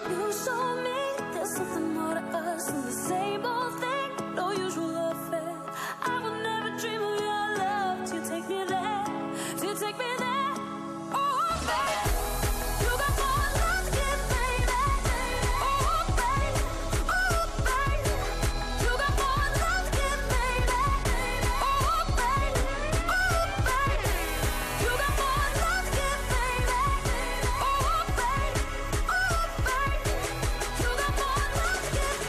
You show me there's something more to us than the same old thing, no usual affair. I would never dream of your love till you take me there, till you take me there. Oh, baby, you got more love to give, baby. Oh, baby, you got more love to give, baby. Oh, baby, you got more love to give, baby. Oh, baby, you got more love to give,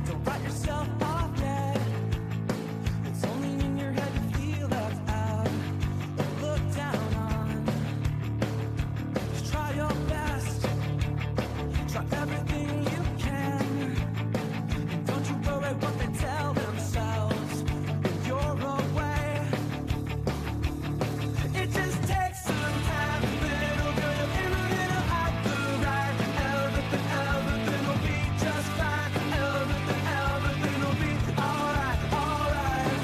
Don't write yourself off yet. It's only in your head you feel left out or looked down on. Just try your best. Try everything you can. And don't you worry what they tell themselves in your own way. It just takes some time, little girl. You're in a little out the right. Everything will be just fine. Everything will be alright, alright.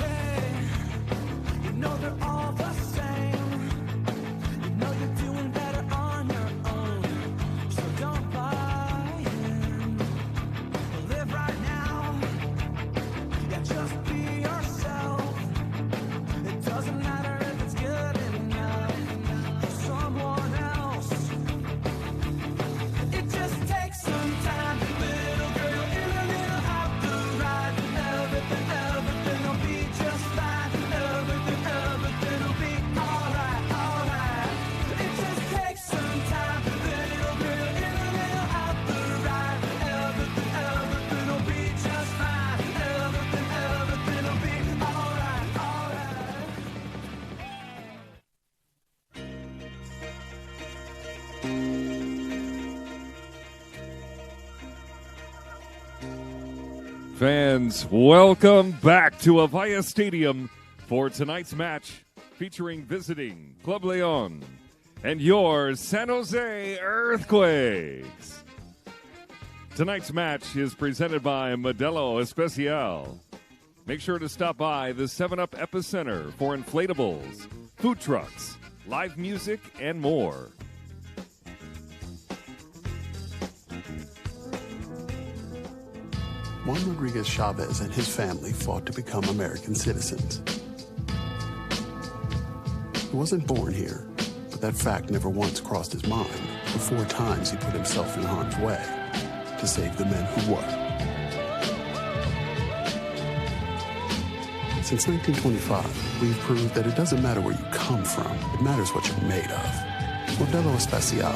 Hey, you know they're all the same. You know you're doing better on your own. So don't buy in. Live right now. Yeah, just be yourself. It doesn't matter if it's good enough for someone else. It just takes some time, little girl. In a little out the right. Everything will be just fine. Everything will be alright, alright. It just takes some time, little girl. In a little out the right. Everything will be just fine. Everything will be alright, alright. Fans, welcome back to Avaya Stadium for tonight's match featuring visiting Club León and your San Jose Earthquakes. Tonight's match is presented by Modelo Especial. Make sure to stop by the 7-Up Epicenter for inflatables, food trucks, live music, and more. Juan Rodriguez Chavez and his family fought to become American citizens. He wasn't born here, but that fact never once crossed his mind. The 4 times he put himself in harm's way to save the men who were. Since 1925, we've proved that it doesn't matter where you come from, it matters what you're made of. Modelo Especial,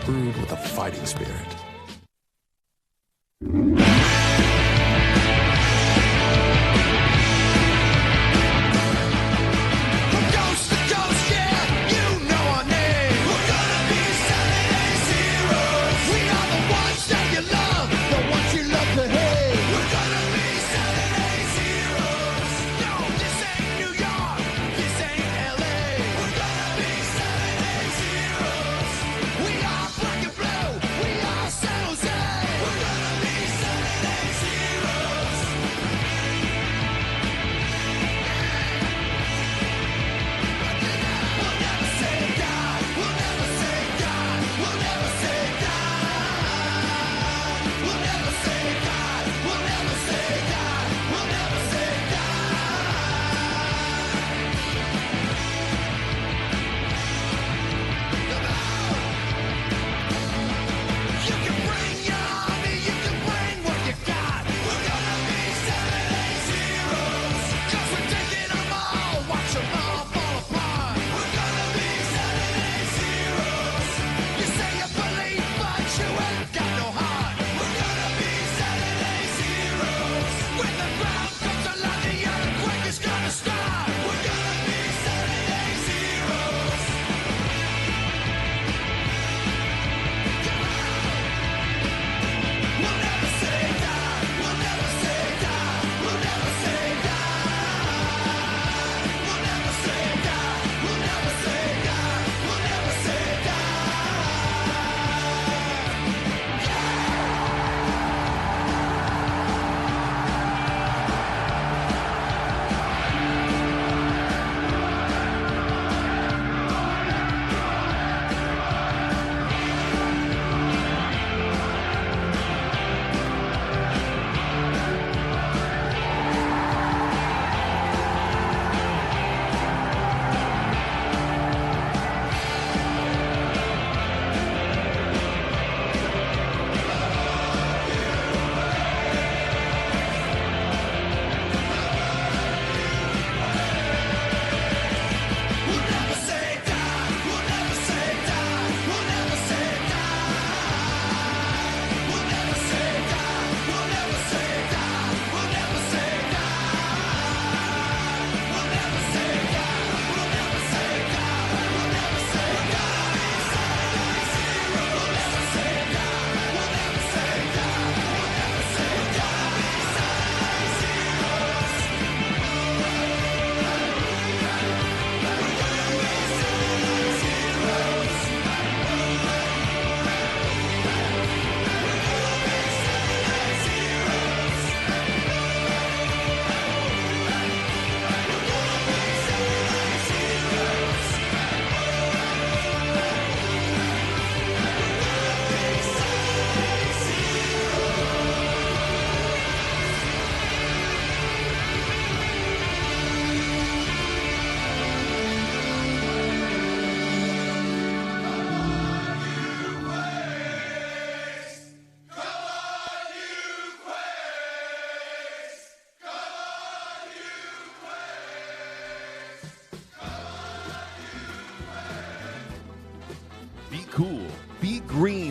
brewed with a fighting spirit. We are black and blue. We are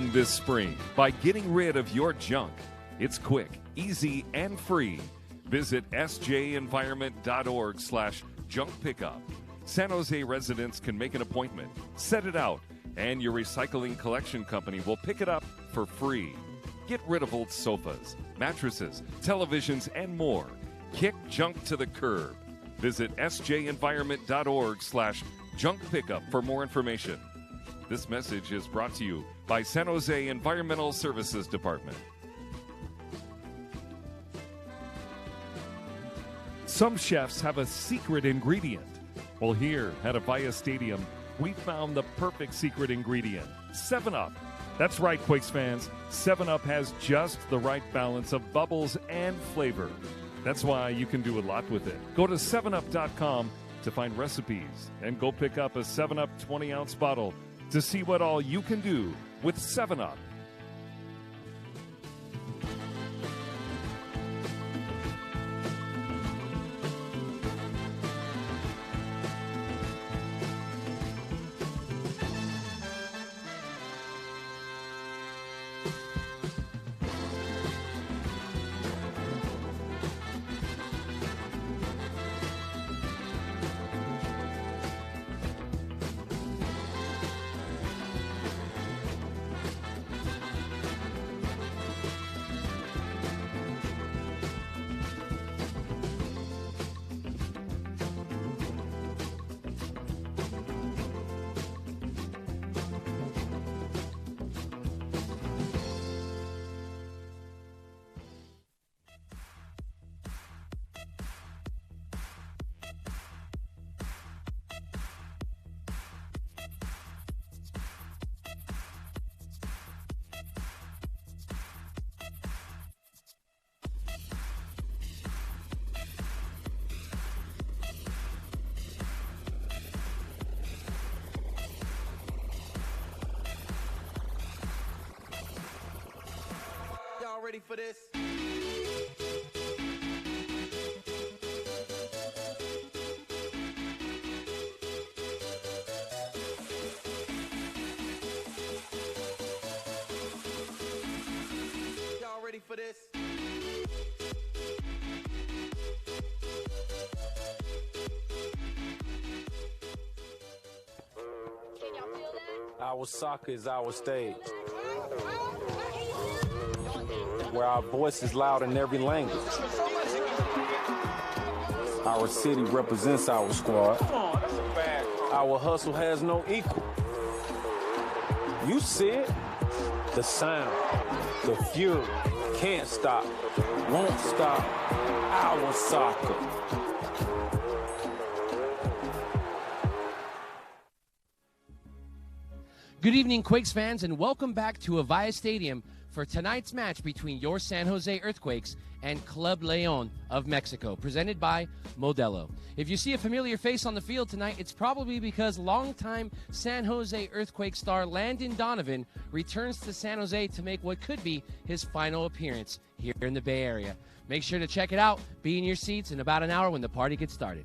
fun this spring by getting rid of your junk. It's quick, easy, and free. Visit sjenvironment.org/junk pickup. San Jose residents can make an appointment, set it out, and your recycling collection company will pick it up for free. Get rid of old sofas, mattresses, televisions, and more. Kick junk to the curb. Visit sjenvironment.org/junk pickup for more information. This message is brought to you by San Jose Environmental Services Department. Some chefs have a secret ingredient. Well, here at Avaya Stadium, we found the perfect secret ingredient, 7-Up. That's right, Quakes fans. 7-Up has just the right balance of bubbles and flavor. That's why you can do a lot with it. Go to 7up.com to find recipes and go pick up a 7-Up 20-ounce bottle to see what all you can do with 7-Up. Y'all ready for this? Y'all ready for this? Our soccer is our stage, where our voice is loud in every language. Our city represents our squad. Our hustle has no equal. You see it? The sound, the fury, can't stop, won't stop. Our soccer. Good evening, Quakes fans, and welcome back to Avaya Stadium for tonight's match between your San Jose Earthquakes and Club León of Mexico, presented by Modelo. If you see a familiar face on the field tonight, it's probably because longtime San Jose Earthquake star Landon Donovan returns to San Jose to make what could be his final appearance here in the Bay Area. Make sure to check it out. Be in your seats in about an hour when the party gets started.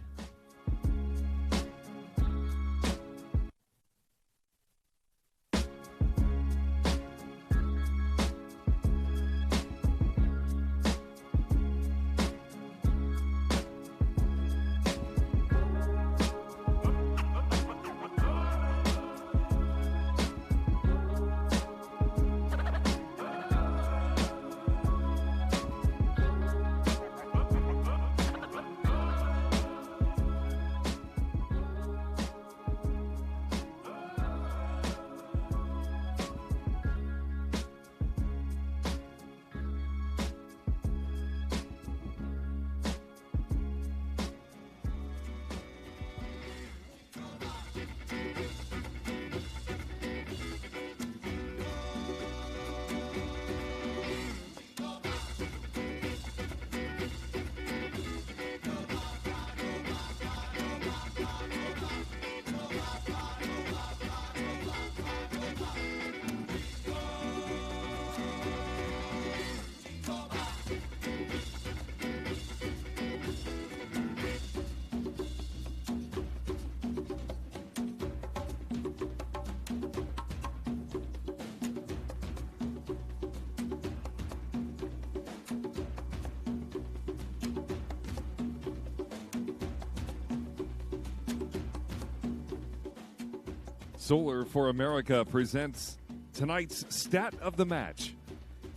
Solar for America presents tonight's stat of the match.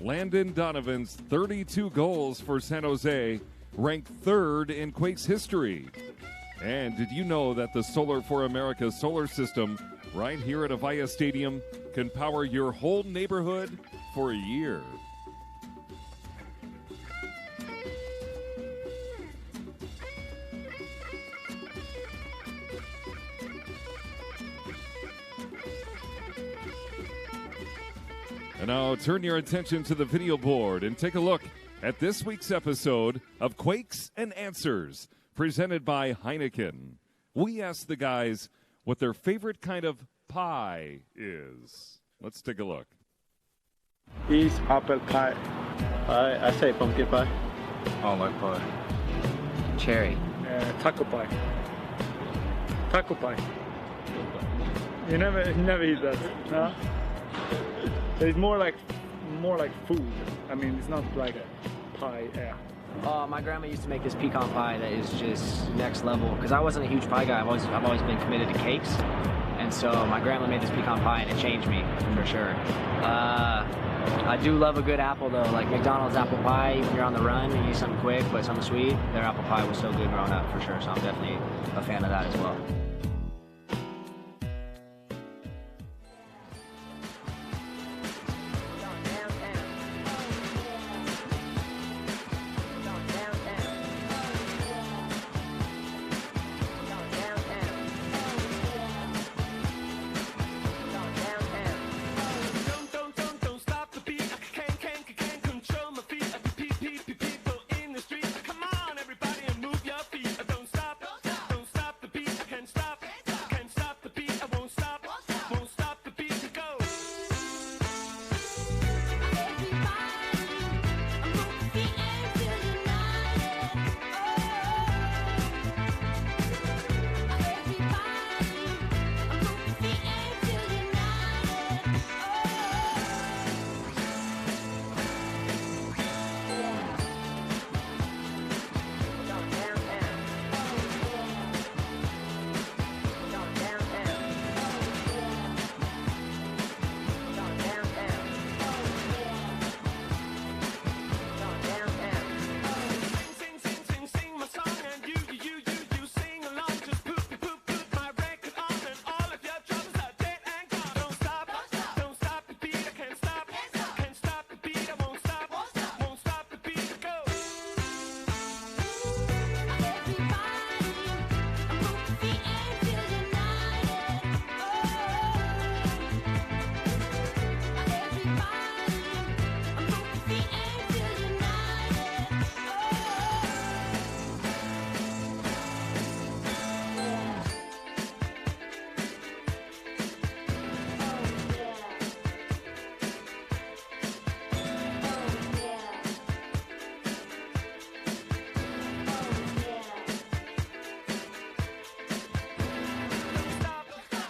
Landon Donovan's 32 goals for San Jose ranked third in Quakes history. And did you know that the Solar for America solar system right here at Avaya Stadium can power your whole neighborhood for a year? And now turn your attention to the video board and take a look at this week's episode of Quakes and Answers, presented by Heineken. We asked the guys what their favorite kind of pie is. Let's take a look. Is apple pie. I say pumpkin pie. I don't like pie. Cherry. Taco pie. Taco pie. You never eat that, no? It's more like food. I mean, it's not like a pie. Yeah. My grandma used to make this pecan pie that is just next level. Because I wasn't a huge pie guy. I've always been committed to cakes, and so my grandma made this pecan pie, and it changed me for sure. I do love a good apple though, like McDonald's apple pie. When you're on the run, you need something quick but something sweet. Their apple pie was so good growing up for sure. So I'm definitely a fan of that as well. Don't stop the beat. Can't control my feet. People in the street. Come on, everybody, and move your feet. Don't stop the beat. I can't stop the beat. I won't stop the beat to go. Sing my song, and you sing along. Just put my record on, and all of your troubles are dead and gone. Don't stop the beat. I can't stop the beat. I won't stop the beat to go.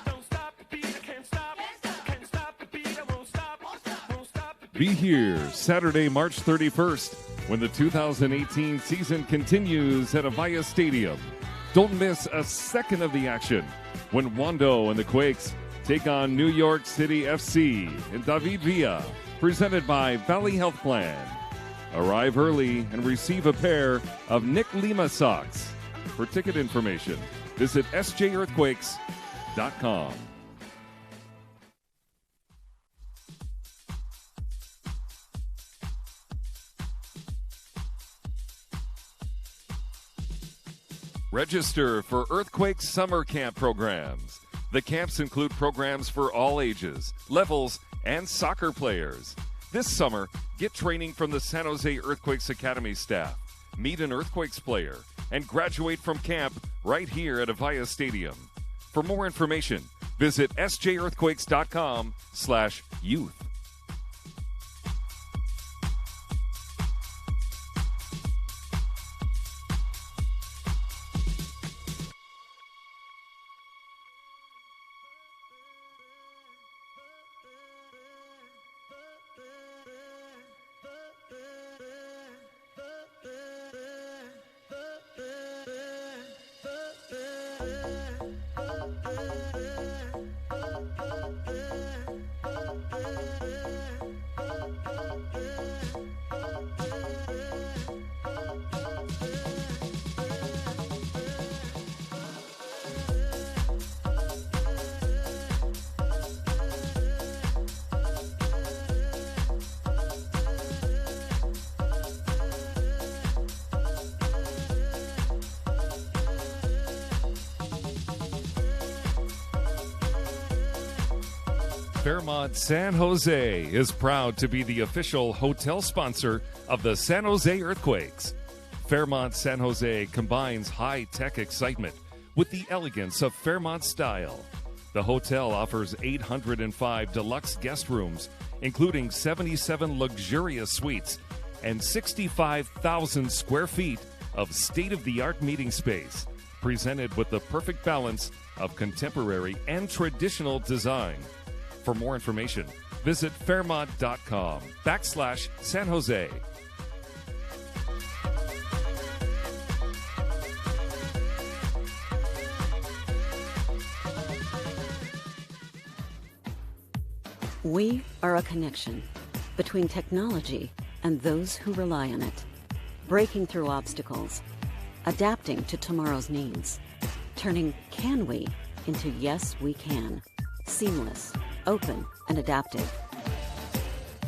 Don't stop the beat. I can't stop the beat. I won't stop the beat. Be here Saturday, March 31st, when the 2018 season continues at Avaya Stadium. Don't miss a second of the action when Wando and the Quakes take on New York City FC in David Villa, presented by Valley Health Plan. Arrive early and receive a pair of Nick Lima socks. For ticket information, visit sjearthquakes.com. Register for Earthquakes Summer Camp programs. The camps include programs for all ages, levels, and soccer players. This summer, get training from the San Jose Earthquakes Academy staff, meet an Earthquakes player, and graduate from camp right here at Avaya Stadium. For more information, visit sjearthquakes.com/youth. Fairmont San Jose is proud to be the official hotel sponsor of the San Jose Earthquakes. Fairmont San Jose combines high-tech excitement with the elegance of Fairmont style. The hotel offers 805 deluxe guest rooms, including 77 luxurious suites and 65,000 square feet of state-of-the-art meeting space, presented with the perfect balance of contemporary and traditional design. For more information, visit fairmont.com/San Jose. We are a connection between technology and those who rely on it, breaking through obstacles, adapting to tomorrow's needs, turning can we into yes we can, seamless, open, and adaptive.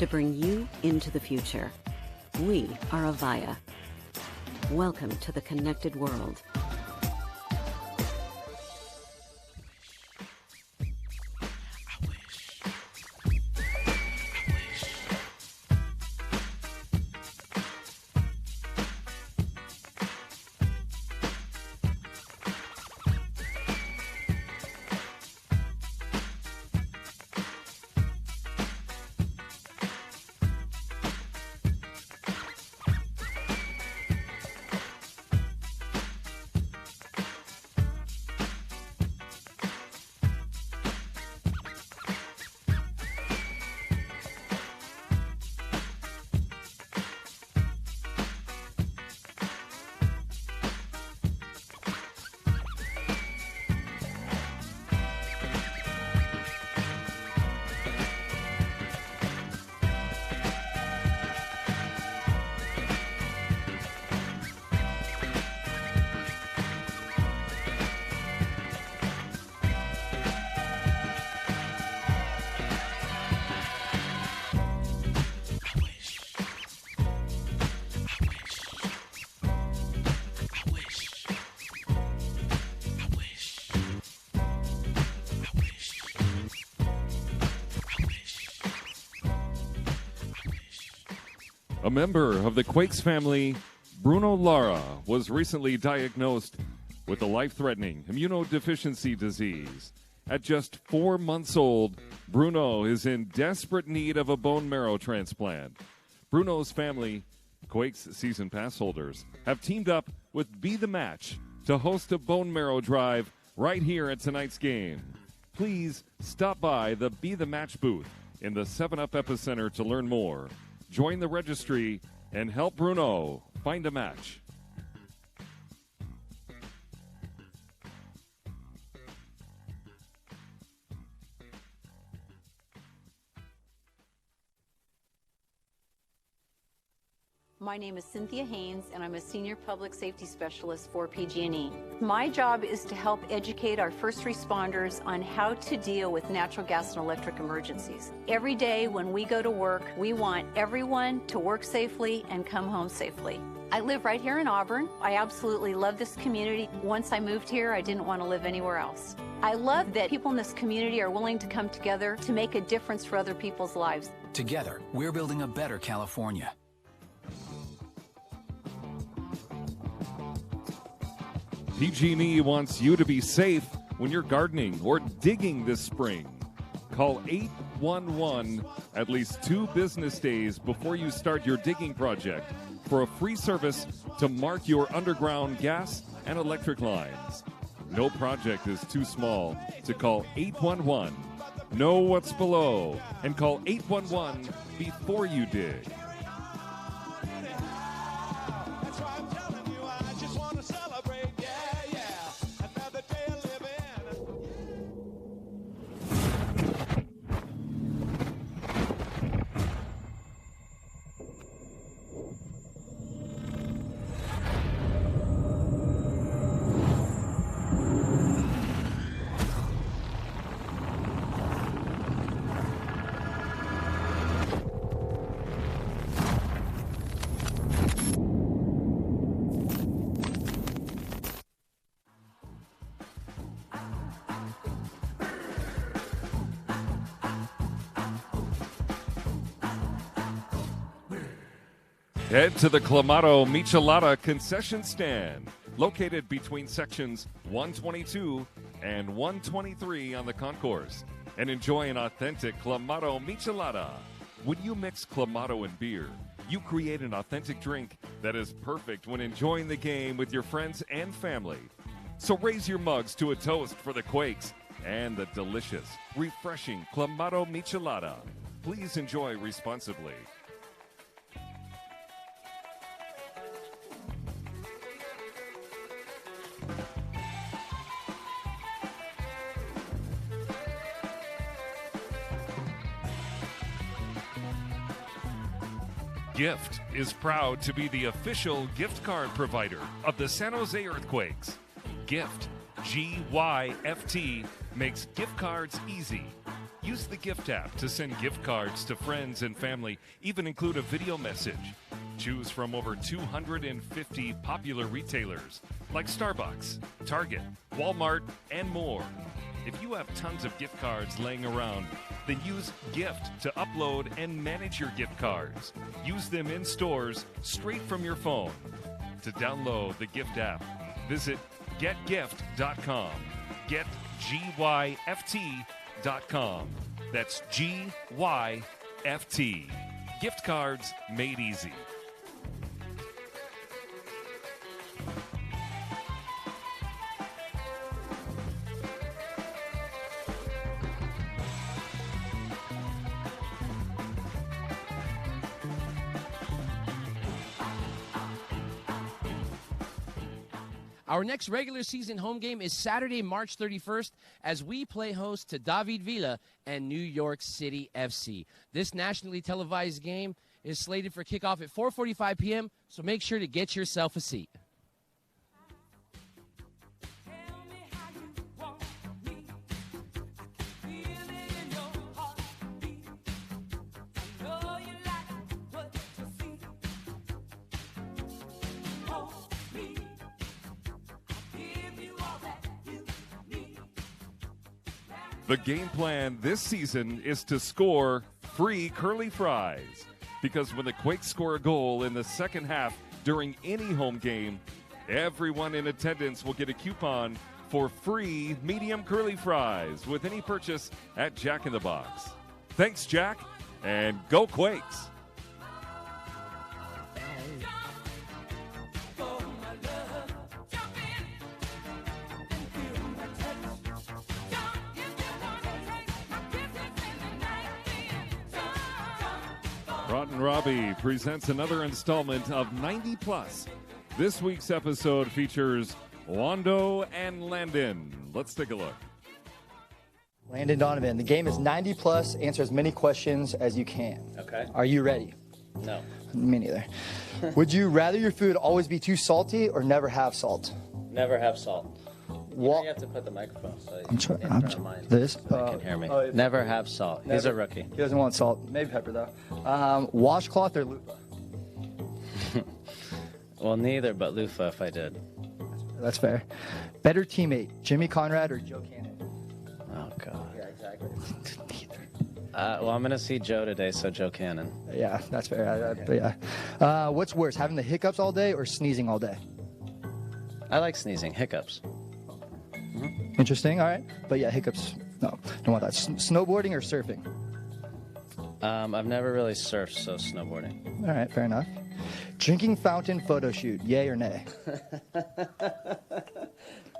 To bring you into the future, we are Avaya. Welcome to the connected world. A member of the Quakes family, Bruno Lara, was recently diagnosed with a life-threatening immunodeficiency disease. At just 4 months old, Bruno is in desperate need of a bone marrow transplant. Bruno's family, Quakes season pass holders, have teamed up with Be The Match to host a bone marrow drive right here at tonight's game. Please stop by the Be The Match booth in the 7-Up Epicenter to learn more. Join the registry and help Bruno find a match. My name is Cynthia Haynes, and I'm a Senior Public Safety Specialist for PG&E. My job is to help educate our first responders on how to deal with natural gas and electric emergencies. Every day when we go to work, we want everyone to work safely and come home safely. I live right here in Auburn. I absolutely love this community. Once I moved here, I didn't want to live anywhere else. I love that people in this community are willing to come together to make a difference for other people's lives. Together, we're building a better California. PG&E wants you to be safe when you're gardening or digging this spring. Call 811 at least 2 business days before you start your digging project for a free service to mark your underground gas and electric lines. No project is too small to call 811. Know what's below and call 811 before you dig. Head to the Clamato Michelada concession stand, located between sections 122 and 123 on the concourse, and enjoy an authentic Clamato Michelada. When you mix Clamato and beer, you create an authentic drink that is perfect when enjoying the game with your friends and family. So raise your mugs to a toast for the Quakes and the delicious, refreshing Clamato Michelada. Please enjoy responsibly. Gift is proud to be the official gift card provider of the San Jose Earthquakes. Gift, G-Y-F-T, makes gift cards easy. Use the Gift app to send gift cards to friends and family, even include a video message. Choose from over 250 popular retailers like Starbucks, Target, Walmart, and more. If you have tons of gift cards laying around, then use Gift to upload and manage your gift cards. Use them in stores straight from your phone. To download the Gift app, visit getgift.com. Get GYFT.com. That's GYFT. Gift cards made easy. Our next regular season home game is Saturday, March 31st, as we play host to David Villa and New York City FC. This nationally televised game is slated for kickoff at 4:45 p.m., so make sure to get yourself a seat. The game plan this season is to score free curly fries, because when the Quakes score a goal in the second half during any home game, everyone in attendance will get a coupon for free medium curly fries with any purchase at Jack in the Box. Thanks, Jack, and go Quakes! Rotten Robbie presents another installment of 90 Plus. This week's episode features Wando and Landon. Let's take a look. Landon Donovan, the game is 90 plus. Answer as many questions as you can. Okay. Are you ready? No. Me neither. Would you rather your food always be too salty or never have salt? Never have salt. What? You have to put the microphone so I'm trying. This? you can hear me. Never have salt. He's a rookie. He doesn't want salt. Maybe pepper though. Washcloth or loofah? Well, neither, but loofah if I did. That's fair. Better teammate, Jimmy Conrad or Joe Cannon? Oh God. Yeah, exactly. Neither. Well, I'm gonna see Joe today, so Joe Cannon. Yeah, that's fair. But yeah. What's worse, having the hiccups all day or sneezing all day? I like sneezing. Hiccups. Interesting. All right. But yeah, hiccups. No, don't want that. Snowboarding or surfing? I've never really surfed, so snowboarding. All right. Fair enough. Drinking fountain photo shoot. Yay or nay?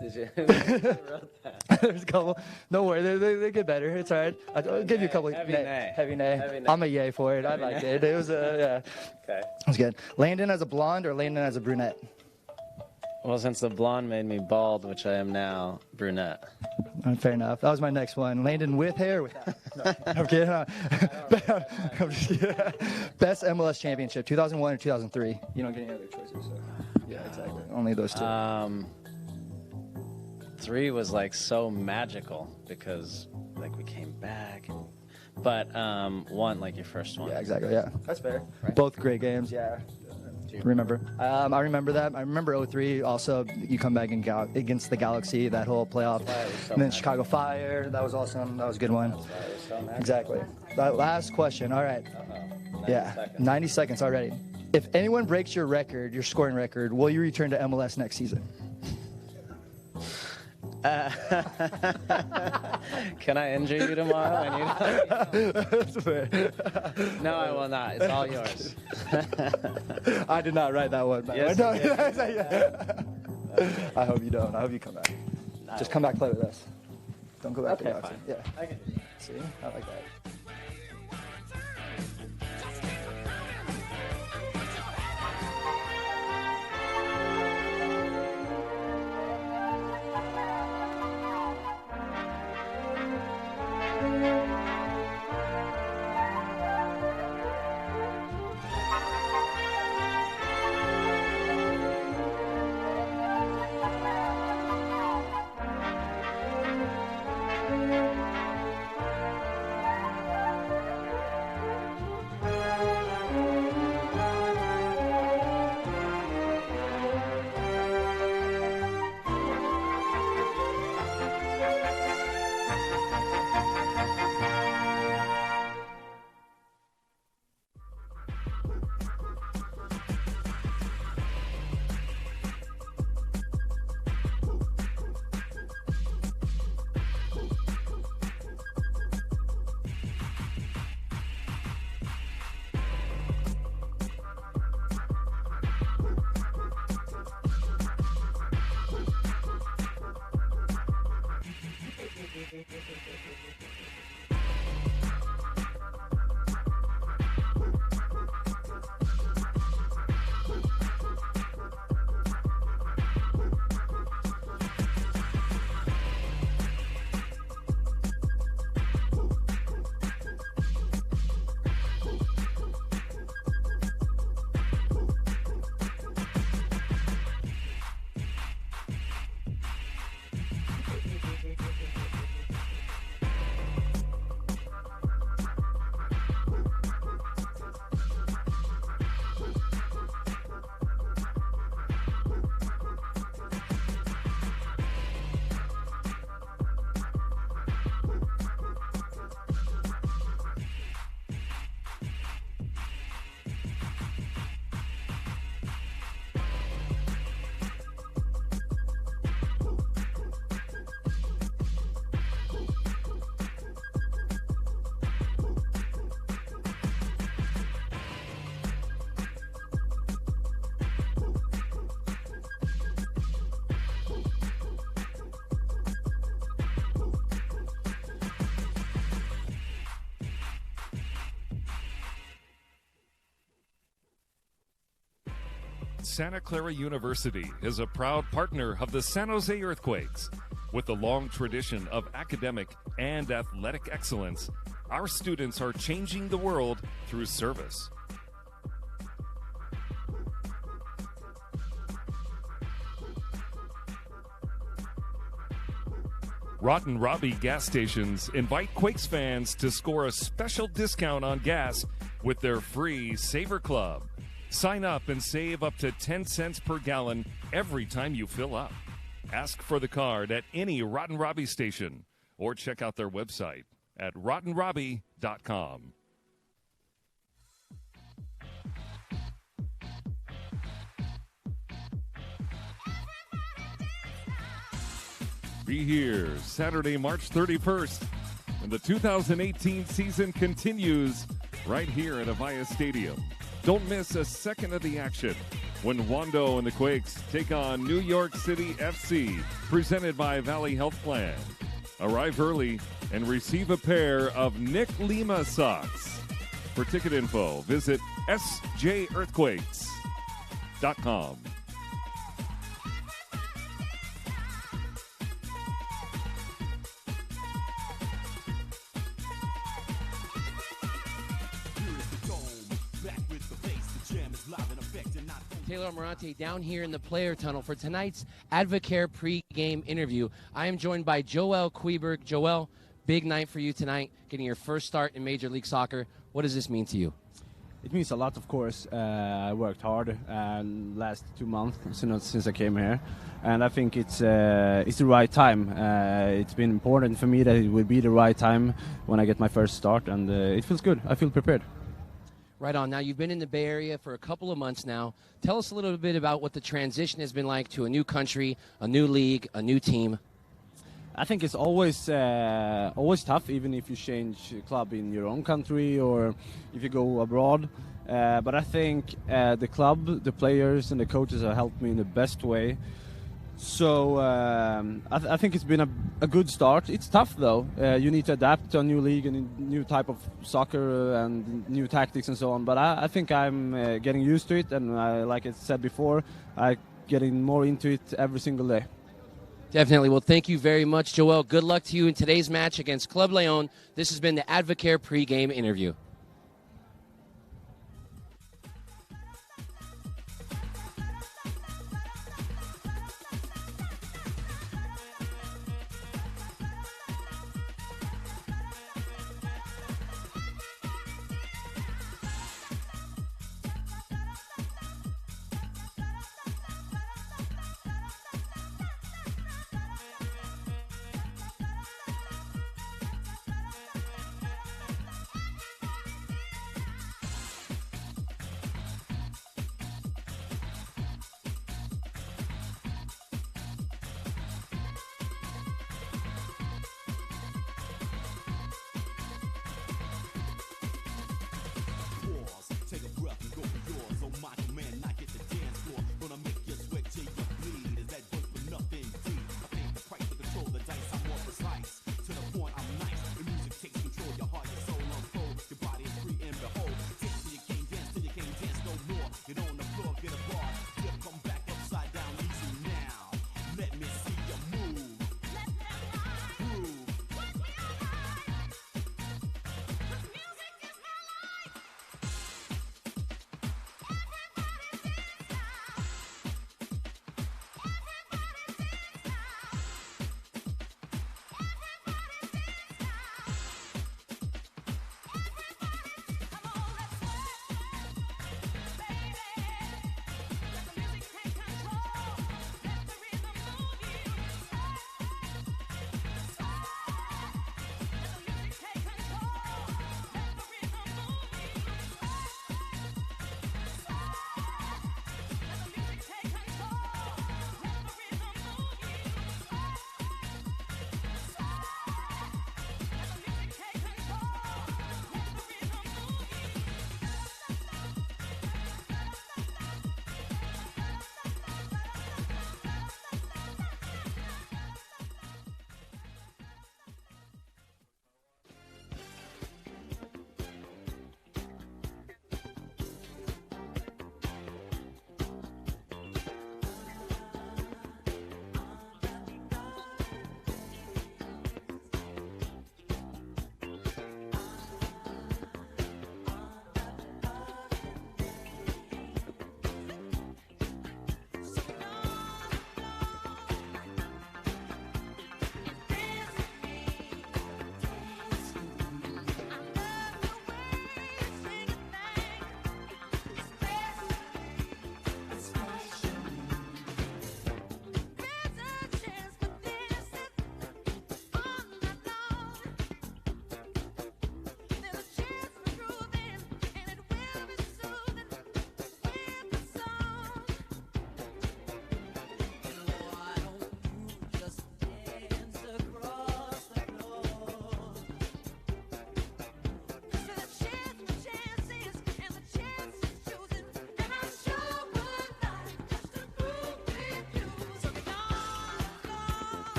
Did you? Who wrote that? There's a couple. Don't worry. They get better. It's all right. I'll give you a couple. Heavy nay. Heavy nay. Heavy nay. I'm a yay for it. I liked it. It was yeah. Okay. It was good. Landon as a blonde or Landon as a brunette? Well, since the blonde made me bald, which I am now, brunette. Fair enough. That was my next one. Landon with hair or without? No, I'm kidding. I'm just kidding. Best MLS championship, 2001 or 2003? You don't get any other choices. So. Yeah, exactly. Only those two. 3 was like so magical because like we came back. But 1, like your first one. Yeah, exactly. Yeah, that's fair. Right. Both great games. Yeah. Remember? I remember that. I remember 03. Also, you come back against the Galaxy, that whole playoff. And then Chicago Fire. That was awesome. That was a good one. Exactly. That last question. All right. 90 seconds. 90 seconds already. If anyone breaks your record, your scoring record, will you return to MLS next season? Can I injure you tomorrow? No, I will not. It's all yours. I did not write that one. Yes, No, you did. I hope you don't. I hope you come back. Just come back play with us. Don't go back to Okay, boxing. fine. Yeah. I can do that. See? I like that. Santa Clara University is a proud partner of the San Jose Earthquakes. With a long tradition of academic and athletic excellence, our students are changing the world through service. Rotten Robbie gas stations invite Quakes fans to score a special discount on gas with their free Saver Club. Sign up and save up to 10 cents per gallon every time you fill up. Ask for the card at any Rotten Robbie station or check out their website at rottenrobbie.com. Be here Saturday, March 31st, and the 2018 season continues right here at Avaya Stadium. Don't miss a second of the action when Wando and the Quakes take on New York City FC, presented by Valley Health Plan. Arrive early and receive a pair of Nick Lima socks. For ticket info, visit sjearthquakes.com. Taylor Morante down here in the player tunnel for tonight's Advocare pre-game interview. I am joined by Joel Queberg. Joel, big night for you tonight, getting your first start in Major League Soccer. What does this mean to you? It means a lot, of course. I worked hard last 2 months since I came here, and I think it's the right time. It's been important for me that it will be the right time when I get my first start, and it feels good. I feel prepared. Right on. Now, you've been in the Bay Area for a couple of months now. Tell us a little bit about what the transition has been like to a new country, a new league, a new team. I think it's always tough, even if you change club in your own country or if you go abroad. But I think the club, the players, and the coaches have helped me in the best way. So I think it's been a good start. It's tough though. You need to adapt to a new league and a new type of soccer and new tactics and so on. But I think I'm getting used to it, and like I said before, I'm getting more into it every single day. Definitely. Well, thank you very much, Joel. Good luck to you in today's match against Club León. This has been the Advocare pregame interview.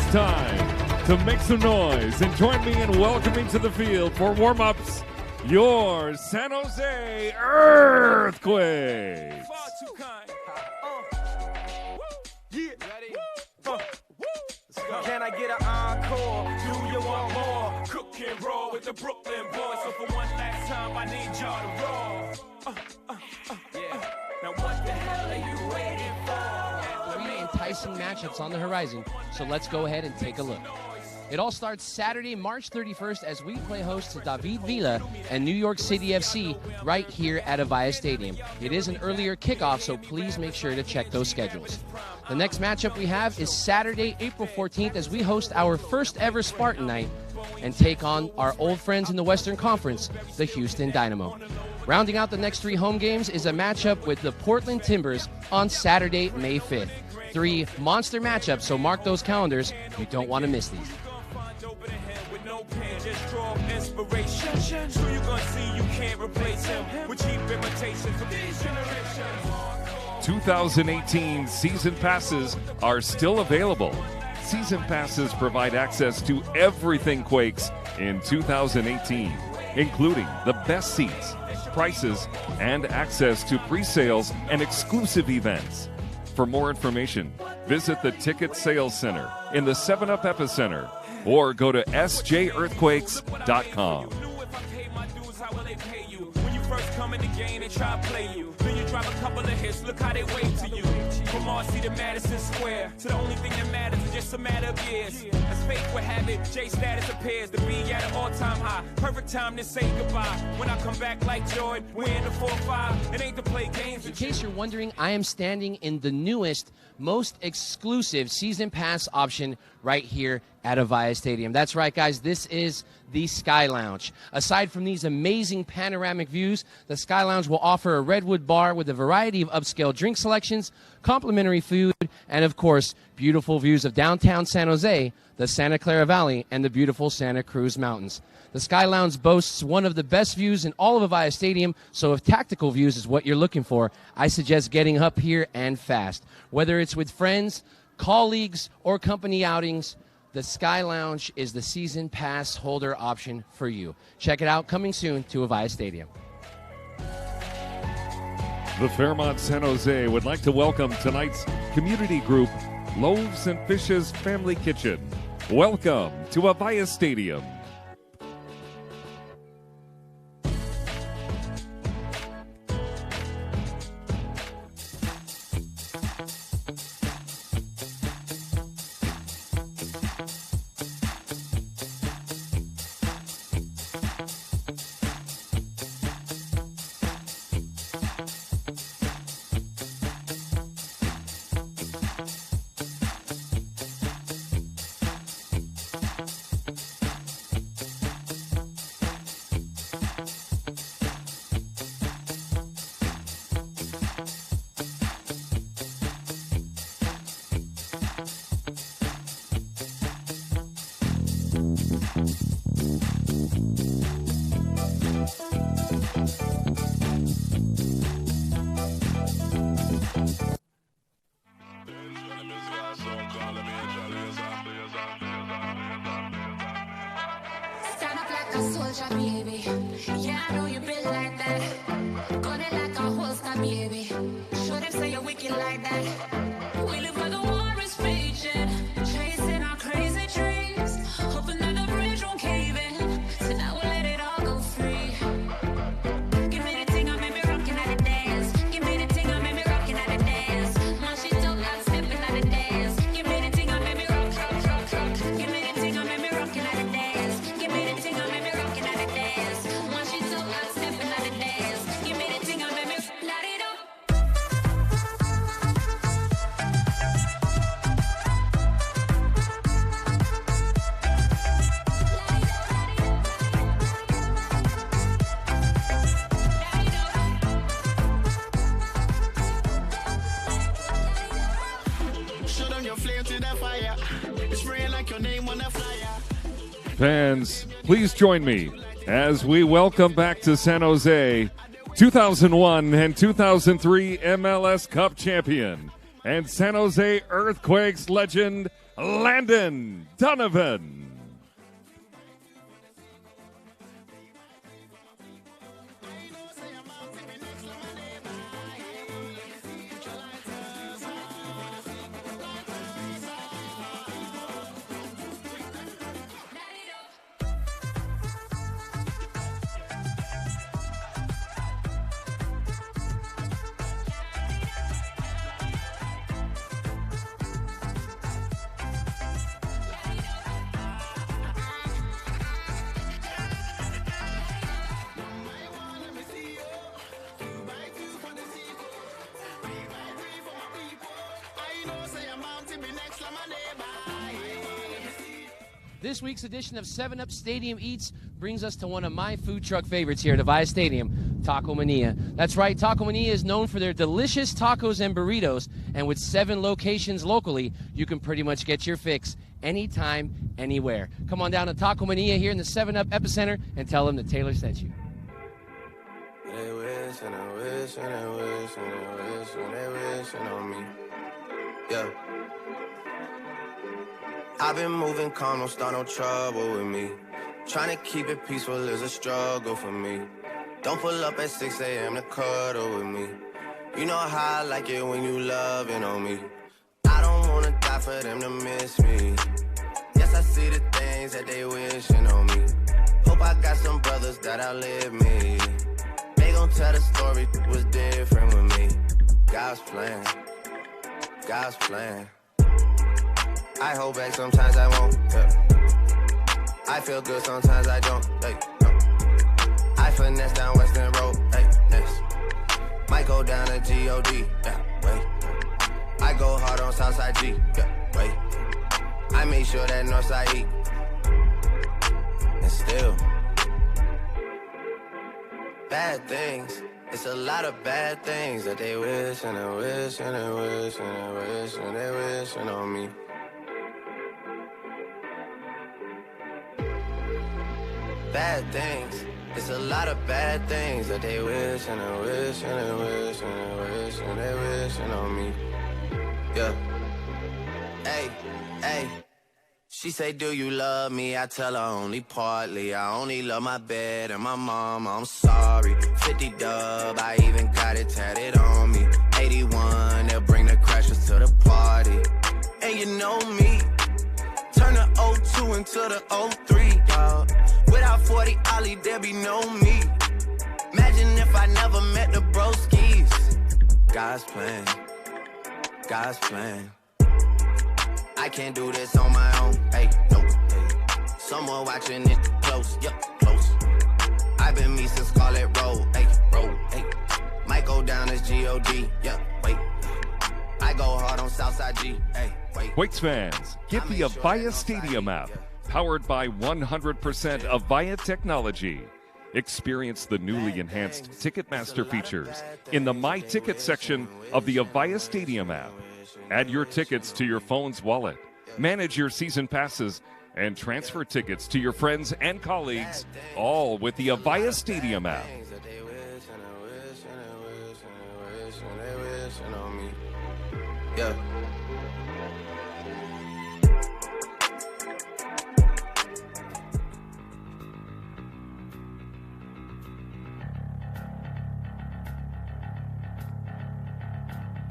it's time to make some noise and join me in welcoming to the field for warm-ups your San Jose Earthquakes. Can I get an encore? Do you want more? Cook and roll with the Brooklyn boys. So for one last time, I need y'all to roll. Now what the hell are you waiting for? Three enticing matchups on the horizon, so let's go ahead and take a look. It all starts Saturday, March 31st, as we play host to David Villa and New York City FC right here at Avaya Stadium. It is an earlier kickoff, so please make sure to check those schedules. The next matchup we have is Saturday, April 14th, as we host our first ever Spartan Night and take on our old friends in the Western Conference, the Houston Dynamo. Rounding out the next three home games is a matchup with the Portland Timbers on Saturday, May 5th. Three monster matchups, so mark those calendars. You don't want to miss these. 2018 season passes are still available. Season passes provide access to everything Quakes in 2018, including the best seats, prices, and access to pre-sales and exclusive events. For more information, visit the Ticket Sales Center in the 7-Up Epicenter or go to sjearthquakes.com. When you first come in the game, they try to play you. Then you drop a couple of hits, look how they wave to you. From Marcy to Madison Square, to the only thing that matters is just a matter of years. As fate would have it, J status appears to be at an all-time high. Perfect time to say goodbye. When I come back like Jordan, we're in the 4-5. It ain't to play games. In case you're wondering, I am standing in the newest, most exclusive season pass option right here at Avaya Stadium. That's right, guys. This is the Sky Lounge. Aside from these amazing panoramic views, the Sky Lounge will offer a redwood bar with a variety of upscale drink selections, complimentary food, and of course, beautiful views of downtown San Jose, the Santa Clara Valley, and the beautiful Santa Cruz Mountains. The Sky Lounge boasts one of the best views in all of Avaya Stadium, so if tactical views is what you're looking for, I suggest getting up here and fast. Whether it's with friends, colleagues, or company outings, the Sky Lounge is the season pass holder option for you. Check it out, coming soon to Avaya Stadium. The Fairmont San Jose would like to welcome tonight's community group, Loaves and Fishes Family Kitchen. Welcome to Avaya Stadium. Stand up like a soldier, baby. Yeah, I know you been like that. Gun it like a holster, baby. Show them say you're wicked like that. We live where the war is raging, chasing our crazy dreams, hoping that the bridge won't cave in. Tonight we'll let it all go free. Give me the thing, I made me rockin' at the dance. Give me the thing, I made me rockin' at the dance. Now she don't like stepping at the dance. Give me the thing, I made me rock, rock, rock, rock. Give me the thing, I made me rockin' at the dance. Give me the thing, I made me rockin' at the dance. Now she don't like stepping at the dance. Give me the thing, I made me light it up. Show them your flame to the fire. It's spraying like your name on the flyer. Fans, please join me as we welcome back to San Jose 2001 and 2003 MLS Cup champion and San Jose Earthquakes legend Landon Donovan. This week's edition of 7-Up Stadium Eats brings us to one of my food truck favorites here at Avaya Stadium, Taco Mania. That's right, Taco Mania is known for their delicious tacos and burritos, and with 7 locations locally, you can pretty much get your fix anytime, anywhere. Come on down to Taco Mania here in the 7-Up Epicenter and tell them that Taylor sent you. They wish and I wish and I wish and I wish and they wishing on me. Yeah. I've been moving calm, don't start no trouble with me. Trying to keep it peaceful is a struggle for me. Don't pull up at 6 a.m. to cuddle with me. You know how I like it when you loving on me. I don't wanna die for them to miss me. Yes, I see the things that they wishing on me. Hope I got some brothers that outlive me. They gon' tell the story was different with me. God's plan, God's plan. I hold back, sometimes I won't, yeah. I feel good, sometimes I don't, hey, no. I finesse down Western Road, hey, next. Might go down to G.O.D., yeah, wait. I go hard on Southside G, yeah, wait. I make sure that Northside E. And still, bad things. It's a lot of bad things that they wish and they wish and they wish and they wish and they wishing on me. Bad things. It's a lot of bad things that they wish and they wish and they wish and they wish and they wishing on me. Yeah. Hey, hey. She say, do you love me? I tell her only partly. I only love my bed and my mama, I'm sorry. 50 dub, I even got it tatted on me. 81, they'll bring the crashers to the party. And you know me, turn the 02 into the 03, dawg. Without 40 Ollie, there be no me. Imagine if I never met the broskies. God's plan, God's plan. I can't do this on my own, hey, no, hey. Someone watching it close, yep, close. I've been me since Scarlet Road, hey, Might go down as G.O.D., yeah, wait. I go hard on Southside G, hey, wait. Quakes fans, get the Avaya Stadium app. Powered by 100% Avaya technology. Experience the newly enhanced Ticketmaster features in the My Ticket section of the Avaya Stadium app. Add your tickets to your phone's wallet. Manage your season passes and transfer tickets to your friends and colleagues, all with the Avaya Stadium app. Yeah.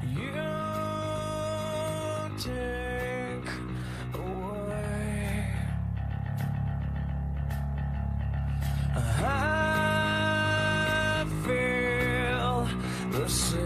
You take away. I feel the same.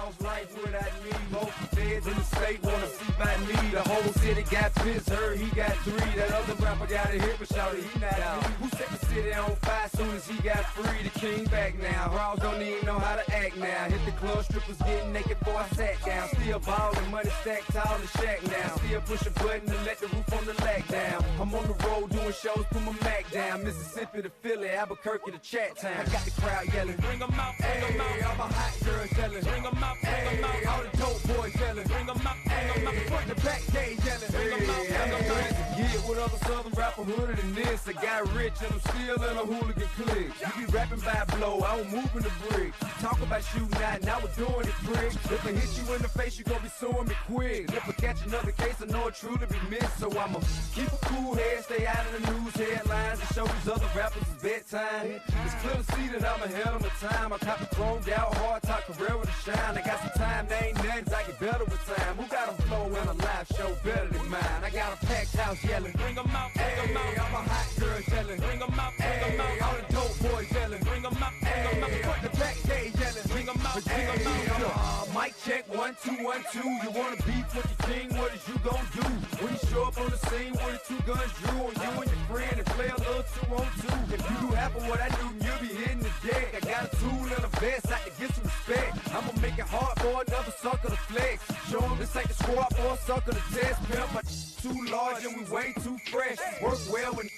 lost life without me. Most feds in the state wanna see by me. The whole city got pissed, heard he got 3. That other rapper got a hit, but shouted he not out. Who set the city on fire soon as he got free? The king back now. Raws don't even know how to act now. Hit the club, strippers getting naked before I sat down. Still ballin', money stacked tall in shack now. Still push a button to let the roof on the lag down. I'm on the road doing shows, put my Mac down. Mississippi to Philly, Albuquerque to Chat Town. I got the crowd yelling, bring 'em out, bring 'em out. All my hot girls yelling, bring 'em out, bring 'em out. All the dope boys yelling, bring 'em out, bring 'em out. Front the back gate yelling, bring 'em out, bring 'em out. Yeah, what other southern rapper hooded than this? I got rich and I'm still in a hooligan clique. You be rapping by a blow, I don't move in the brick. Talk about shooting out, now we're doing it, prick. If I hit you in the face, you gon' be suing me quick. If I catch another case, I know it truly be missed. So I'ma keep a cool head, stay out of the news headlines, and show these other rappers it's bedtime. It's clear to see that I'm ahead of my time. I cop the chromed out, hard top career with a shine. I got some time, they ain't nothing, I get better with time. Who got a flow and a live show better than mine? I got a packed house yelling, bring 'em out, bring 'em out. All my hot girls yelling, bring 'em out, bring 'em out. All the dope boys yelling, bring 'em out, bring 'em out. Front the back gate yelling, bring 'em out, bring 'em out. Mic check, 1 2 1 2. You wanna beef with the king? What is you gon' do when you show up on the scene with the 2 guns drew on you and your friend and play a little 2 on 2? If you do half of what I do, you'll be hitting the deck. I got a tool and a vest, I can get some respect. I'ma make it hard for another sucker to flex. Show 'em this ain't the squad for a sucker to test. Pimp, my too large and we way too fresh. Work well when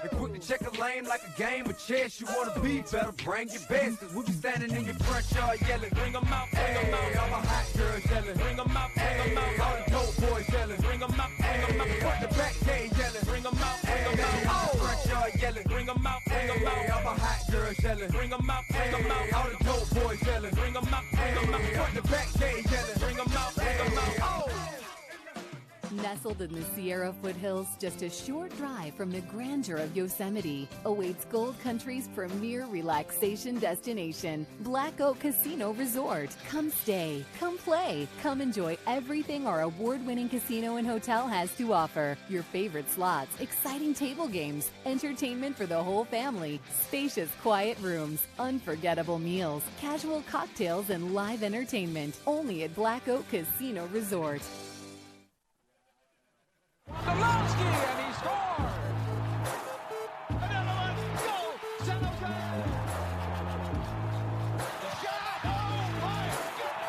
and quick to check a lane like a game of chess. You wanna be better, bring your best. Cause we be standing in your front yard yelling, bring 'em out, bring 'em out. All my hot girls yelling, bring 'em out, bring 'em out. All the dope boys yelling, bring 'em out, bring 'em out. Front the back gate yelling, bring 'em out, bring 'em out. All the front yard yelling, bring 'em out, bring 'em out. All my hot girls yelling, bring 'em out, bring 'em out. All the dope boys yelling, bring 'em out, bring 'em out. Front the back gate yelling, bring 'em out, bring 'em out. Oh. Nestled in the Sierra foothills, just a short drive from the grandeur of Yosemite, awaits Gold Country's premier relaxation destination, Black Oak Casino Resort. Come stay, come play, come enjoy everything our award-winning casino and hotel has to offer. Your favorite slots, exciting table games, entertainment for the whole family, spacious quiet rooms, unforgettable meals, casual cocktails, and live entertainment. Only at Black Oak Casino Resort. Zelensky, and he scored! Another one, go! San Jose! The shot! Oh my God!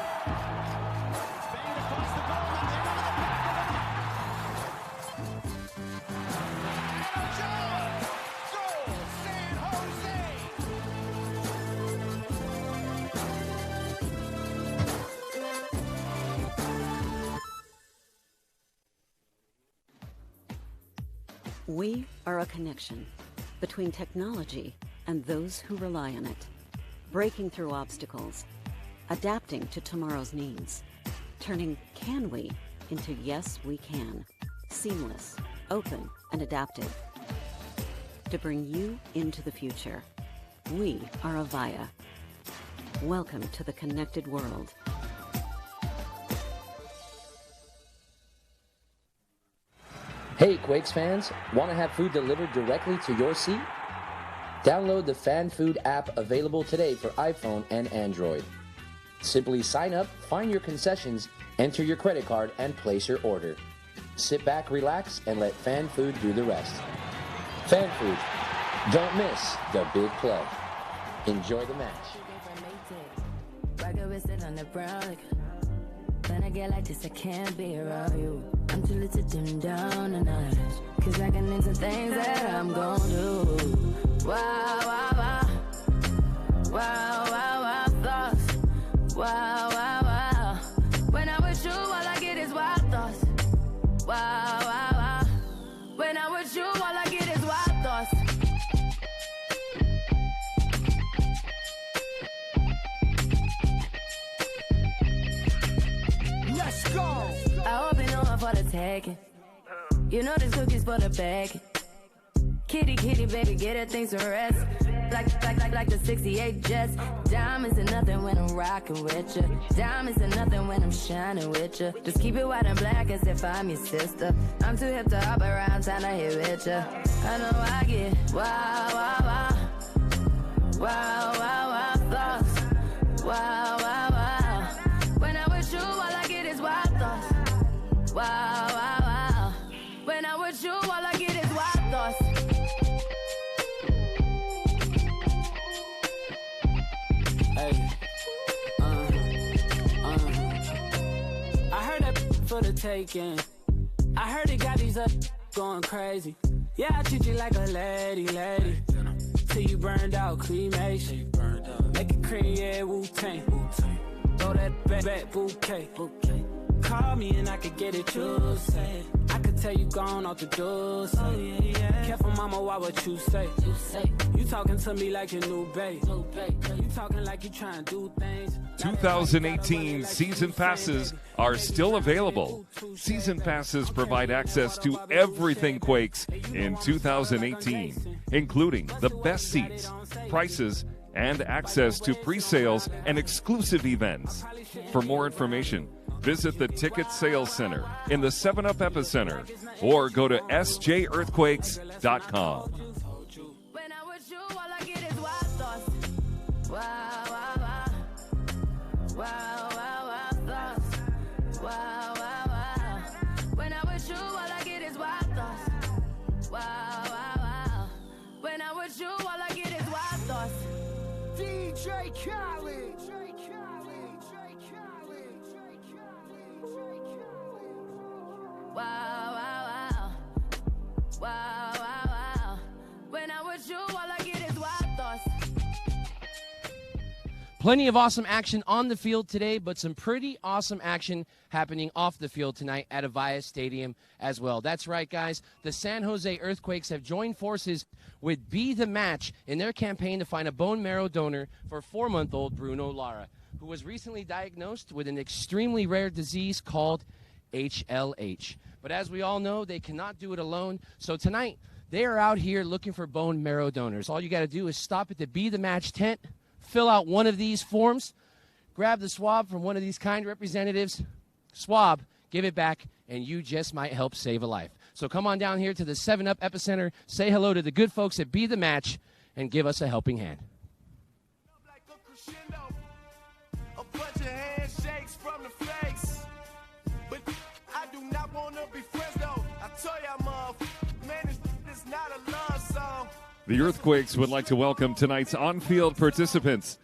Spain across the goal line, they're into the back of the net. And Ochoa! Goal! San Jose! We are a connection between technology and those who rely on it, breaking through obstacles, adapting to tomorrow's needs, turning can we into yes we can, seamless, open, and adaptive. To bring you into the future, we are Avaya. Welcome to the connected world. Hey Quakes fans, want to have food delivered directly to your seat? Download the Fan Food app available today for iPhone and Android. Simply sign up, find your concessions, enter your credit card, and place your order. Sit back, relax, and let Fan Food do the rest. Fan Food, don't miss the big play. Enjoy the match. When I get like this, I can't be around you. I'm too little to dim down the night. Cause I can into things that I'm gon' do. Wow, wow, wow. Wow, wow, wow, thoughts. Wow, wow, wow. When I'm with you, all I get is wild thoughts. Wow, wow, wow. When I'm with you, all I get is wild thoughts. Let's go! I hope you know I'm for the taking. You know this cookie's for the bag. Kitty, kitty, baby, get her things to rest. Like the 68 Jets. Diamonds are nothing when I'm rocking with ya. Diamonds are nothing when I'm shining with ya. Just keep it white and black as if I'm your sister. I'm too hip to hop around, time to hit with ya. I know I get wow, wow, wow. Wow, wow, wow, thoughts. Wow, wow, wow. for the taking. I heard it got these up going crazy. Yeah, I treat you like a lady. Till you burned out, cremation. Make it cream, yeah, Wu-Tang. Throw that back bouquet. Call me and I could get it, you say. I could tell you gone off the door, say. Careful, mama, why what you say? You talking to me like your new babe. You talking like you trying to do things. 2018 season passes are still available. Season passes provide access to everything Quakes in 2018, including the best seats, prices, and access to pre-sales and exclusive events. For more information, visit the Ticket Sales Center in the 7-Up Epicenter or go to sjearthquakes.com. When I'm with you, all I get is wild thoughts. Wow, wow, wow. Wow, wow, wow thoughts. Wow, wow, wow. When I'm with you, all I get is wild thoughts. Wow, wow, wow. When I'm with you, all I get is wild thoughts. DJ Khaled. Wow, wow, wow. Wow, wow, wow. When I'm with you, all I get is wild thoughts. Plenty of awesome action on the field today, but some pretty awesome action happening off the field tonight at Avaya Stadium as well. That's right, guys. The San Jose Earthquakes have joined forces with Be The Match in their campaign to find a bone marrow donor for 4-month-old Bruno Lara, who was recently diagnosed with an extremely rare disease called HLH. But as we all know, they cannot do it alone. So tonight, they are out here looking for bone marrow donors. All you got to do is stop at the Be The Match tent, fill out one of these forms, grab the swab from one of these kind representatives, swab, give it back, and you just might help save a life. So come on down here to the 7-Up Epicenter, say hello to the good folks at Be The Match, and give us a helping hand. A bunch of handshakes from the flakes. But I do not want to be friends though. I tell y'all, man, it's not a love song. The Earthquakes would like to welcome tonight's on-field participants.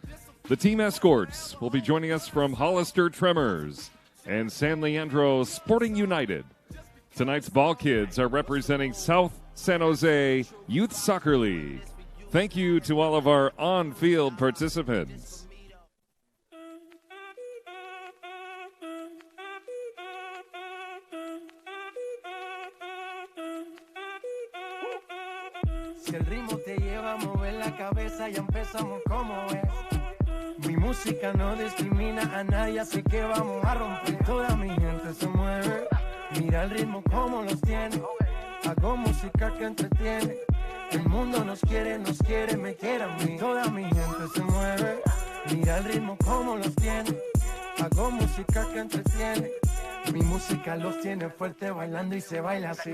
The team escorts will be joining us from Hollister Tremors and San Leandro Sporting United. Tonight's ball kids are representing South San Jose Youth Soccer League. Thank you to all of our on-field participants. Si el ritmo te lleva a mover la cabeza, ya empezamos como es. Mi música no discrimina a nadie, así que vamos a romper. Toda mi gente se mueve. Mira el ritmo como los tiene. Hago música que entretiene. El mundo nos quiere, me quiere a mí. Toda mi gente se mueve. Mira el ritmo como los tiene. Hago música que entretiene. Mi música los tiene fuerte bailando y se baila así.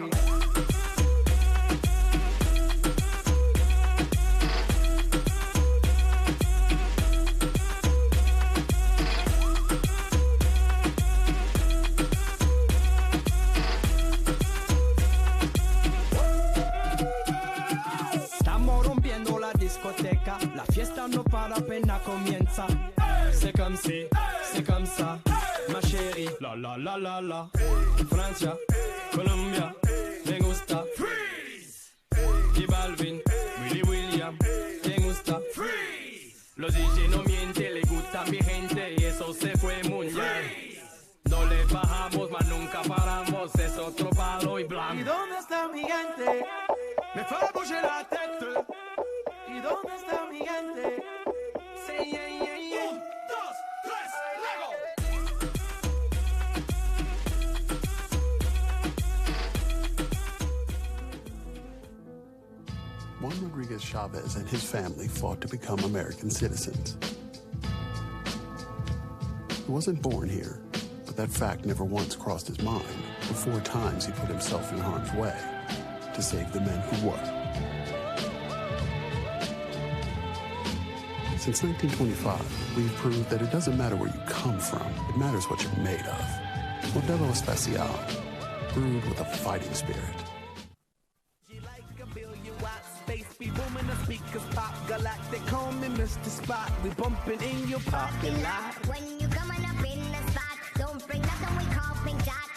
La fiesta no para, apenas comienza. C'est comme si, c'est comme ça, ma chérie. La la la la la. Francia, Colombia, me gusta. Freeze. J Balvin, Willy William, me gusta. Freeze. Los DJ no mienten, le gusta mi gente y eso se fue muy bien. No le bajamos, mas nunca paramos, es otro palo y blanco. ¿Y dónde está mi gente? Me fue a bouger la tête. ¿Y dónde está mi gente? Sí, yeah, yeah, yeah. 1, 2, 3, Juan Rodriguez Chavez and his family fought to become American citizens. He wasn't born here, but that fact never once crossed his mind. For 4 times he put himself in harm's way to save the men who were. Since 1925, we've proved that it doesn't matter where you come from, it matters what you're made of. Modelo Especial, brewed with a fighting spirit. Space be booming, the speakers pop. Galactic, call me Mr. Spot. We bumping in your parking lot. When you coming up in the spot, don't bring nothing we call pink dot.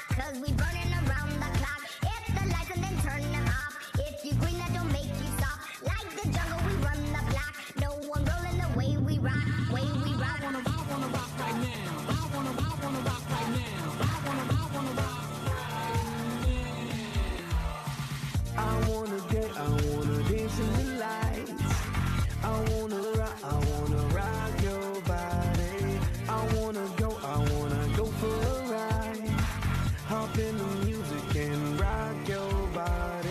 wanna rock your body. I wanna go for a ride. Hop in the music and rock your body.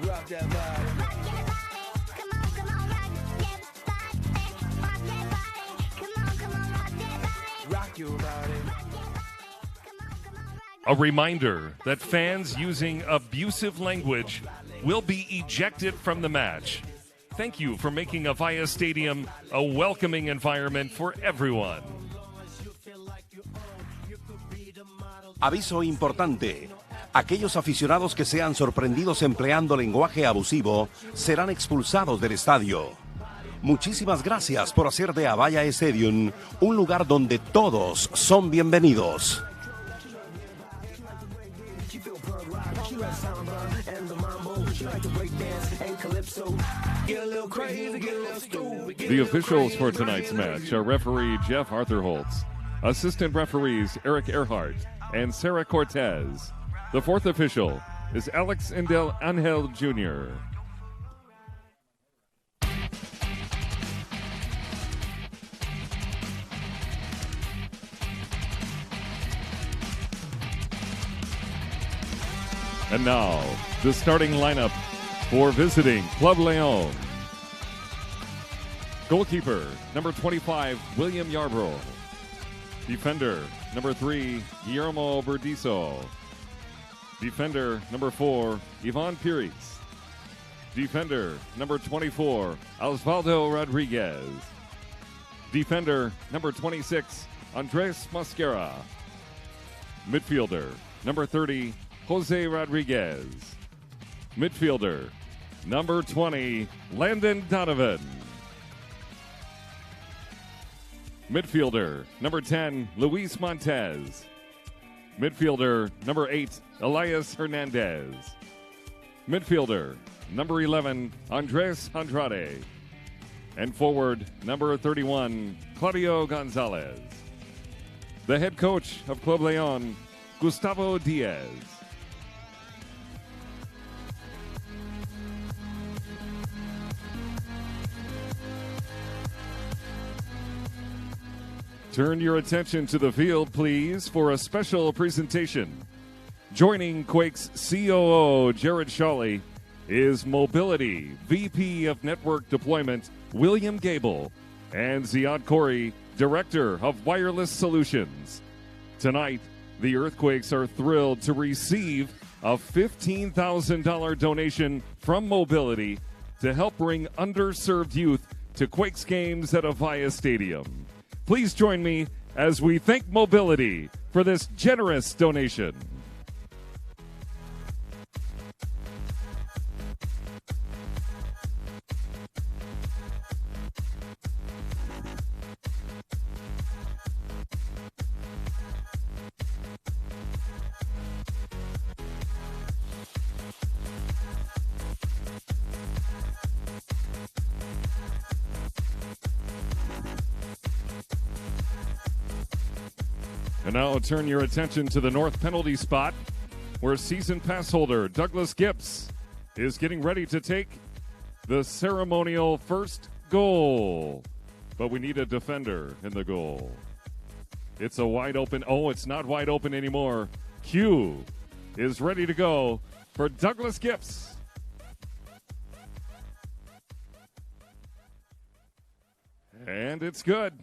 Rock that body. Rock your body. A reminder that fans using abusive language will be ejected from the match. Thank you for making Avaya Stadium a welcoming environment for everyone. Aviso importante. Aquellos aficionados que sean sorprendidos empleando lenguaje abusivo serán expulsados del estadio. Muchísimas gracias por hacer de Avaya Stadium un lugar donde todos son bienvenidos. The officials for tonight's match are referee Jeff Arthurholtz, assistant referees Eric Earhart and Sarah Cortez. The fourth official is Alex Indel Angel Jr. And now, the starting lineup for visiting Club León. Goalkeeper, number 25, William Yarbrough. Defender, number 3, Guillermo Burdizo. Defender, number 4, Ivan Pires. Defender, number 24, Osvaldo Rodriguez. Defender, number 26, Andres Mosquera. Midfielder, number 30, Jose Rodriguez. Midfielder, number 20, Landon Donovan. Midfielder, number 10, Luis Montez. Midfielder, number 8, Elias Hernandez. Midfielder, number 11, Andres Andrade. And forward, number 31, Claudio Gonzalez. The head coach of Club León, Gustavo Diaz. Turn your attention to the field, please, for a special presentation. Joining Quakes COO Jared Shawley is Mobility VP of Network Deployment William Gable and Ziad Corey, Director of Wireless Solutions. Tonight, the Earthquakes are thrilled to receive a $15,000 donation from Mobility to help bring underserved youth to Quakes games at Avaya Stadium. Please join me as we thank Mobility for this generous donation. And now turn your attention to the north penalty spot where season pass holder Douglas Gibbs is getting ready to take the ceremonial first goal. But we need a defender in the goal. It's a wide open, it's not wide open anymore. Q is ready to go for Douglas Gibbs. And it's good.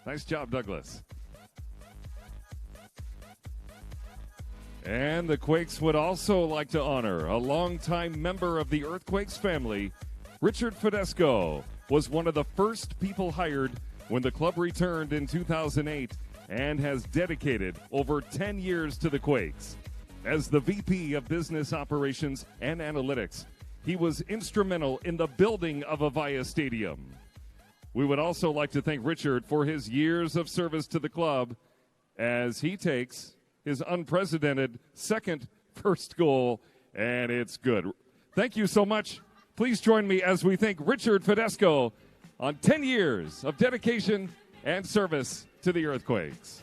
Nice job, Douglas. And the Quakes would also like to honor a longtime member of the Earthquakes family. Richard Fedesco was one of the first people hired when the club returned in 2008 and has dedicated over 10 years to the Quakes. As the VP of Business Operations and Analytics, he was instrumental in the building of Avaya Stadium. We would also like to thank Richard for his years of service to the club as he takes his unprecedented second first goal, and it's good. Thank you so much. Please join me as we thank Richard Fedesco on 10 years of dedication and service to the Earthquakes.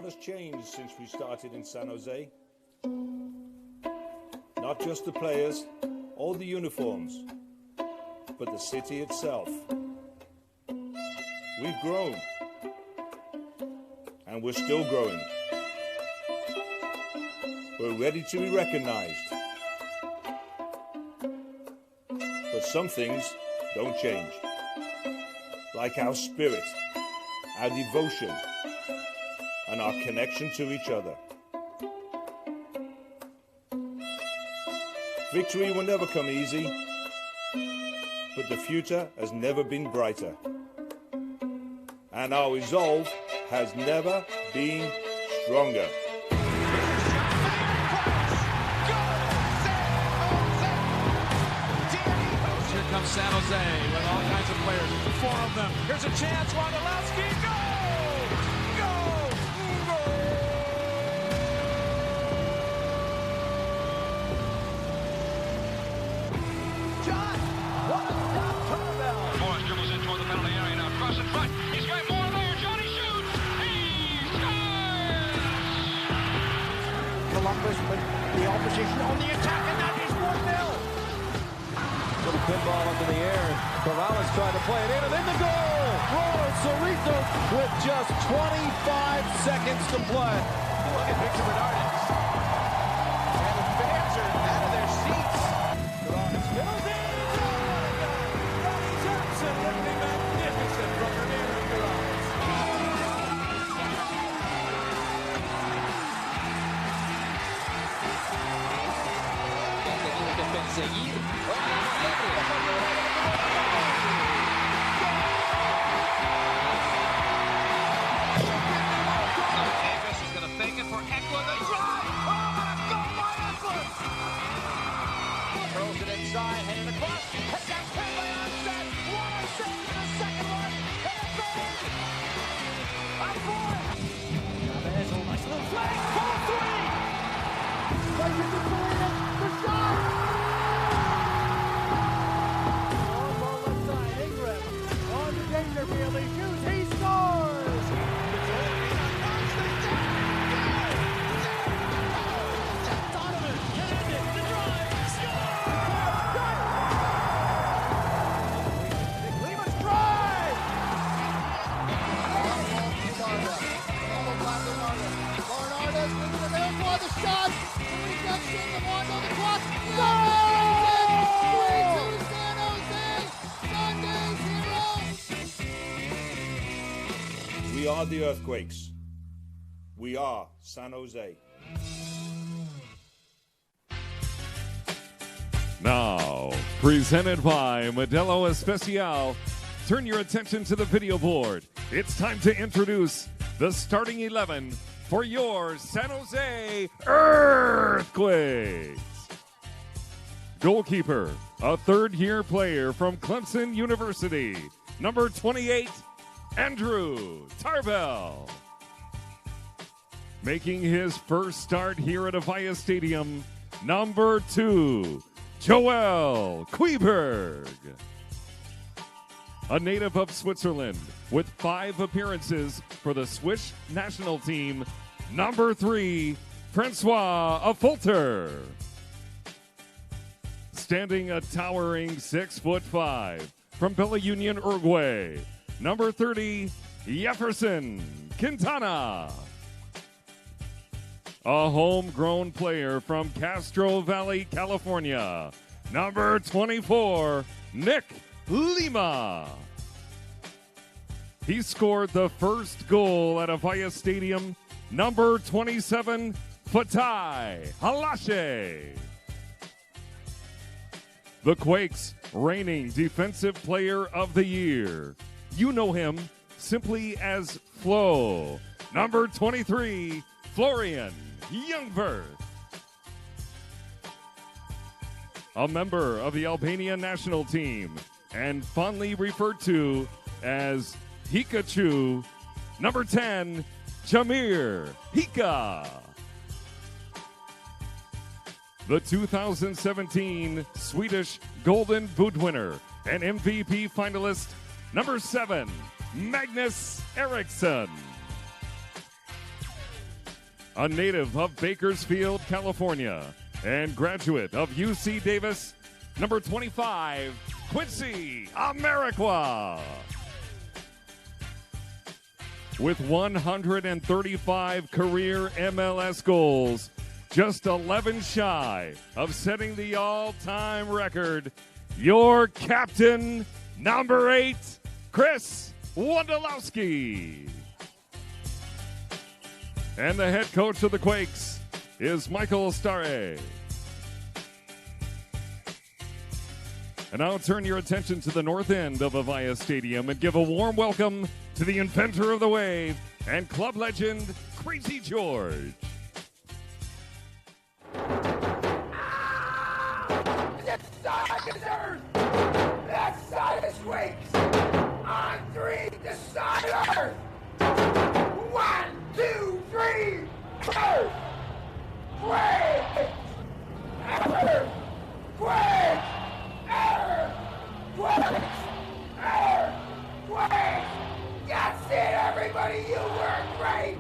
lot has changed since we started in San Jose. Not just the players or the uniforms, but the city itself. We've grown, and we're still growing. We're ready to be recognized. But some things don't change, like our spirit, our devotion, and our connection to each other. Victory will never come easy, but the future has never been brighter. And our resolve has never been stronger. Here comes San Jose with all kinds of players. 4 of them. Here's a chance. Wondolowski. Go! Go! John, what a stop, Tarbell. Morris dribbles in toward the penalty area now. Cross in front. He's got more there. Johnny shoots. He scores! Columbus with the opposition on the attack, and that is 1-0. Little pinball up in the air. Corrales trying to play it in, and in the goal! Ronald Cerrito with just 25 seconds to play. Look at Victor Bernardez. And the fans are out of their seats. Corrales fills in. Ronnie Johnson looking magnificent from Ramiro Corrales. Tenido que perseguir. Davis is going to fake it for Eckler. They drive. Oh, what a goal by Eckler. Throws it inside, headed across. Head down, play by Armstead. What a save in the second one. And a third. A fourth. Chavez, oh, nice little flag. 4-3. Play with the ball. The shot. On ball left side. Ingram. On the Dangerfield. He shoots. He scores. Donovan. Hernandez. The drive. Lima's drive! Bernardez moving it there for the shot. Rejection, the one on the clock. Goal! 3-2 San Jose. Sunday 0. We are the Earthquakes. We are San Jose. Now, presented by Modelo Especial, turn your attention to the video board. It's time to introduce the starting 11 for your San Jose Earthquakes. Goalkeeper, a third-year player from Clemson University, number 28, Andrew Tarbell. Making his first start here at Avaya Stadium, number 2, Joel Queberg. A native of Switzerland with 5 appearances for the Swiss national team, number 3, Francois Affolter. Standing a towering 6'5" from Bella Union, Uruguay, number 30, Jefferson Quintana. A homegrown player from Castro Valley, California, number 24, Nick Lima. He scored the first goal at Avaya Stadium, number 27, Fatai Halashe. The Quakes' reigning Defensive Player of the Year. You know him simply as Flo, number 23, Florian Youngberth. A member of the Albanian national team and fondly referred to as Hikachu, number 10, Jamir Hika. The 2017 Swedish Golden Boot winner and MVP finalist, number 7, Magnus Eriksson. a native of Bakersfield, California, and graduate of UC Davis, number 25, Quincy Amarikwa. With 135 career MLS goals, just 11 shy of setting the all-time record, your captain, number 8, Chris Wondolowski. And the head coach of the Quakes is Michael Starre. And now turn your attention to the north end of Avaya Stadium and give a warm welcome to the inventor of the wave and club legend, Crazy George. That side is Earth! That side is Quakes! On 3, the side of Earth! 1, 2, 3, Earth! Quakes! Earth! Quakes! Earth! Quakes! Earth! Quakes! That's it, everybody! You were great!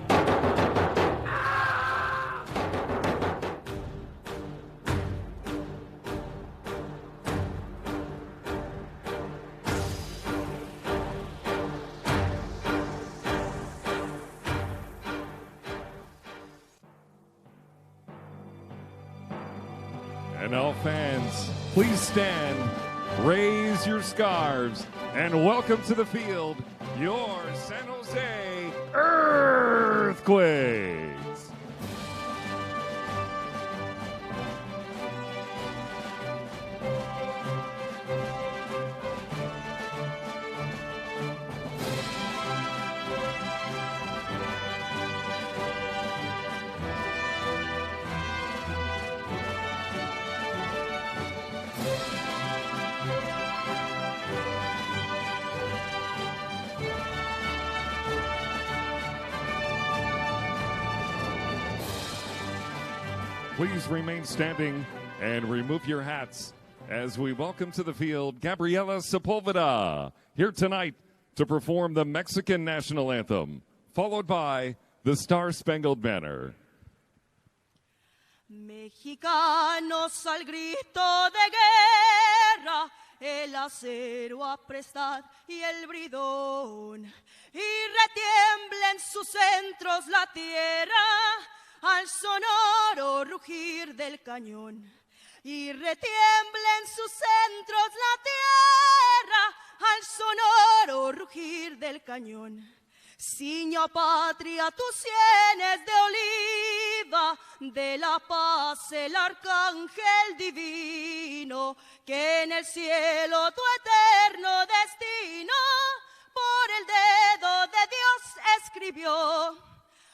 And now, fans, please stand, raise your scarves, and welcome to the field, your San Jose Earthquakes. Please remain standing and remove your hats as we welcome to the field Gabriela Sepulveda, here tonight to perform the Mexican national anthem, followed by the Star-Spangled Banner. Mexicanos al grito de guerra, el acero a prestar y el bridón, y retiembla en sus centros la tierra al sonoro rugir del cañón, y retiembla en sus centros la tierra al sonoro rugir del cañón. Ciño patria tus sienes de oliva, de la paz el arcángel divino, que en el cielo tu eterno destino por el dedo de Dios escribió.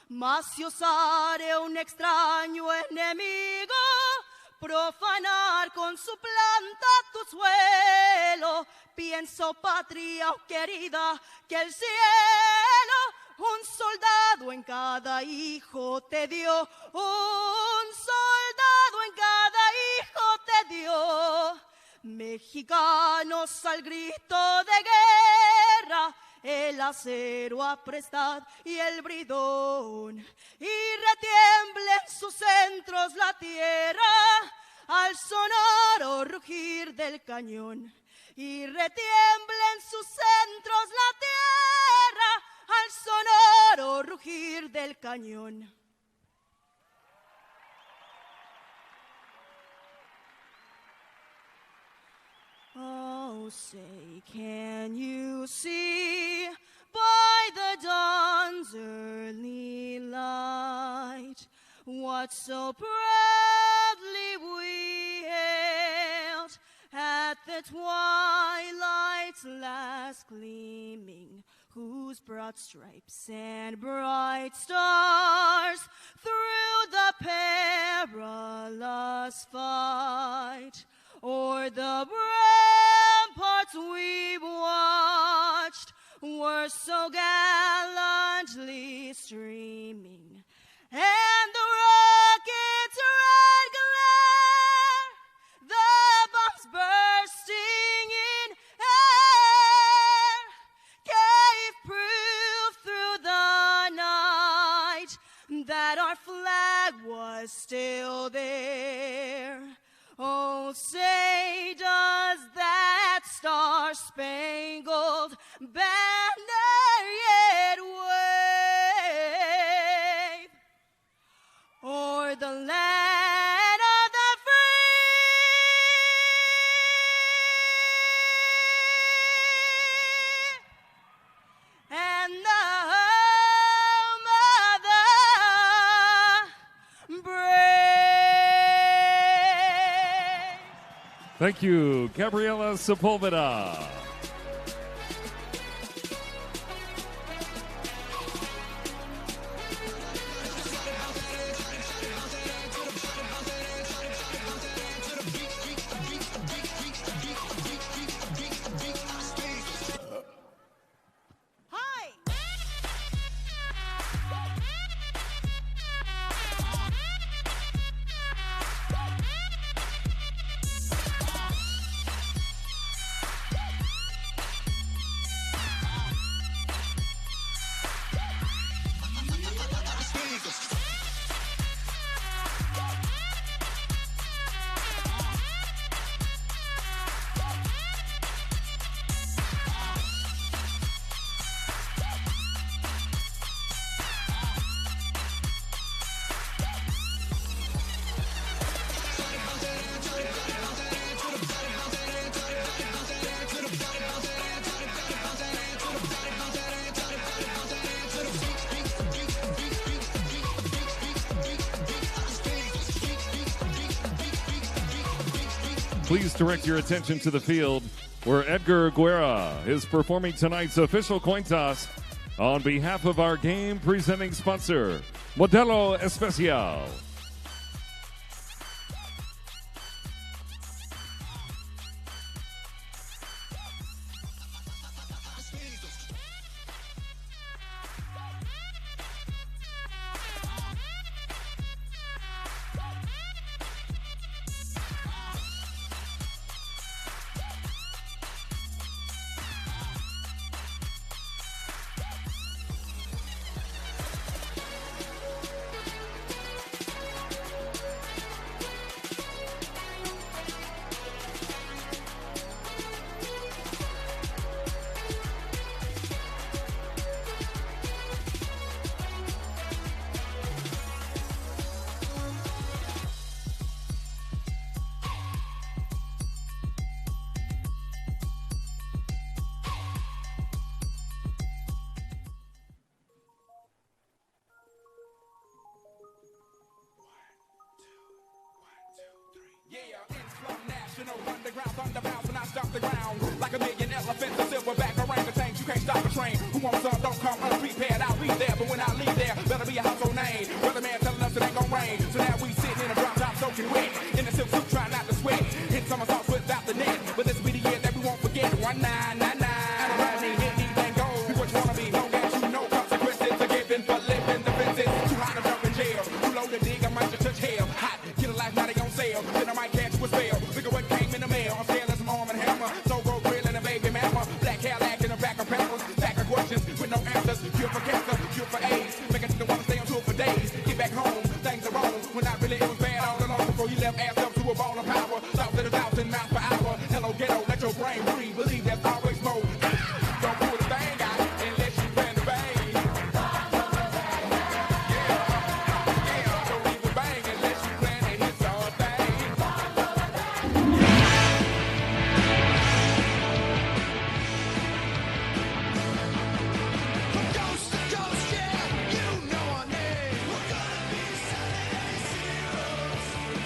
Mas si osare un extraño enemigo profanar con su planta tu suelo, pienso, patria querida, que el cielo un soldado en cada hijo te dio, un soldado en cada hijo te dio. Mexicanos al grito de guerra, el acero a prestar y el bridón, y retiemble en sus centros la tierra al sonoro rugir del cañón, y retiemble en sus centros la tierra al sonoro rugir del cañón. Oh, say, can you see by the dawn's early light what so proudly we hailed at the twilight's last gleaming, whose broad stripes and bright stars through the perilous fight o'er the ramparts we watched were so gallantly streaming, and the rocket's red glare, the bombs bursting in air, gave proof through the night that our flag was still there. Oh, say does that star-spangled banner yet wave o'er the land of the free and the home of the brave. Thank you, Gabriela Sepulveda. Please direct your attention to the field where Edgar Guerra is performing tonight's official coin toss on behalf of our game presenting sponsor, Modelo Especial. Underground thunder bounce when I stop the ground. Like a million elephants, a silverback orangutans. You can't stop a train. Who wants some? Don't come unprepared. I'll be there, but when I leave there, better be a household name. Weatherman telling us it ain't gon' rain. So now we sitting in a drop top soaking wet. In the silk suit, trying not to sweat. Hit somersaults without the net. But this will be the year that we won't forget. 1999. And around me, anything goes. Be what you wanna be. Long as you know consequences are given for living the fences. Too hot to jump in jail. Too low to dig, I might just touch hell. Hot, get a life, now they on sale. Then I might catch you a spell. Look at what came in the mail. I'm scared as some arm and hammer. So go grill and a baby mama. Black Cadillac in the back of peppers. Back of questions with no answers. Cure for cancer, cure for AIDS. Make a nigga wanna stay on tour for days. Get back home, things are wrong. When I really it was bad all along. Before you left ass up to a ball of power. Thoughts at 1,000 miles per hour. Hello ghetto, let your brain breathe. Believe there's always more. Don't pull the thing out unless you plan to bang. Yeah, don't leave a bang unless you plan to hit your thing. Coast to coast, yeah, you know our name. We're gonna be Saturday's heroes.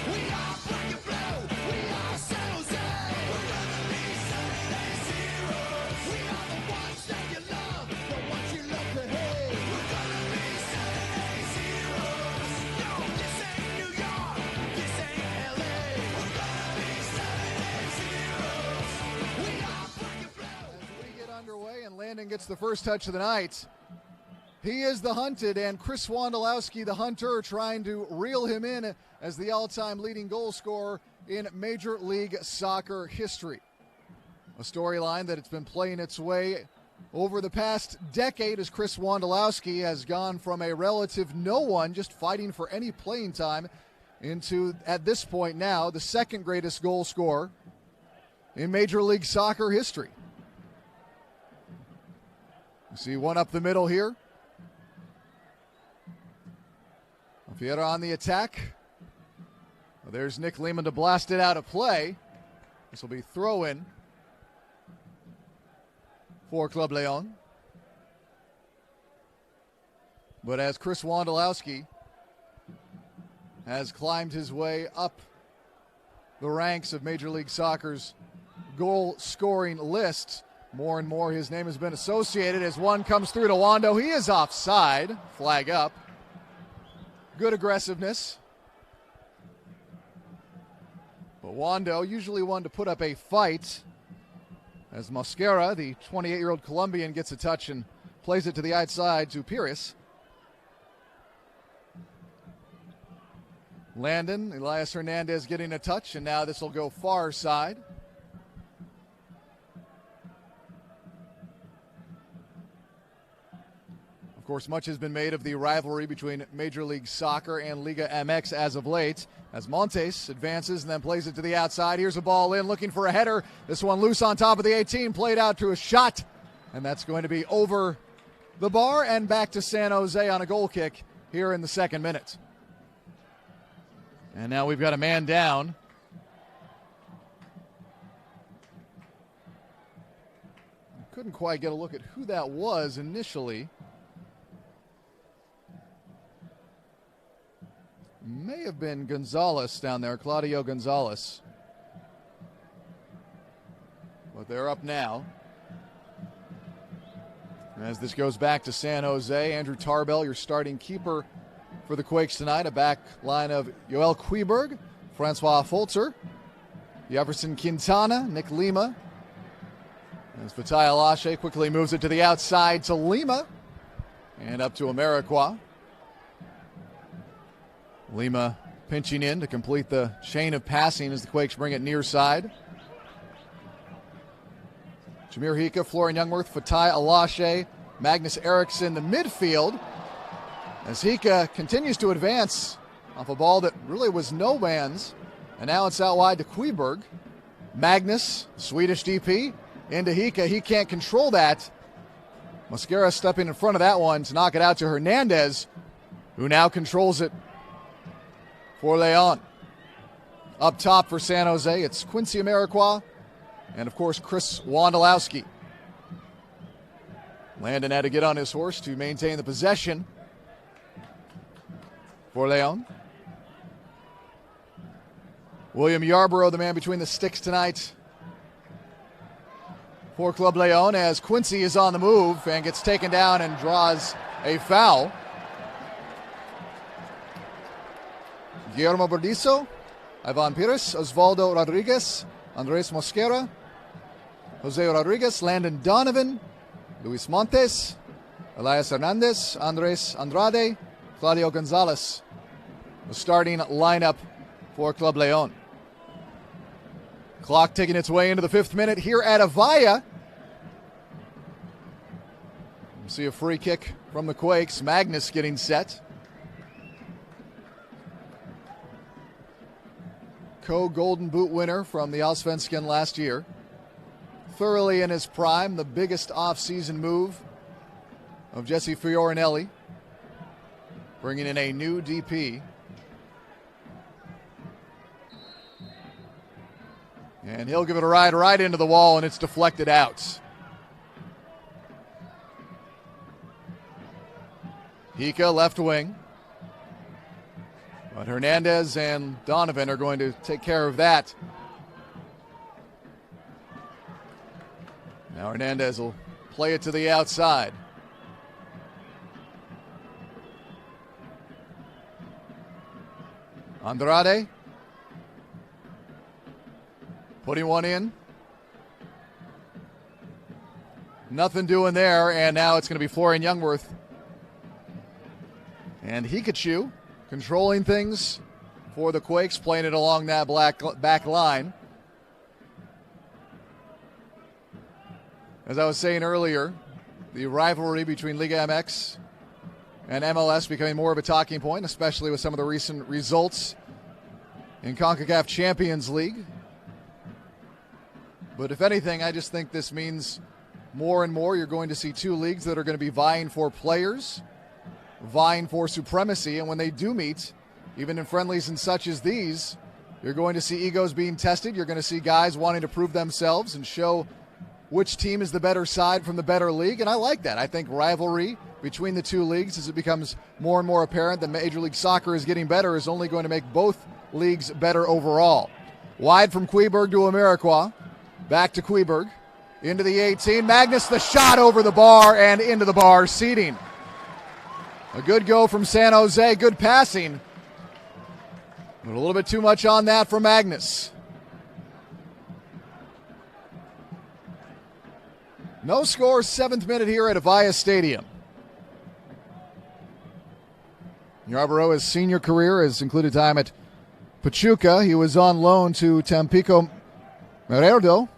We are Black and Blue, we are San Jose. We're gonna be Saturday's heroes. We are the ones that you love, the ones you love to hate. We're gonna be Saturday's heroes. No, this ain't New York, this ain't LA. We're gonna be Saturday's heroes. We are Black and Blue. As we get underway and Landon gets the first touch of the night, he is the hunted, and Chris Wondolowski, the hunter, trying to reel him in as the all-time leading goal scorer in Major League Soccer history. A storyline that it's been playing its way over the past decade as Chris Wondolowski has gone from a relative no one just fighting for any playing time into, at this point now, the second greatest goal scorer in Major League Soccer history. You see one up the middle here. Fiera on the attack. Well, there's Nick Lehman to blast it out of play. This will be throw-in for Club León. But as Chris Wondolowski has climbed his way up the ranks of Major League Soccer's goal-scoring list, more and more his name has been associated as one comes through to Wando. He is offside. Flag up. Good aggressiveness. But Wando, usually one to put up a fight, as Mosquera, the 28-year-old Colombian, gets a touch and plays it to the outside to Pires. Landon, Elias Hernandez getting a touch, and now this will go far side. Of course, much has been made of the rivalry between Major League Soccer and Liga MX as of late, as Montes advances and then plays it to the outside. Here's a ball in, looking for a header. This one loose on top of the 18, played out to a shot, and that's going to be over the bar and back to San Jose on a goal kick here in the second minute. And now we've got a man down. Couldn't quite get a look at who that was initially. May have been Gonzalez down there, Claudio Gonzalez. But they're up now. As this goes back to San Jose, Andrew Tarbell, your starting keeper for the Quakes tonight. A back line of Joel Queberg, Francois Folzer, Jefferson Quintana, Nick Lima. As Fatai Alashe quickly moves it to the outside to Lima. And up to Amarikwa. Lima pinching in to complete the chain of passing as the Quakes bring it near side. Jameer Hika, Florian Youngworth, Fatai Alashe, Magnus Eriksson, the midfield. As Hika continues to advance off a ball that really was no man's. And now it's out wide to Queberg. Magnus, Swedish DP, into Hika. He can't control that. Mosquera stepping in front of that one to knock it out to Hernandez, who now controls it for León. Up top for San Jose, it's Quincy Amarikwa and, of course, Chris Wondolowski. Landon had to get on his horse to maintain the possession for León. William Yarborough, the man between the sticks tonight for Club León, as Quincy is on the move and gets taken down and draws a foul. Guillermo Bordizo, Ivan Pires, Osvaldo Rodriguez, Andres Mosquera, Jose Rodriguez, Landon Donovan, Luis Montes, Elias Hernandez, Andres Andrade, Claudio Gonzalez. The starting lineup for Club León. Clock taking its way into the 5th minute here at Avaya. We'll see a free kick from the Quakes. Magnus getting set. Co-Golden Boot winner from the Allsvenskan last year. Thoroughly in his prime, the biggest off-season move of Jesse Fiorinelli. Bringing in a new DP. And he'll give it a ride right into the wall, and it's deflected out. Hika, left wing. But Hernandez and Donovan are going to take care of that. Now Hernandez will play it to the outside. Andrade. Putting one in. Nothing doing there, and now it's going to be Florian Youngworth. And Hikachu controlling things for the Quakes, playing it along that back line. As I was saying earlier, the rivalry between Liga MX and MLS becoming more of a talking point, especially with some of the recent results in CONCACAF Champions League. But if anything, I just think this means more and more you're going to see two leagues that are going to be vying for players, vying for supremacy, and when they do meet, even in friendlies and such as these, you're going to see egos being tested. You're going to see guys wanting to prove themselves and show which team is the better side from the better league, and I like that. I think rivalry between the two leagues, as it becomes more and more apparent that Major League Soccer is getting better, is only going to make both leagues better overall. Wide from Queberg to Amarikwa. Back to Queberg. Into the 18. Magnus, the shot over the bar and into the bar, seating. A good go from San Jose. Good passing. But a little bit too much on that for Magnus. No score, 7th minute here at Avaya Stadium. Yarbrough's senior career has included time at Pachuca. He was on loan to Tampico Mererdo.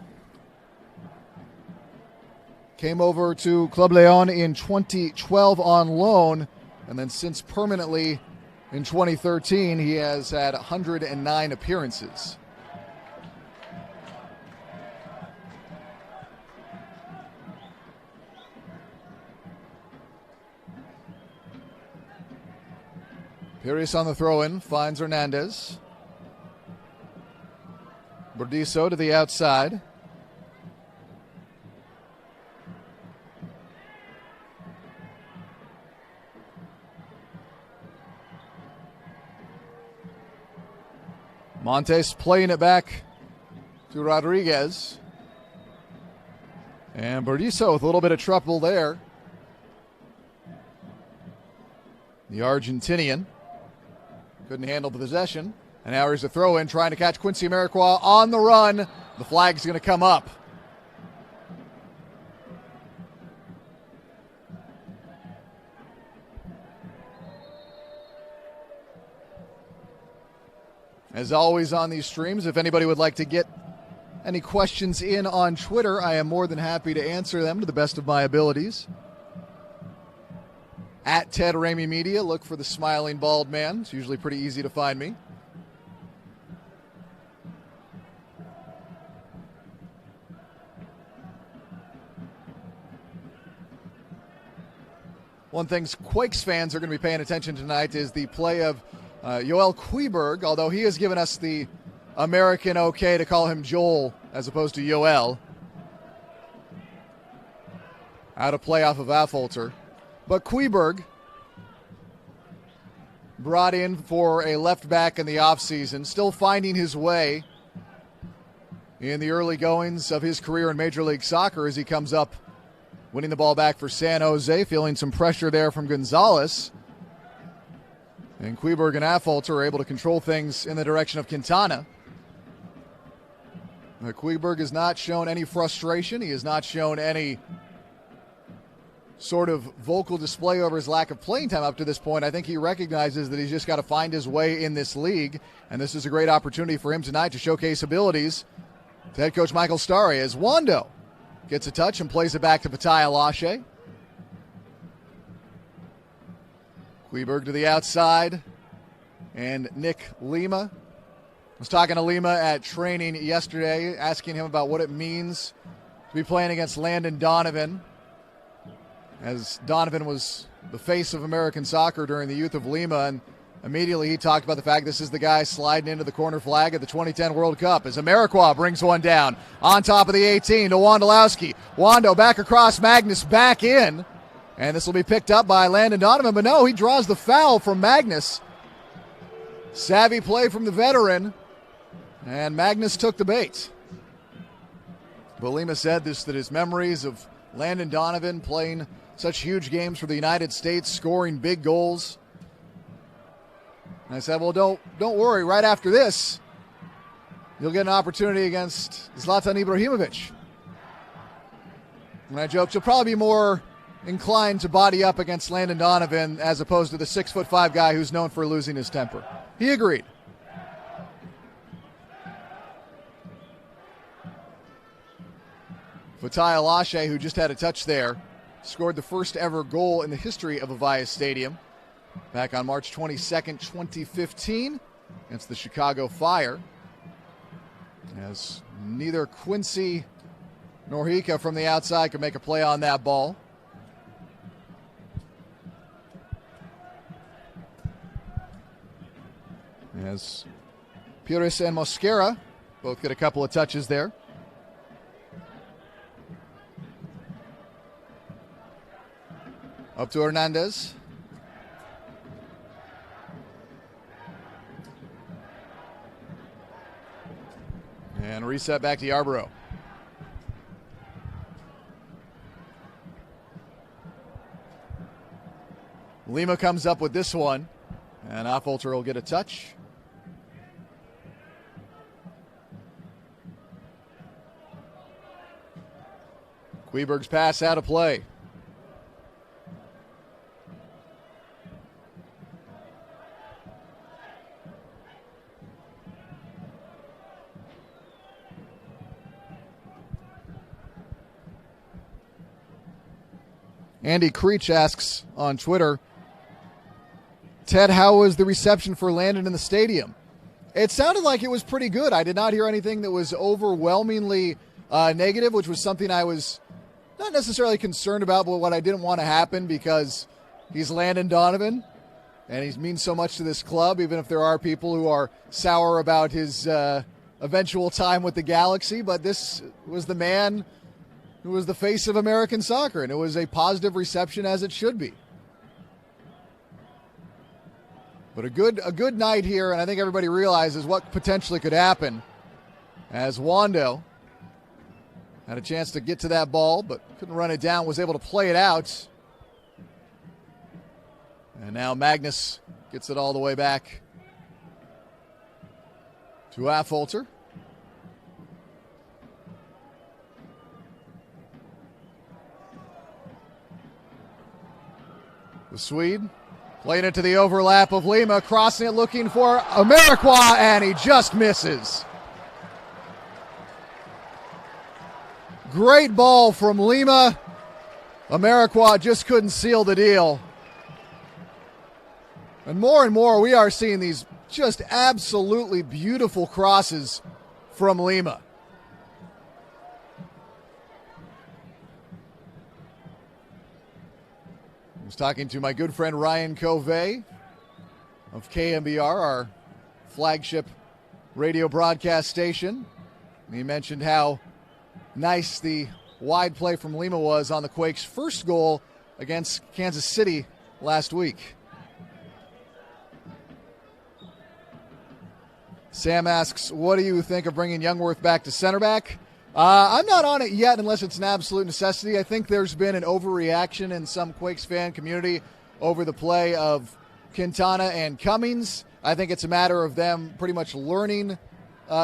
Came over to Club León in 2012 on loan, and then since permanently in 2013, he has had 109 appearances. Pires on the throw-in, finds Hernandez. Bordiso to the outside. Montes playing it back to Rodriguez. And Bordiso with a little bit of trouble there. The Argentinian couldn't handle the possession. And now here's a throw-in trying to catch Quincy Amarikwa on the run. The flag's going to come up. As always on these streams, if anybody would like to get any questions in on Twitter, I am more than happy to answer them to the best of my abilities. At Ted Ramey Media, look for the smiling bald man. It's usually pretty easy to find me. One thing Quakes fans are going to be paying attention tonight is the play of Joel Queberg, although he has given us the American okay to call him Joel as opposed to Joel. Out of play off of Affolter. But Queberg, brought in for a left back in the offseason, still finding his way in the early goings of his career in Major League Soccer as he comes up, winning the ball back for San Jose, feeling some pressure there from Gonzalez. And Queberg and Affolter are able to control things in the direction of Quintana. Queberg has not shown any frustration. He has not shown any sort of vocal display over his lack of playing time up to this point. I think he recognizes that he's just got to find his way in this league, and this is a great opportunity for him tonight to showcase abilities to head coach Michael Starry as Wando gets a touch and plays it back to Patai Alashe. Queberg to the outside, and Nick Lima. I was talking to Lima at training yesterday, asking him about what it means to be playing against Landon Donovan, as Donovan was the face of American soccer during the youth of Lima, and immediately he talked about the fact this is the guy sliding into the corner flag at the 2010 World Cup as Amarikwa brings one down on top of the 18 to Wondolowski. Wando back across, Magnus back in, and this will be picked up by Landon Donovan, but no, he draws the foul from Magnus. Savvy play from the veteran, and Magnus took the bait. But Lima said that his memories of Landon Donovan playing such huge games for the United States, scoring big goals. And I said, well, don't worry. Right after this, you'll get an opportunity against Zlatan Ibrahimovic. And I joked, you'll probably be more inclined to body up against Landon Donovan as opposed to the 6'5" guy who's known for losing his temper. He agreed. Fatai Alashe, who just had a touch there, scored the first ever goal in the history of Avaya Stadium back on March 22nd, 2015. against the Chicago Fire, as neither Quincy nor Hika from the outside could make a play on that ball. As Pires and Mosquera both get a couple of touches there. Up to Hernandez. And reset back to Yarborough. Lima comes up with this one, and Affolter will get a touch. Queberg's pass out of play. Andy Creech asks on Twitter, Ted, how was the reception for Landon in the stadium? It sounded like it was pretty good. I did not hear anything that was overwhelmingly negative, which was something I was not necessarily concerned about, but what I didn't want to happen because he's Landon Donovan and he means so much to this club, even if there are people who are sour about his eventual time with the Galaxy. But this was the man who was the face of American soccer, and it was a positive reception as it should be. But a good night here, and I think everybody realizes what potentially could happen as Wando had a chance to get to that ball, but couldn't run it down, was able to play it out. And now Magnus gets it all the way back to Affolter. The Swede playing it to the overlap of Lima, crossing it looking for Amarikwa, and he just misses. Great ball from Lima. Amarikwa just couldn't seal the deal. And more we are seeing these just absolutely beautiful crosses from Lima. I was talking to my good friend Ryan Covey of KMBR, our flagship radio broadcast station. And he mentioned how nice the wide play from Lima was on the Quakes' first goal against Kansas City last week. Sam asks, what do you think of bringing Youngworth back to center back? I'm not on it yet unless it's an absolute necessity. I think there's been an overreaction in some Quakes fan community over the play of Quintana and Cummings. I think it's a matter of them pretty much learning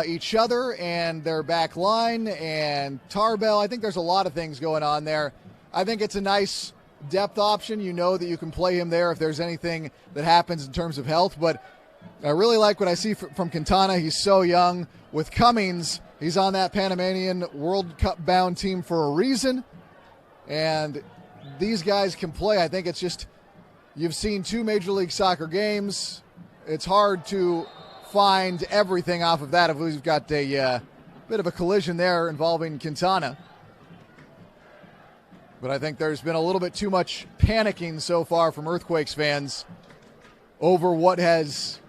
each other and their back line and Tarbell. I think there's a lot of things going on there. I think it's a nice depth option. You know that you can play him there if there's anything that happens in terms of health. But I really like what I see from Quintana. He's so young. With Cummings, he's on that Panamanian World Cup bound team for a reason. And these guys can play. I think it's just, you've seen 2 Major League Soccer games. It's hard to find everything off of that if we've got a bit of a collision there involving Quintana. But I think there's been a little bit too much panicking so far from Earthquakes fans over what has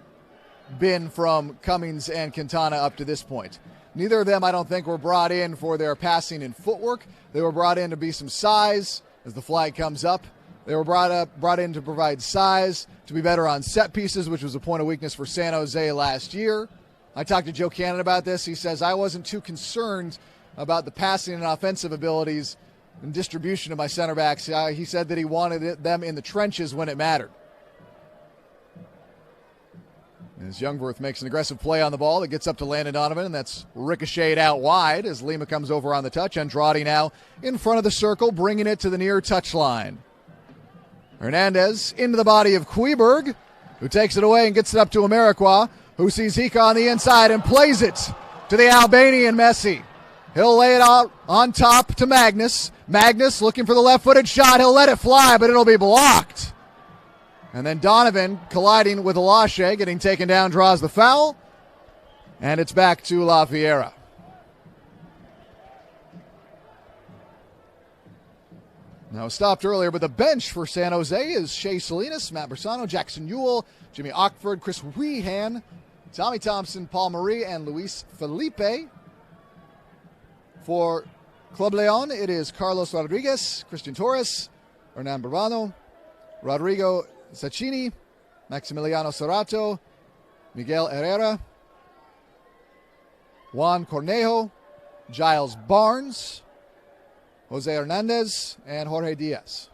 been from Cummings and Quintana up to this point. Neither of them, I don't think, were brought in for their passing and footwork. They were brought in to be some size as the flag comes up. They were brought in to provide size, to be better on set pieces, which was a point of weakness for San Jose last year. I talked to Joe Cannon about this. He says, I wasn't too concerned about the passing and offensive abilities and distribution of my center backs. He said that he wanted them in the trenches when it mattered. As Youngworth makes an aggressive play on the ball that gets up to Landon Donovan, and that's ricocheted out wide as Lima comes over on the touch. Andrade now in front of the circle, bringing it to the near touchline. Hernandez into the body of Queberg, who takes it away and gets it up to Amarikwa, who sees Hika on the inside and plays it to the Albanian Messi. He'll lay it out on top to Magnus. Magnus looking for the left-footed shot. He'll let it fly, but it'll be blocked. And then Donovan colliding with Alashe, getting taken down, draws the foul. And it's back to La Fiera. Now stopped earlier, but the bench for San Jose is Shea Salinas, Matt Bersano, Jackson Ewell, Jimmy Ockford, Chris Weehan, Tommy Thompson, Paul Marie, and Luis Felipe. For Club León, it is Carlos Rodriguez, Christian Torres, Hernan Bourbano, Rodrigo Sacchini, Maximiliano Serrato, Miguel Herrera, Juan Cornejo, Giles Barnes, Jose Hernandez, and Jorge Diaz.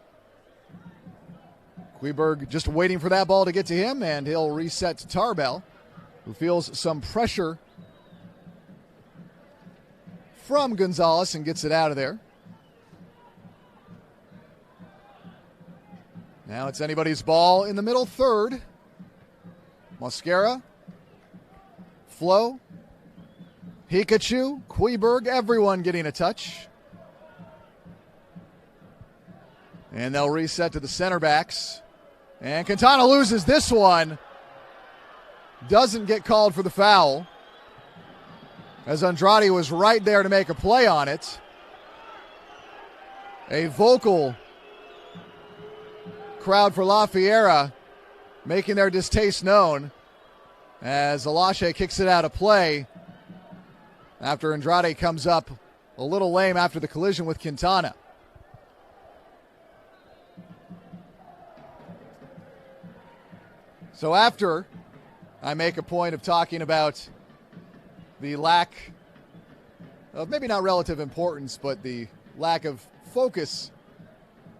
Kleberg just waiting for that ball to get to him, and he'll reset to Tarbell, who feels some pressure from Gonzalez and gets it out of there. Now it's anybody's ball in the middle third. Mosquera, Flo, Hikachu, Kleberg, everyone getting a touch. And they'll reset to the center backs. And Quintana loses this one. Doesn't get called for the foul, as Andrade was right there to make a play on it. A vocal crowd for La Fiera making their distaste known as Alashe kicks it out of play after Andrade comes up a little lame after the collision with Quintana. So after I make a point of talking about the lack of, maybe not relative importance, but the lack of focus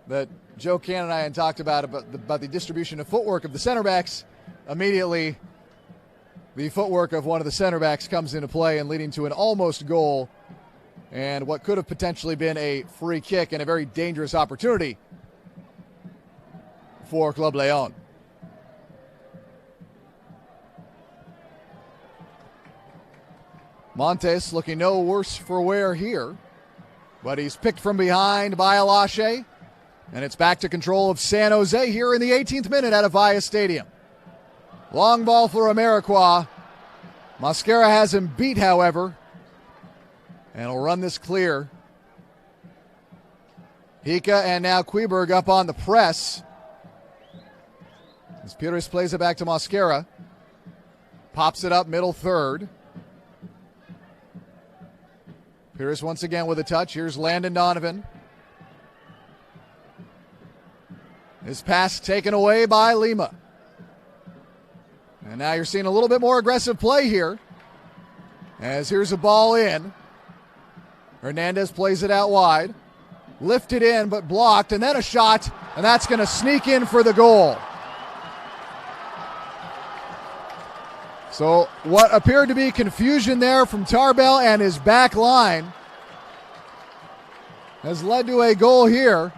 that Joe Cannon and I had talked about the distribution of footwork of the center backs, immediately the footwork of one of the center backs comes into play and leading to an almost goal and what could have potentially been a free kick and a very dangerous opportunity for Club León. Montes looking no worse for wear here, but he's picked from behind by Alashe, and it's back to control of San Jose here in the 18th minute at Avaya Stadium. Long ball for Amarikwa. Mosquera has him beat, however, and will run this clear. Hika and now Kleberg up on the press. As Pires plays it back to Mosquera. Pops it up middle third. Pires once again with a touch. Here's Landon Donovan. His pass taken away by Lima. And now you're seeing a little bit more aggressive play here. As here's a ball in. Hernandez plays it out wide. Lifted in but blocked, and then a shot, and that's going to sneak in for the goal. So what appeared to be confusion there from Tarbell and his back line has led to a goal here.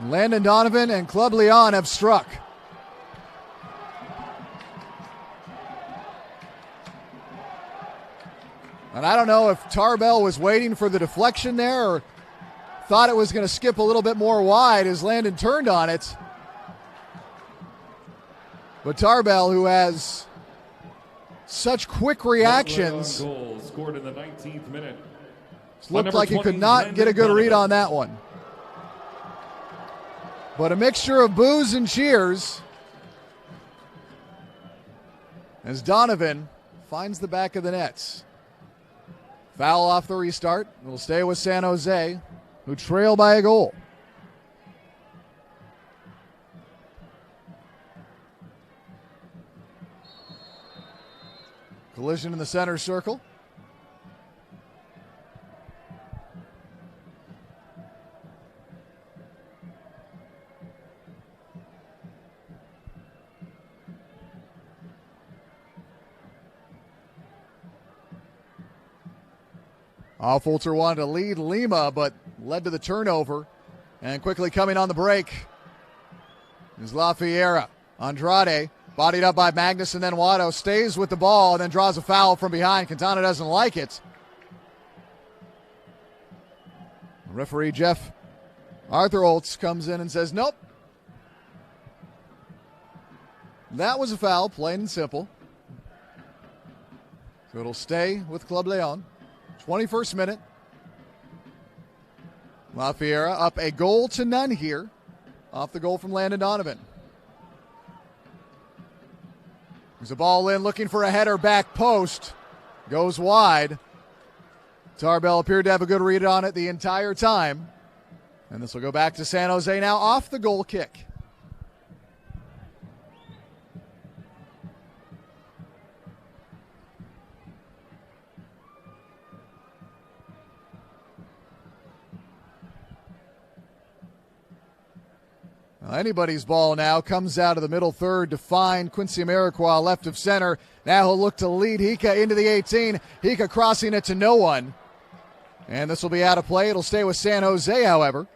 Landon Donovan and Club León have struck. And I don't know if Tarbell was waiting for the deflection there or thought it was going to skip a little bit more wide as Landon turned on it. But Tarbell, who has such quick reactions, Goal scored in the 19th minute. Looked like he could not get a good read on that one. But a mixture of boos and cheers as Donovan finds the back of the nets. Foul off the restart. It'll stay with San Jose, who trail by a goal. Collision in the center circle. Aufholzer wanted to lead Lima, but led to the turnover. And quickly coming on the break is La Fiera. Andrade, bodied up by Magnus and then Watto, stays with the ball and then draws a foul from behind. Quintana doesn't like it. Referee Jeff Arthur Oltz comes in and says, nope. That was a foul, plain and simple. So it'll stay with Club León. 21st minute. La Fiera up a goal to none here off the goal from Landon Donovan. There's a ball in, looking for a header, back post. Goes wide. Tarbell appeared to have a good read on it the entire time. And this will go back to San Jose now off the goal kick. Anybody's ball now comes out of the middle third to find Quincy Amarikwa left of center. Now he'll look to lead Hika into the 18. Hika crossing it to no one. And this will be out of play. It'll stay with San Jose, however.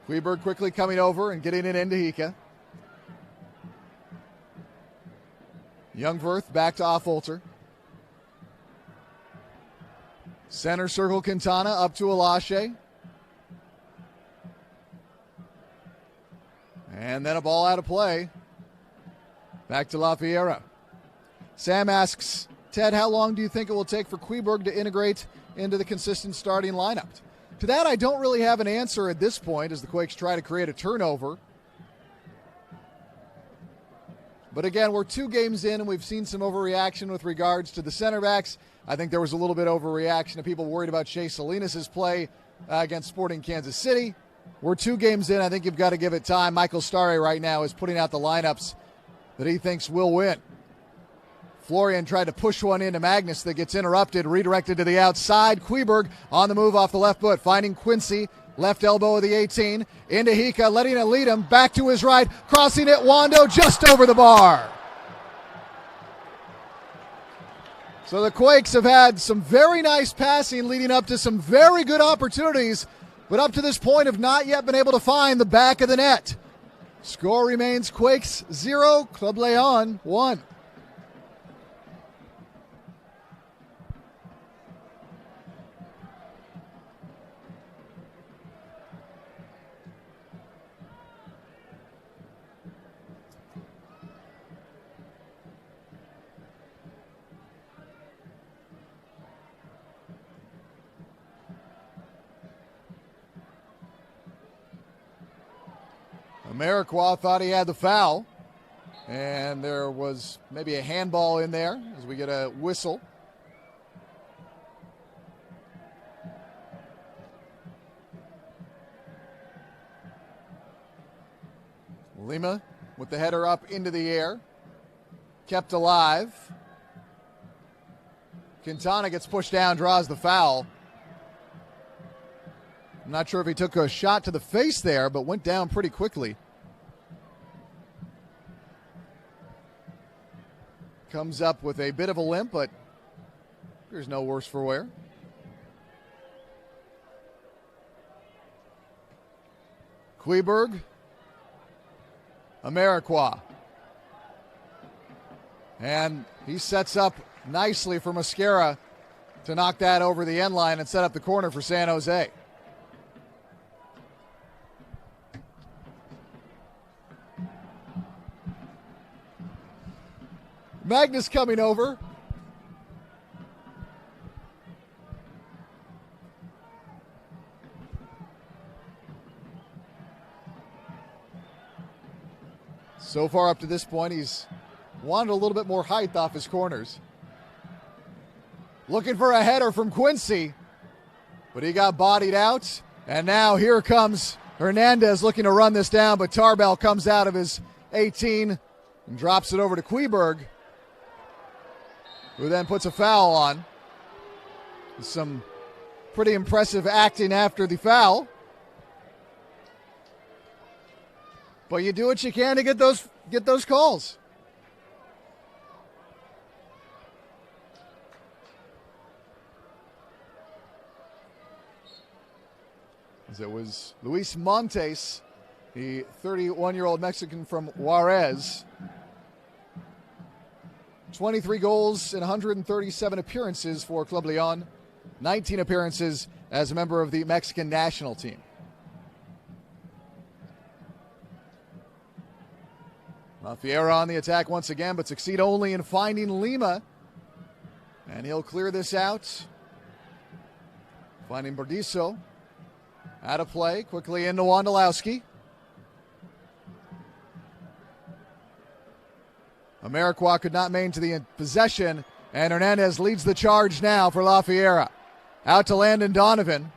Kleberg quickly coming over and getting it into Hika. Youngworth back to Affolter. Center circle Quintana up to Alache. And then a ball out of play. Back to La Fiera. Sam asks, Ted, how long do you think it will take for Kleberg to integrate into the consistent starting lineup? To that, I don't really have an answer at this point as the Quakes try to create a turnover. But again, we're 2 games in and we've seen some overreaction with regards to the center backs. I think there was a little bit of overreaction of people worried about Shea Salinas' play against Sporting Kansas City. We're 2 games in. I think you've got to give it time. Michael Starre right now is putting out the lineups that he thinks will win. Florian tried to push one into Magnus that gets interrupted, redirected to the outside. Kleberg on the move off the left foot, finding Quincy, left elbow of the 18, into Hika, letting it lead him, back to his right, crossing it, Wando just over the bar. So the Quakes have had some very nice passing leading up to some very good opportunities, but up to this point have not yet been able to find the back of the net. Score remains Quakes 0, Club León 1. Amarikwa thought he had the foul, and there was maybe a handball in there as we get a whistle. Lima with the header up into the air, kept alive. Quintana gets pushed down, draws the foul. I'm not sure if he took a shot to the face there, but went down pretty quickly. Comes up with a bit of a limp, but there's no worse for wear. Kleberg. Amarikwa. And he sets up nicely for Mosquera to knock that over the end line and set up the corner for San Jose. Magnus coming over. So far up to this point, he's wanted a little bit more height off his corners. Looking for a header from Quincy, but he got bodied out. And now here comes Hernandez looking to run this down, but Tarbell comes out of his 18 and drops it over to Kleberg, who then puts a foul on. Some pretty impressive acting after the foul. But you do what you can to get those calls. As it was Luis Montes, the 31-year-old Mexican from Juarez. 23 goals in 137 appearances for Club León, 19 appearances as a member of the Mexican national team. La Fiera on the attack once again, but succeed only in finding Lima. And he'll clear this out. Finding Bordiso. Out of play, quickly into Wondolowski. Amarikwa could not maintain the possession, and Hernandez leads the charge now for La Fiera. Out to Landon Donovan.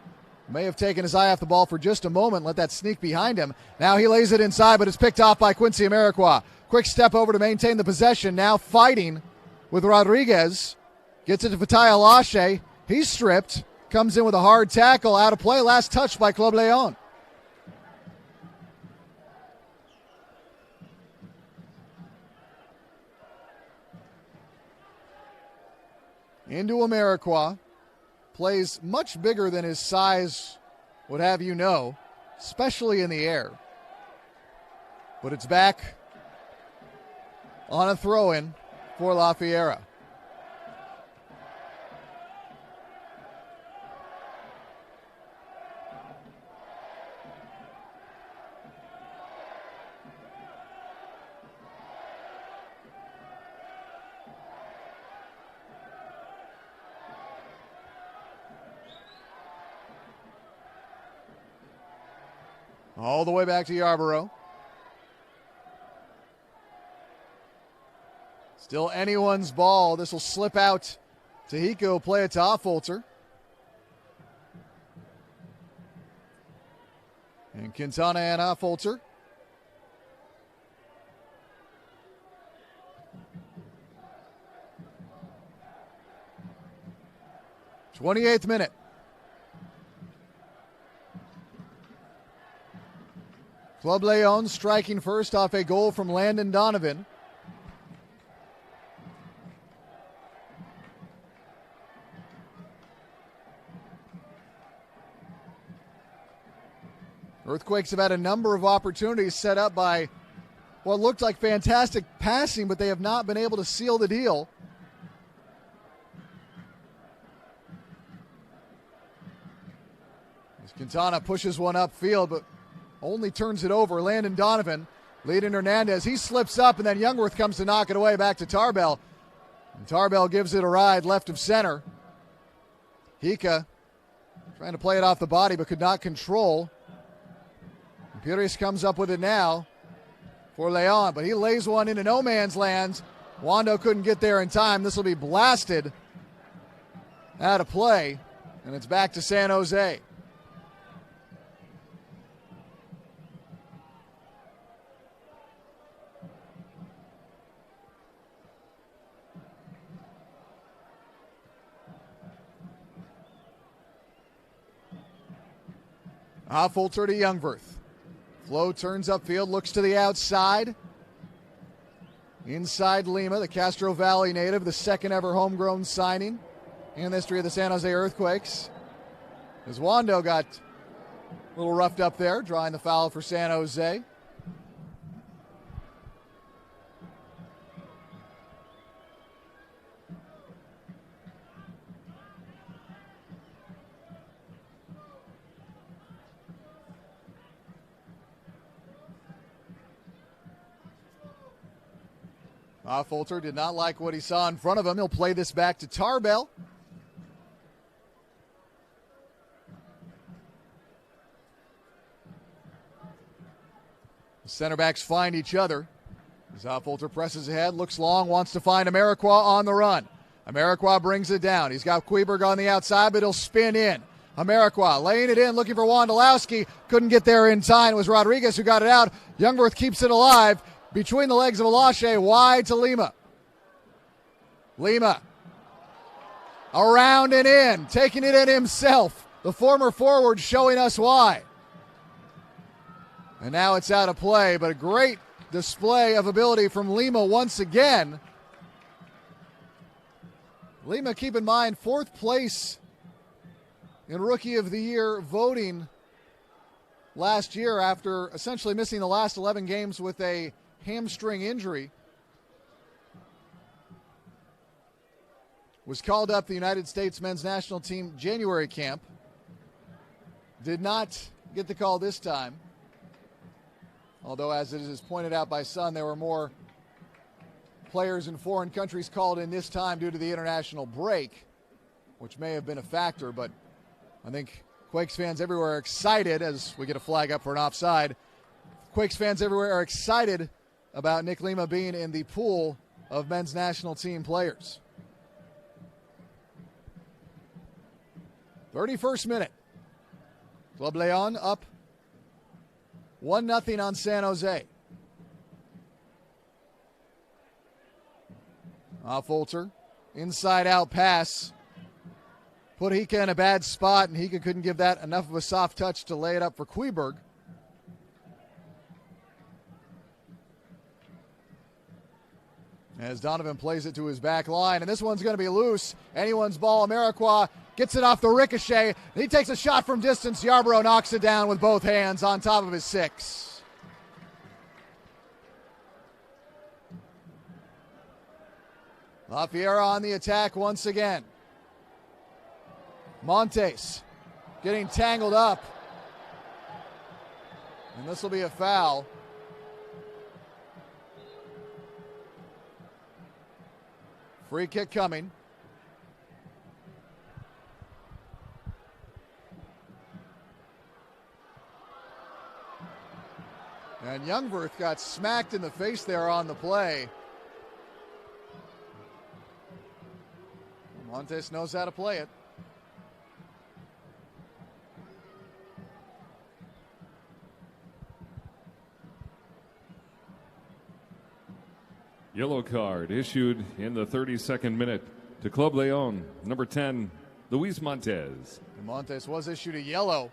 May have taken his eye off the ball for just a moment, let that sneak behind him. Now he lays it inside, but it's picked off by Quincy Amarikwa. Quick step over to maintain the possession, now fighting with Rodriguez. Gets it to Fatai Alashe. He's stripped. Comes in with a hard tackle, out of play. Last touch by Club León. Into Amarikwa. Plays much bigger than his size would have you know, especially in the air. But it's back on a throw-in for La Fiera. All the way back to Yarborough. Still anyone's ball. This will slip out to Hiko, play it to Affolter. And Quintana and Affolter. '28th minute. Club León striking first off a goal from Landon Donovan. Earthquakes have had a number of opportunities set up by what looked like fantastic passing, but they have not been able to seal the deal. As Quintana pushes one upfield, but only turns it over. Landon Donovan leading Hernandez. He slips up, and then Youngworth comes to knock it away back to Tarbell. And Tarbell gives it a ride left of center. Hika trying to play it off the body, but could not control. And Pires comes up with it now for León, but he lays one into no man's land. Wando couldn't get there in time. This will be blasted out of play, and it's back to San Jose. Affolter to Youngworth. Flo turns upfield, looks to the outside. Inside Lima, the Castro Valley native, the second ever homegrown signing in the history of the San Jose Earthquakes. As Wando got a little roughed up there, drawing the foul for San Jose. Affolter did not like what he saw in front of him. He'll play this back to Tarbell. The center backs find each other. As Affolter presses ahead, looks long, wants to find Amarikwa on the run. Amarikwa brings it down. He's got Queberg on the outside, but he'll spin in. Amarikwa laying it in, looking for Wondolowski. Couldn't get there in time. It was Rodriguez who got it out. Youngworth keeps it alive. Between the legs of Alashe, wide to Lima. Lima. Around and in, taking it in himself. The former forward showing us why. And now it's out of play, but a great display of ability from Lima once again. Lima, keep in mind, 4th place in Rookie of the Year voting last year after essentially missing the last 11 games with a hamstring injury. Was called up the United States men's national team January camp. did not get the call this time. Although, as it is pointed out by Sun, there were more players in foreign countries called in this time due to the international break, which may have been a factor, but I think Quakes fans everywhere are excited as we get a flag up for an offside. Quakes fans everywhere are excited about Nick Lima being in the pool of men's national team players. 31st minute. Club León up 1-0 on San Jose. Affolter, inside out pass. Put Hika in a bad spot, and Hika couldn't give that enough of a soft touch to lay it up for Queberg. As Donovan plays it to his back line, and this one's going to be loose. Anyone's ball. Amarikwa gets it off the ricochet. He takes a shot from distance. Yarborough knocks it down with both hands on top of his 6. La Fiera on the attack once again. Montes getting tangled up. And this will be a foul. Free kick coming. And Youngworth got smacked in the face there on the play. Montes knows how to play it. Yellow card issued in the 32nd minute to Club León, number 10, Luis Montes. And Montes was issued a yellow.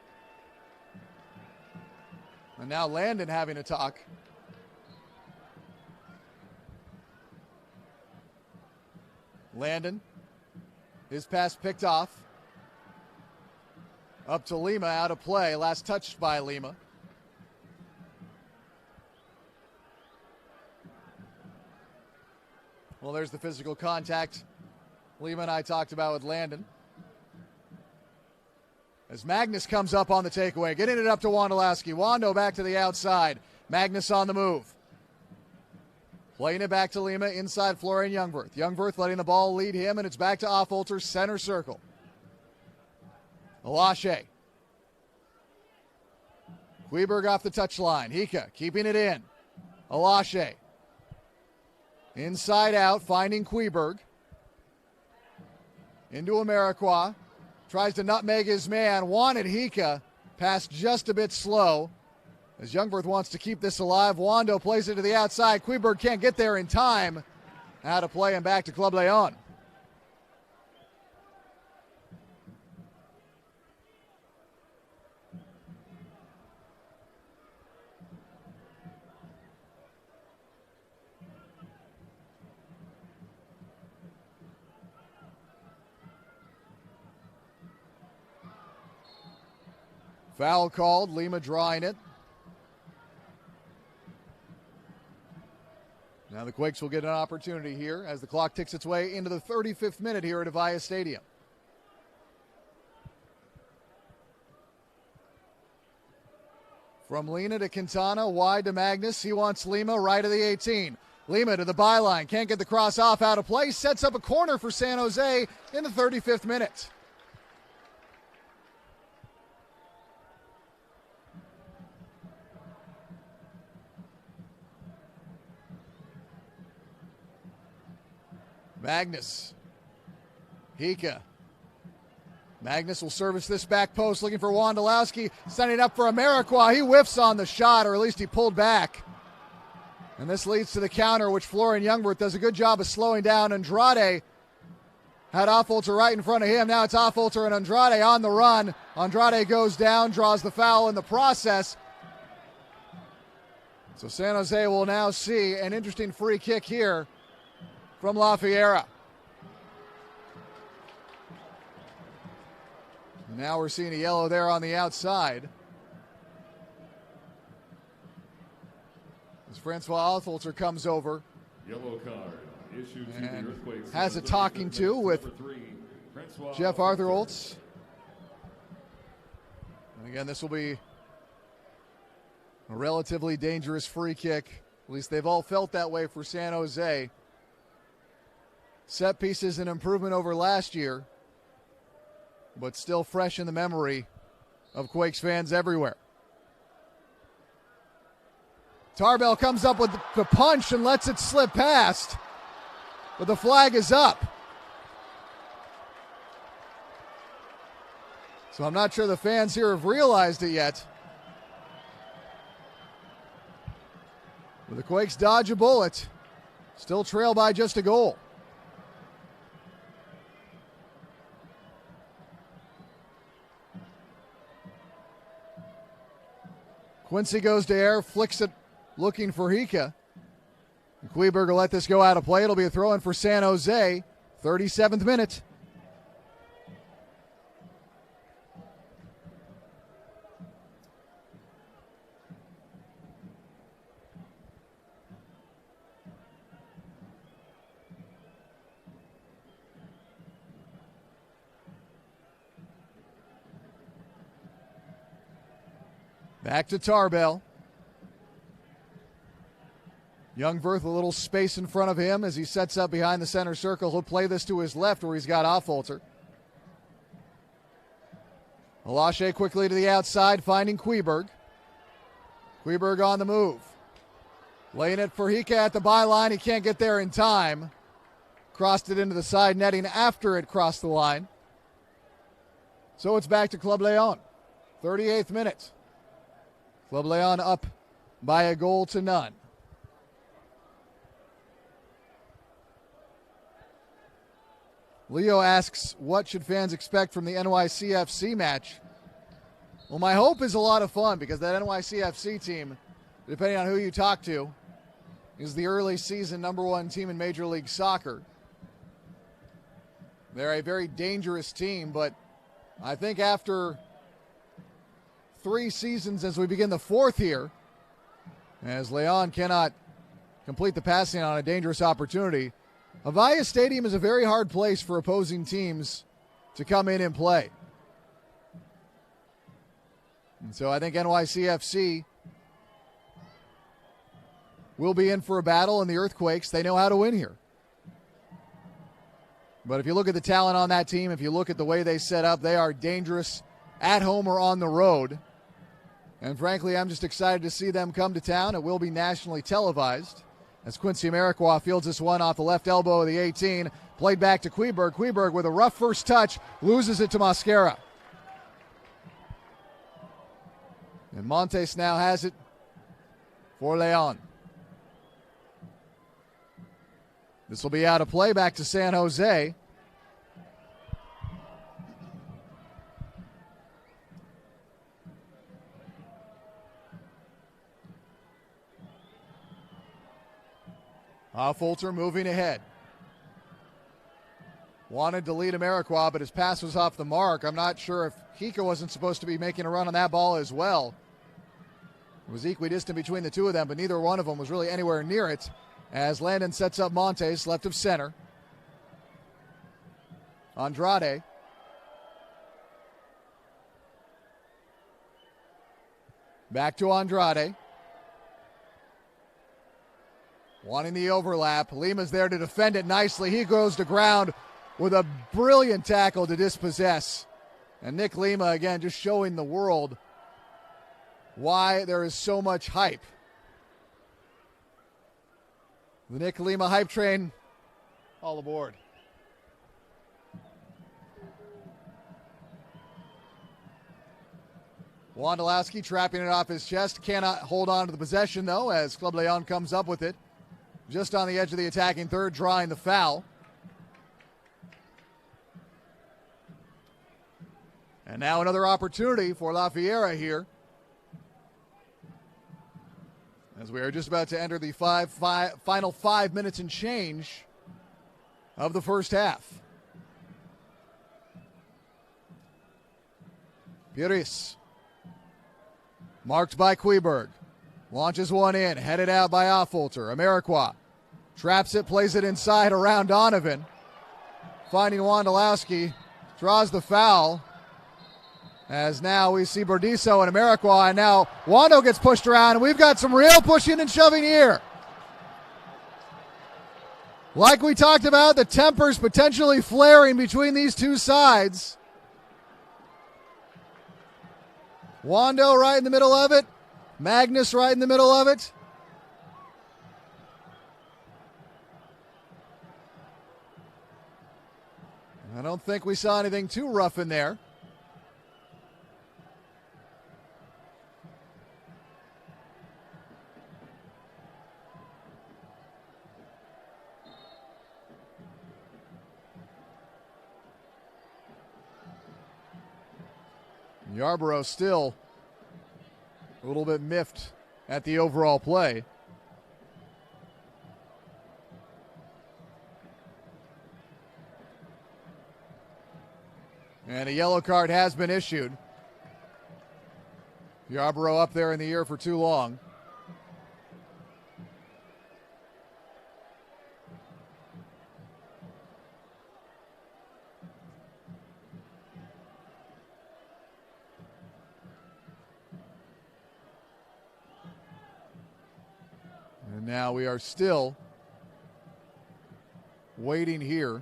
And now Landon having a talk. Landon, his pass picked off. Up to Lima, out of play, last touched by Lima. Well, there's the physical contact Lima and I talked about with Landon. As Magnus comes up on the takeaway, getting it up to Wondolowski. Wando back to the outside. Magnus on the move. Playing it back to Lima inside Florian Youngworth. Youngworth letting the ball lead him, and it's back to Affolter, center circle. Alashe. Queberg off the touchline. Hika keeping it in. Alashe. Inside out, finding Queberg. Into Amarikwa. Tries to nutmeg his man. Wanted Hika. Pass just a bit slow. As Youngworth wants to keep this alive, Wando plays it to the outside. Queberg can't get there in time. Out of play and back to Club León. Foul called, Lima drawing it. Now the Quakes will get an opportunity here as the clock ticks its way into the 35th minute here at Avaya Stadium. From Lina to Quintana, wide to Magnus. He wants Lima right of the 18. Lima to the byline, can't get the cross off, out of play. Sets up a corner for San Jose in the 35th minute. Magnus. Hika. Magnus will service this back post, looking for Wondolowski, sending up for Amarikwa. He whiffs on the shot, or at least he pulled back. And this leads to the counter, which Florian Youngworth does a good job of slowing down. Andrade had Affolter right in front of him. Now it's Affolter and Andrade on the run. Andrade goes down, draws the foul in the process. So San Jose will now see an interesting free kick here from La Fiera. Now we're seeing a yellow there on the outside. As Francois Affolter comes over. Yellow card issued to the Earthquakes. Has a talking to with Jeff Arthurholtz. Again, this will be a relatively dangerous free kick. At least they've all felt that way for San Jose. Set pieces an improvement over last year, but still fresh in the memory of Quakes fans everywhere. Tarbell comes up with the punch and lets it slip past, but the flag is up. So I'm not sure the fans here have realized it yet. But the Quakes dodge a bullet, still trail by just a goal. Quincy goes to air, flicks it, looking for Hika. Kleberg will let this go out of play. It'll be a throw-in for San Jose, 37th minute. Back to Tarbell. Youngworth, a little space in front of him as he sets up behind the center circle. He'll play this to his left where he's got Affolter. Alache quickly to the outside, finding Kleberg. Kleberg on the move. Laying it for Hika at the byline. He can't get there in time. Crossed it into the side netting after it crossed the line. So it's back to Club León. 38th minute. Club León up by a goal to none. Leo asks, what should fans expect from the NYCFC match? Well, my hope is a lot of fun because that NYCFC team, depending on who you talk to, is the early season #1 team in Major League Soccer. They're a very dangerous team, but I think after 3 seasons as we begin the 4th here, as León cannot complete the passing on a dangerous opportunity, Avaya Stadium is a very hard place for opposing teams to come in and play. And so I think NYCFC will be in for a battle in the Earthquakes. They know how to win here. But if you look at the talent on that team, if you look at the way they set up, they are dangerous at home or on the road. And frankly, I'm just excited to see them come to town. It will be nationally televised as Quincy Amarikwa fields this one off the left elbow of the 18. Played back to Kleberg. Kleberg with a rough first touch, loses it to Mosquera. And Montes now has it for León. This will be out of play, back to San Jose. Affolter moving ahead. Wanted to lead Amarikwa, but his pass was off the mark. I'm not sure if Hika wasn't supposed to be making a run on that ball as well. It was equidistant between the two of them, but neither one of them was really anywhere near it. As Landon sets up Montes, left of center. Andrade. Back to Andrade. Wanting the overlap. Lima's there to defend it nicely. He goes to ground with a brilliant tackle to dispossess. And Nick Lima, again, just showing the world why there is so much hype. The Nick Lima hype train, all aboard. Wondolowski trapping it off his chest. Cannot hold on to the possession, though, as Club León comes up with it. Just on the edge of the attacking third, drawing the foul. And now another opportunity for La Fiera here, as we are just about to enter the final 5 minutes and change of the first half. Pires, marked by Kleberg. Launches one in, headed out by Affolter. Amarikwa traps it, plays it inside around Donovan. Finding Wondolowski, draws the foul. As now we see Bordiso and Amarikwa, and now Wando gets pushed around, and we've got some real pushing and shoving here. Like we talked about, the tempers potentially flaring between these two sides. Wando right in the middle of it. Magnus right in the middle of it. I don't think we saw anything too rough in there. Yarborough still a little bit miffed at the overall play. And a yellow card has been issued. Yarborough up there in the air for too long. And now we are still waiting here.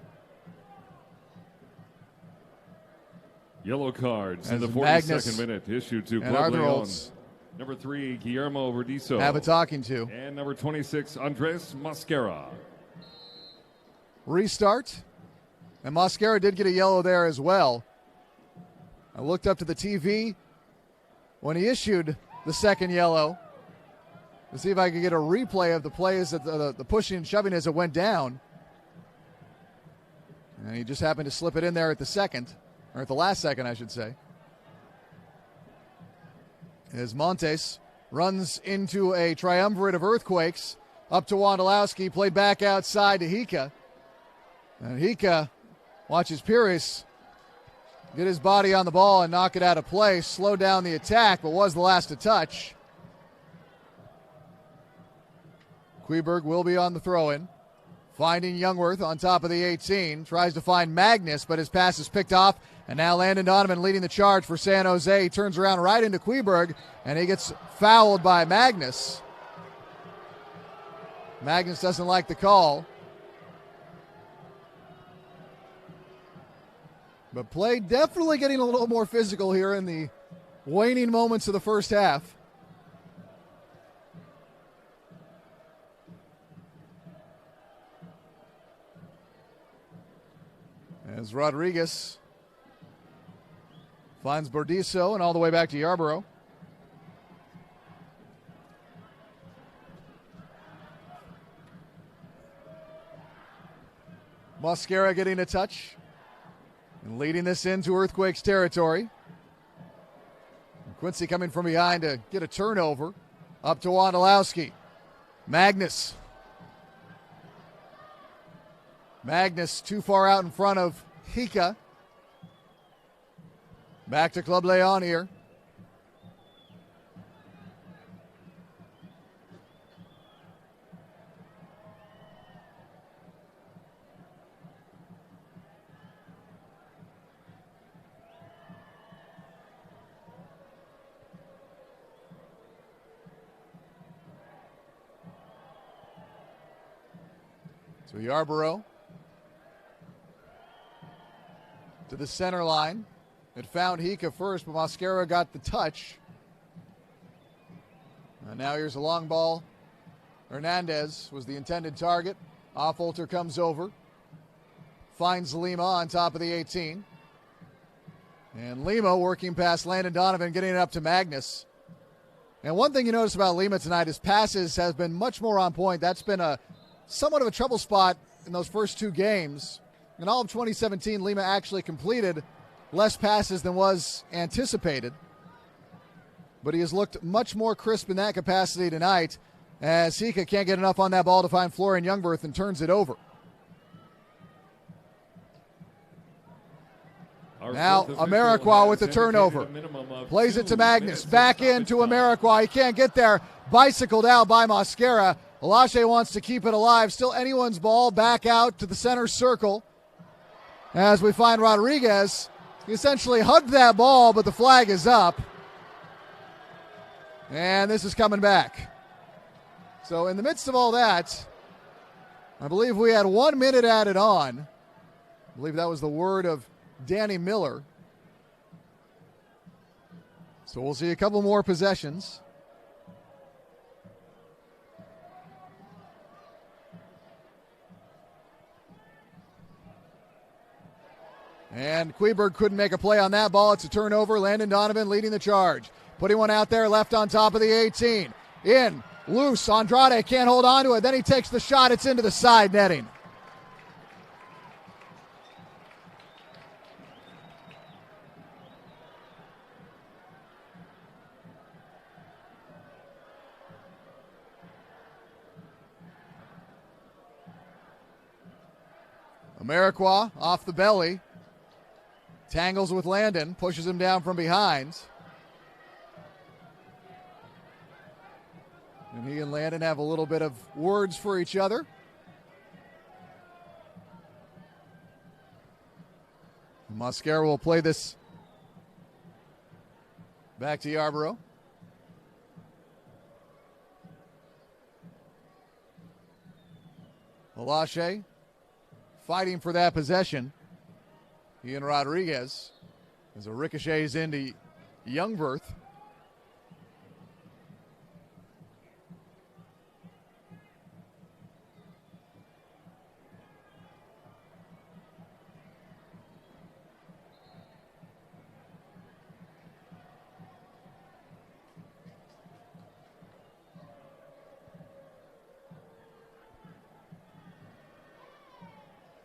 Yellow cards in As the 42nd Magnus minute issued to and Club León. Arthurolds Number 3, Guillermo Verdiso. have a talking to. And number 26, Andres Mascara. Restart. And Mascara did get a yellow there as well. I looked up to the TV when he issued the second yellow to see if I could get a replay of the plays that the pushing and shoving as it went down. And he just happened to slip it in there at the second, or at the last second, I should say. As Montes runs into a triumvirate of earthquakes, up to Wondolowski, played back outside to Hika. And Hika watches Pires get his body on the ball and knock it out of play, slow down the attack, but was the last to touch. Queberg will be on the throw-in. Finding Youngworth on top of the 18. Tries to find Magnus, but his pass is picked off. And now Landon Donovan leading the charge for San Jose. He turns around right into Queberg, and he gets fouled by Magnus. Magnus doesn't like the call. But play definitely getting a little more physical here in the waning moments of the first half. As Rodriguez finds Bordiso and all the way back to Yarborough. Mascara getting a touch and leading this into Earthquakes territory. Quincy coming from behind to get a turnover. Up to Wondolowski. Magnus too far out in front of Hika. Back to Club León here. So Yarborough to the center line. It found Hika first, but Mascara got the touch. And now here's a long ball. Hernandez was the intended target. Affolter comes over. Finds Lima on top of the 18. And Lima working past Landon Donovan, getting it up to Magnus. And one thing you notice about Lima tonight, his passes have been much more on point. That's been a somewhat of a trouble spot in those first two games. In all of 2017, Lima actually completed less passes than was anticipated. But he has looked much more crisp in that capacity tonight, as Hika can't get enough on that ball to find Florian Youngworth and turns it over. Now Amarikwa with the turnover. Plays it to Magnus. Back into Amarikwa. He can't get there. Bicycled out by Mascara. Alache wants to keep it alive. Still anyone's ball. Back out to the center circle. As we find Rodriguez He essentially hugged that ball, but the flag is up. And this is coming back. So in the midst of all that, I believe we had 1 minute added on. I believe that was the word of Danny Miller. So we'll see a couple more possessions. And Queberg couldn't make a play on that ball. It's a turnover. Landon Donovan leading the charge. Putting one out there, left on top of the 18. In, loose. Andrade can't hold on to it. Then he takes the shot. It's into the side netting. Amarikwa off the belly. Tangles with Landon, pushes him down from behind. And he and Landon have a little bit of words for each other. Mosquera will play this back to Yarborough. Olache fighting for that possession. Ian Rodriguez as a ricochets into Youngberth.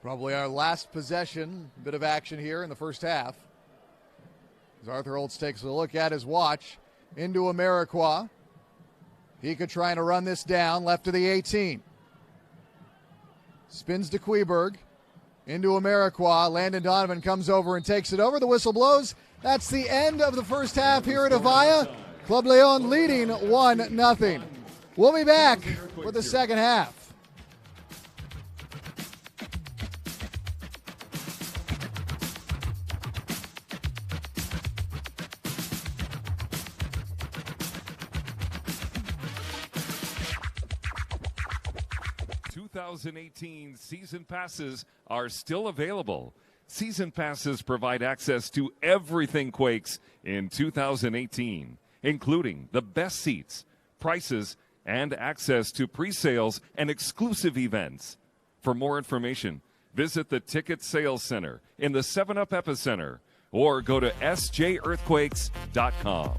Probably our last possession, bit of action here in the first half. As Arthur Olds takes a look at his watch, into Amarikwa. He could try to run this down, left to the 18. Spins to Queberg, into Amarikwa. Landon Donovan comes over and takes it over. The whistle blows. That's the end of the first half here at Avaya. Club León leading 1-0. We'll be back with the second half. The 2018 season passes are still available. Season passes provide access to everything Quakes in 2018, including the best seats, prices, and access to pre-sales and exclusive events. For more information, visit the Ticket Sales Center in the 7-Up Epicenter or go to sjearthquakes.com.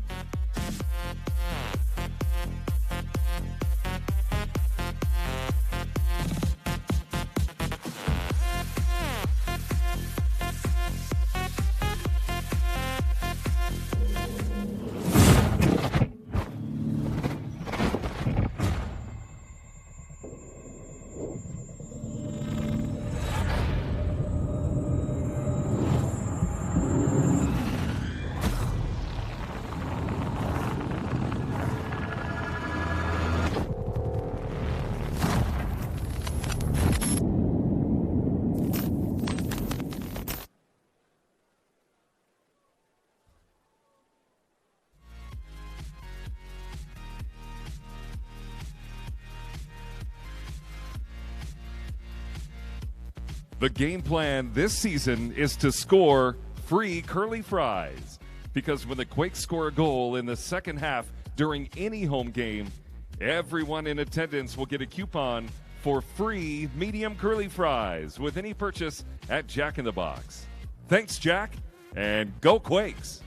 The game plan this season is to score free curly fries, because when the Quakes score a goal in the second half during any home game, everyone in attendance will get a coupon for free medium curly fries with any purchase at Jack in the Box. Thanks, Jack, and go Quakes!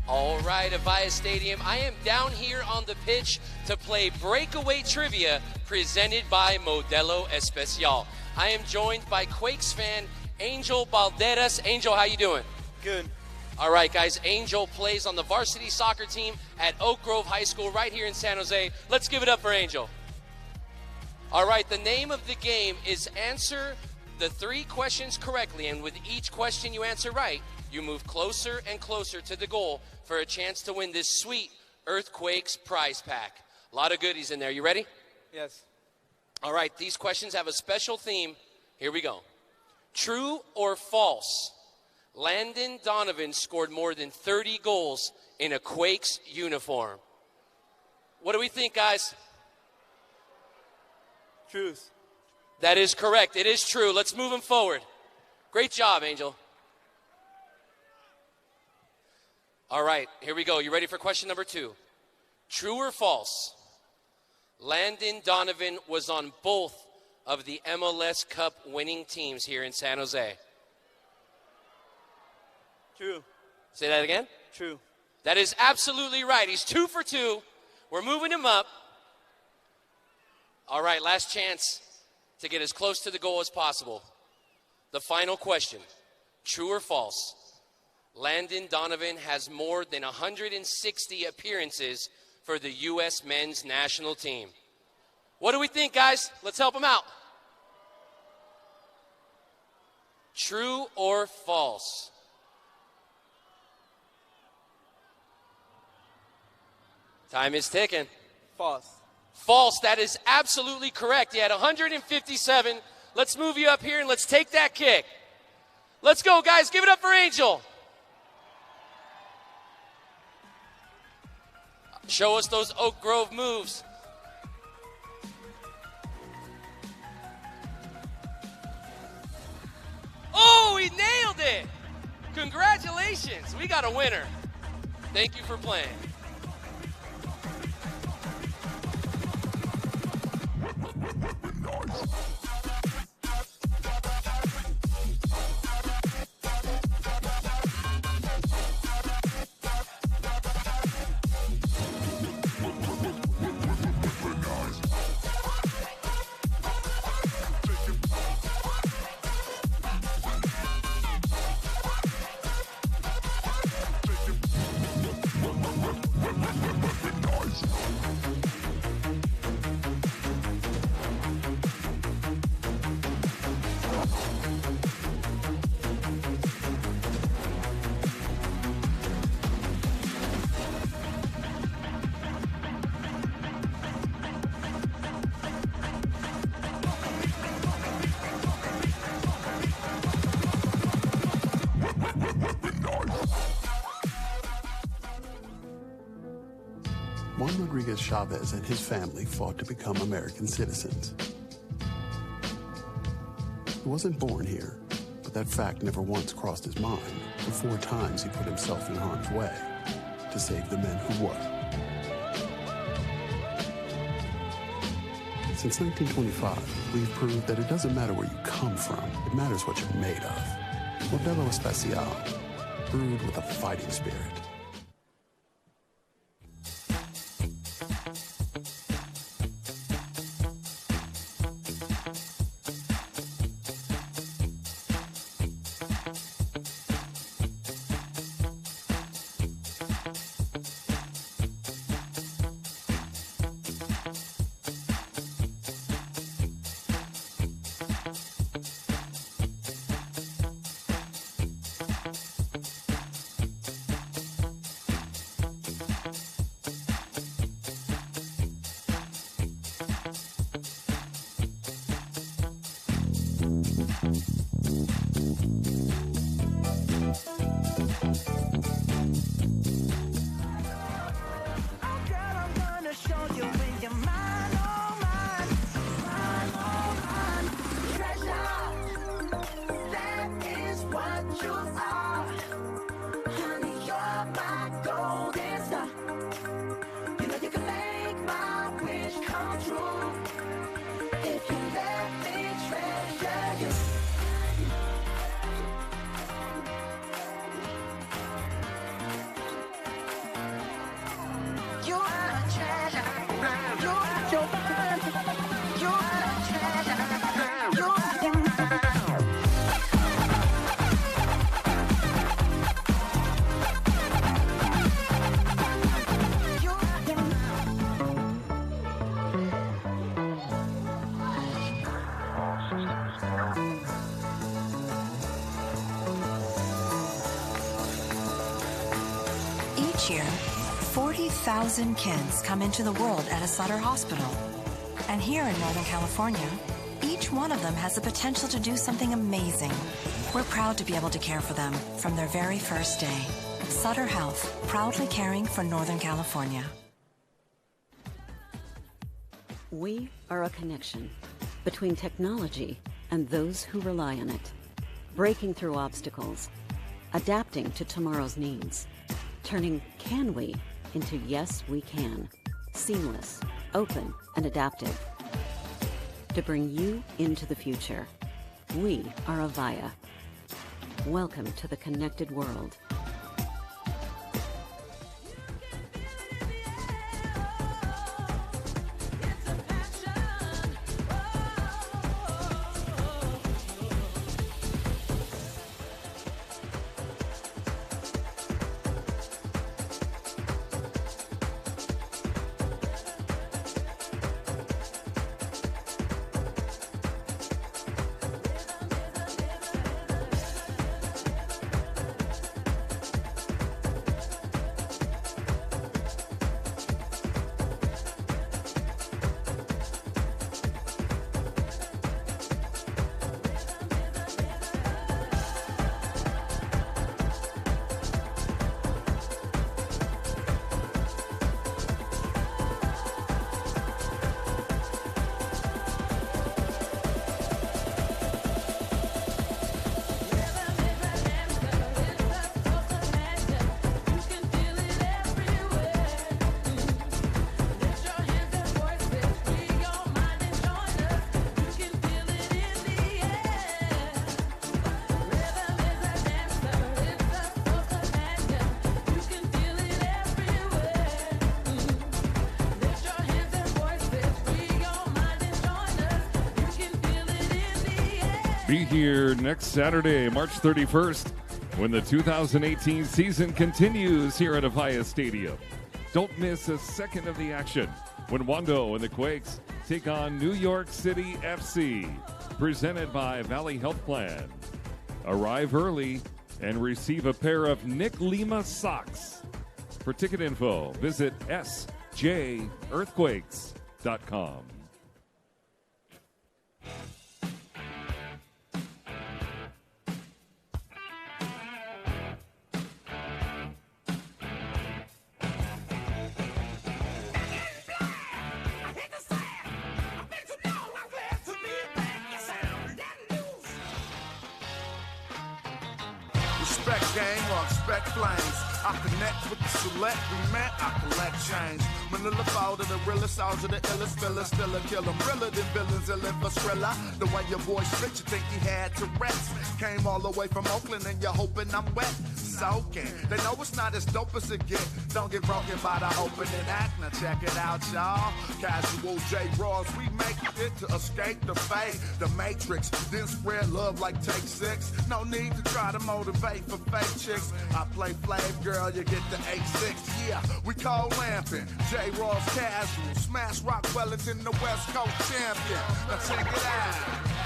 All right, Avaya Stadium, I am down here on the pitch to play Breakaway Trivia presented by Modelo Especial. I am joined by Quakes fan Angel Balderas. Angel, how you doing? Good. All right, guys, Angel plays on the varsity soccer team at Oak Grove High School right here in San Jose. Let's give it up for Angel. All right, the name of the game is answer the 3 questions correctly, and with each question you answer right, you move closer and closer to the goal for a chance to win this sweet Earthquakes prize pack. A lot of goodies in there. You ready? Yes. All right, these questions have a special theme. Here we go. True or false? Landon Donovan scored more than 30 goals in a Quakes uniform. What do we think, guys? Truth. That is correct. It is true. Let's move him forward. Great job, Angel. All right, here we go. You ready for question number 2? True or false? Landon Donovan was on both of the MLS Cup winning teams here in San Jose. True. Say that again? True. That is absolutely right. He's 2 for 2. We're moving him up. All right, last chance to get as close to the goal as possible. The final question. True or false? Landon Donovan has more than 160 appearances for the U.S. men's national team. What do we think, guys? Let's help him out. True or false? Time is ticking. False. False. That is absolutely correct. He had 157. Let's move you up here and let's take that kick. Let's go, guys. Give it up for Angel. Show us those Oak Grove moves. Oh, he nailed it. Congratulations. We got a winner. Thank you for playing. Juan Rodriguez Chavez and his family fought to become American citizens. He wasn't born here, but that fact never once crossed his mind. For 4 times he put himself in harm's way to save the men who were. Since 1925, we've proved that it doesn't matter where you come from, it matters what you're made of. Modelo Especial, brewed with a fighting spirit. Each year, 40,000 kids come into the world at a Sutter hospital. And here in Northern California, each one of them has the potential to do something amazing. We're proud to be able to care for them from their very first day. Sutter Health, proudly caring for Northern California. We are a connection between technology and those who rely on it. Breaking through obstacles, adapting to tomorrow's needs, turning can we into yes we can. Seamless, open, and adaptive. To bring you into the future, we are Avaya. Welcome to the connected world. Be here next Saturday, March 31st, when the 2018 season continues here at Avaya Stadium. Don't miss a second of the action when Wando and the Quakes take on New York City FC, presented by Valley Health Plan. Arrive early and receive a pair of Nick Lima socks. For ticket info, visit sjearthquakes.com. Respect game or respect flames. I connect with the select, we met, I collect change. Manila fall to the realest, soldier, the illest, filler, still a killer. Realer than villains, ill for Skrilla. The way your boy spit, you think he had to rest. Came all the way from Oakland and you're hoping I'm wet. Soaking. They know it's not as dope as it get. Don't get broken by the opening act. Now check it out, y'all. Casual J-Raws, we make it to escape the fate. The Matrix, then spread love like Take 6. No need to try to motivate for fake chicks. I play Flav, girl, you get the 8-6. Yeah, we call lamping. J-Raws casual. Smash Rock Wellington, the West Coast champion. Now check it out.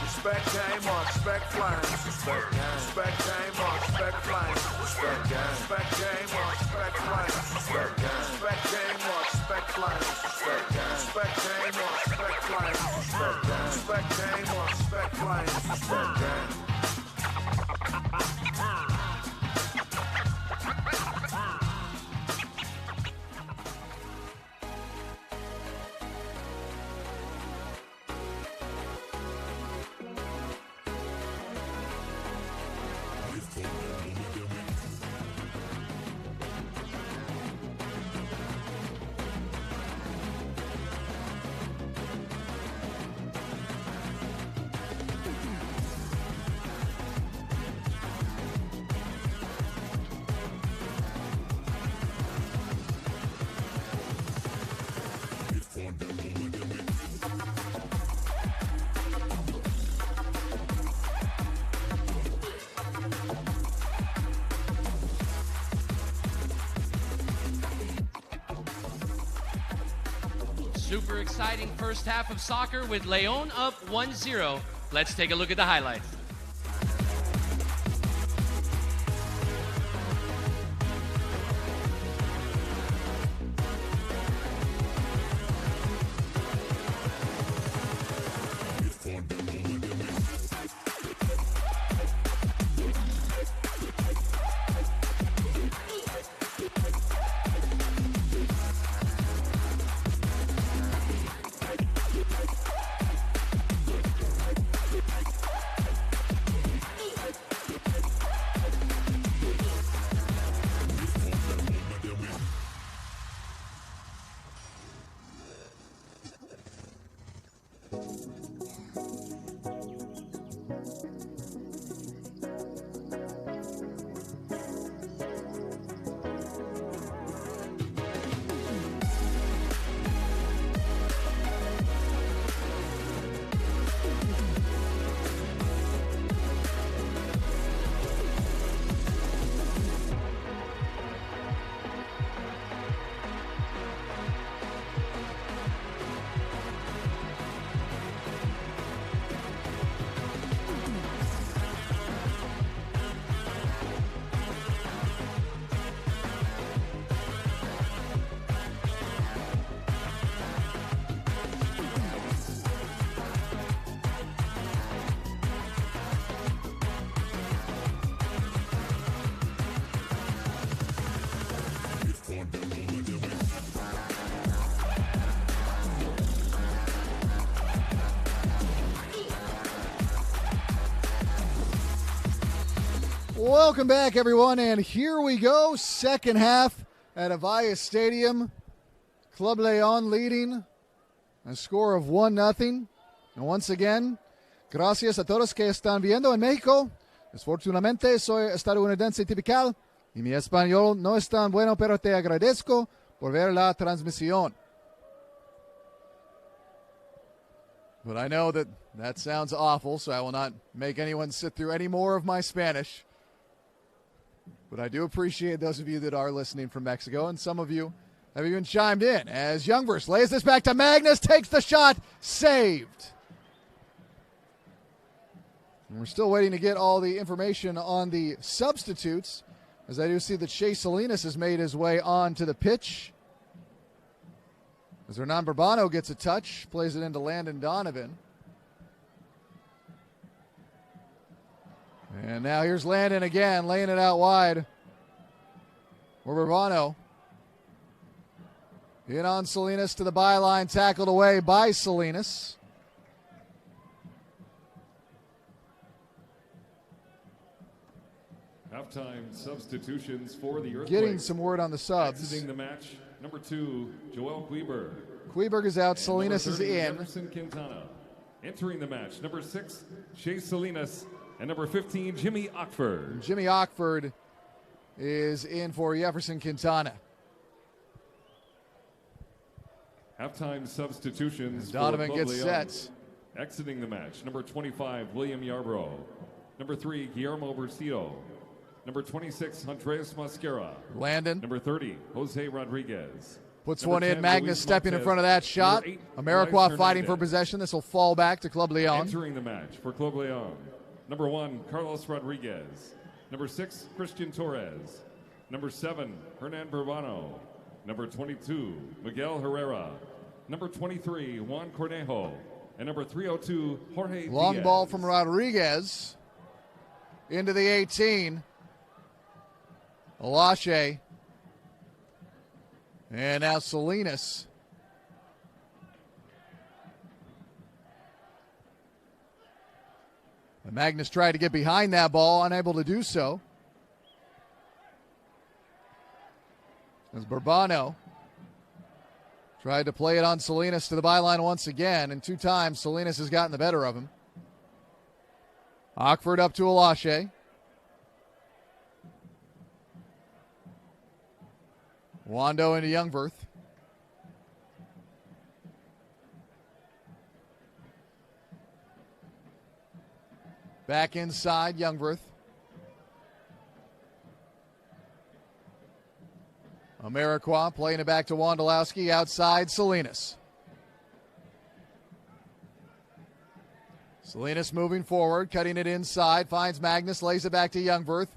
Respect game or respect flames. Respect game. Respect game or respect flames. Respect game. Respect game or respect flames. Respect game. Respect game or respect flames. Respect game. Respect game or respect flames. Respect game. Respect game or respect flames. Respect game. Super exciting first half of soccer with León up 1-0. Let's take a look at the highlights. Welcome back, everyone, and here we go. Second half at Avaya Stadium. Club León leading a score of 1-0. And once again, gracias a todos que están viendo en México. Desfortunadamente, soy estadounidense typical y mi español no es tan bueno, pero te agradezco por ver la transmisión. But I know that sounds awful, so I will not make anyone sit through any more of my Spanish. But I do appreciate those of you that are listening from Mexico, and some of you have even chimed in as Youngverse lays this back to Magnus, takes the shot, saved. And we're still waiting to get all the information on the substitutes, as I do see that Shea Salinas has made his way onto the pitch. As Hernan Bourbano gets a touch, plays it into Landon Donovan. And now here's Landon again, laying it out wide. For Bourbano. In on Salinas to the byline, tackled away by Salinas. Halftime substitutions for the Earthquakes. Getting some word on the subs. Exiting the match, number 2, Joel Queeberg. Queeberg is out, And Salinas number 30, is in. Jefferson Quintana. Entering the match, number 6, Shea Salinas. And number 15, Jimmy Ockford. Jimmy Ockford is in for Jefferson Quintana. Halftime substitutions. And Donovan for Club gets León. set. Exiting the match, number 25, William Yarbrough. Number 3, Guillermo Bercio. Number 26, Andres Mascara. Landon. Number 30, Jose Rodriguez. Puts Number one in. 10, Magnus Luis stepping in Montez. front of that shot. Number 8, Amarikwa Bryce fighting for Hernandez. possession. This will fall back to Club León. Entering the match for Club León, number 1, Carlos Rodriguez. Number 6, Christian Torres. Number 7, Hernan Bourbano. Number 22, Miguel Herrera. Number 23, Juan Cornejo. And number 302, Jorge Long Diaz. ball from Rodriguez into the 18. Alache. And now Salinas. And Magnus tried to get behind that ball, unable to do so. As Bourbano tried to play it on Salinas to the byline once again, and 2 times Salinas has gotten the better of him. Ockford up to Alache. Wando into Youngverth. Back inside, Youngverth. Amarikwa playing it back to Wondolowski. Outside, Salinas. Salinas moving forward, cutting it inside. Finds Magnus, lays it back to Youngverth.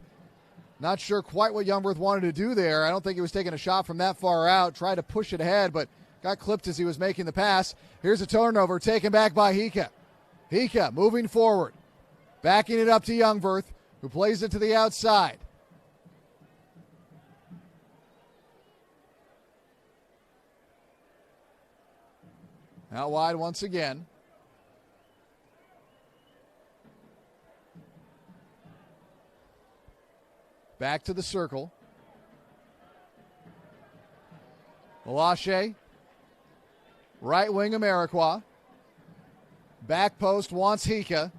Not sure quite what Youngverth wanted to do there. I don't think he was taking a shot from that far out. Tried to push it ahead, but got clipped as he was making the pass. Here's a turnover taken back by Hika. Hika moving forward. Backing it up to Youngverth, who plays it to the outside. Out wide once again. Back to the circle. Alache. Right wing Amarikwa. Back post wants Hika.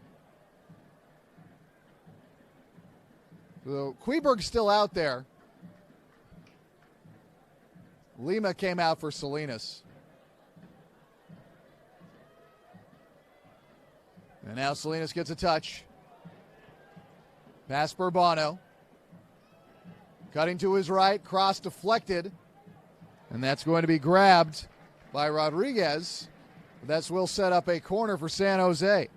So Queeberg's still out there. Lima came out for Salinas. And now Salinas gets a touch. Pass Bourbano. Cutting to his right, cross deflected. And that's going to be grabbed by Rodriguez. That will set up a corner for San Jose.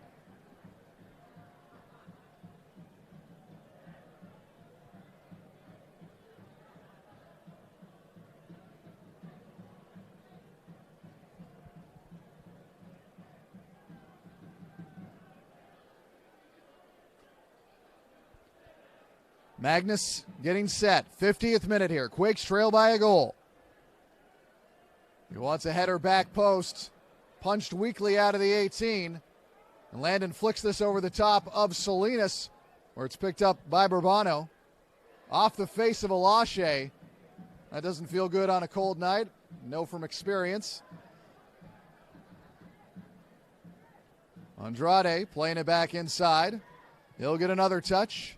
Magnus getting set. 50th minute here. Quakes trail by a goal. He wants a header back post. Punched weakly out of the 18. And Landon flicks this over the top of Salinas, Or it's picked up by Bourbano. Off the face of Alashe. That doesn't feel good on a cold night. Know from experience. Andrade playing it back inside. He'll get another touch.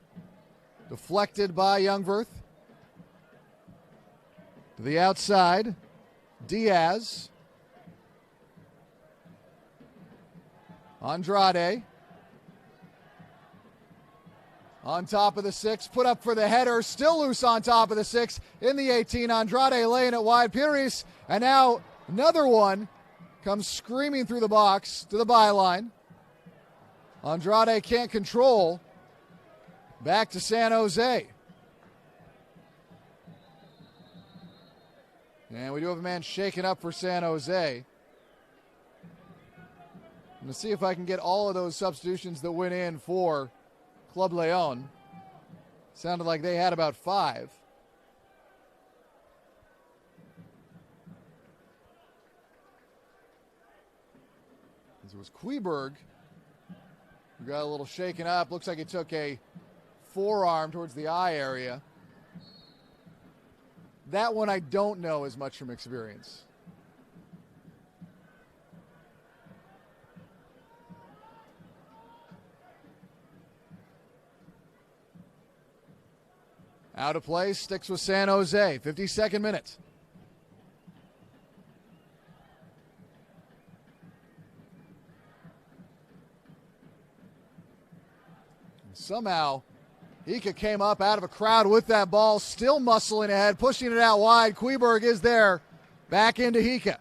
Deflected by Youngworth. To the outside. Diaz. Andrade. On top of the 6, put up for the header, still loose on top of the 6, in the 18, Andrade laying it wide, Pires, and now another one comes screaming through the box to the byline. Andrade can't control, back to San Jose. And we do have a man shaken up for San Jose. I'm going to see if I can get all of those substitutions that went in for Club León. Sounded like they had about 5. It was Queberg who got a little shaken up. Looks like he took a forearm towards the eye area. That one I don't know as much from experience. Out of play, sticks with San Jose. 52nd minute. And somehow, Ika came up out of a crowd with that ball, still muscling ahead, pushing it out wide. Queberg is there. Back into Hika.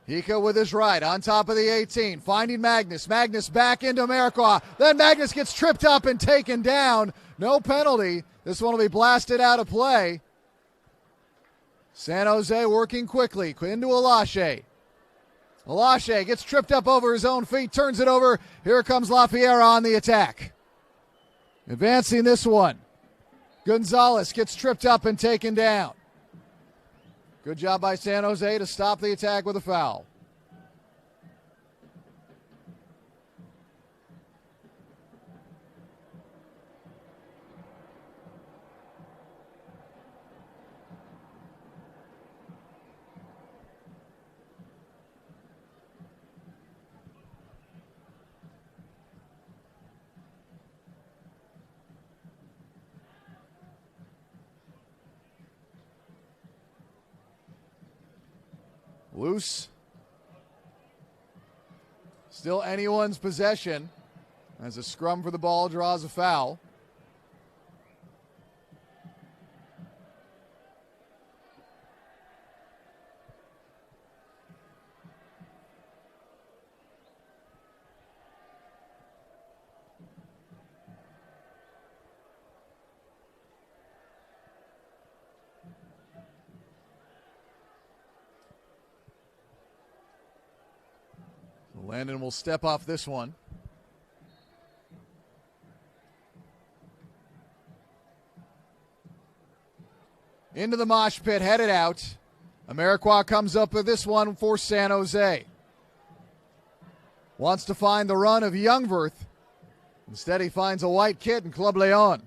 Hika with his right, on top of the 18, finding Magnus. Magnus back into Americois. Then Magnus gets tripped up and taken down. No penalty. This one will be blasted out of play. San Jose working quickly into Alashe. Alashe gets tripped up over his own feet, turns it over. Here comes LaFiera on the attack. Advancing this one. Gonzalez gets tripped up and taken down. Good job by San Jose to stop the attack with a foul. Loose. Still anyone's possession as a scrum for the ball draws a foul. Landon will step off this one. Into the mosh pit, headed out. Americois comes up with this one for San Jose. Wants to find the run of Youngworth. Instead, he finds a white kid in Club León.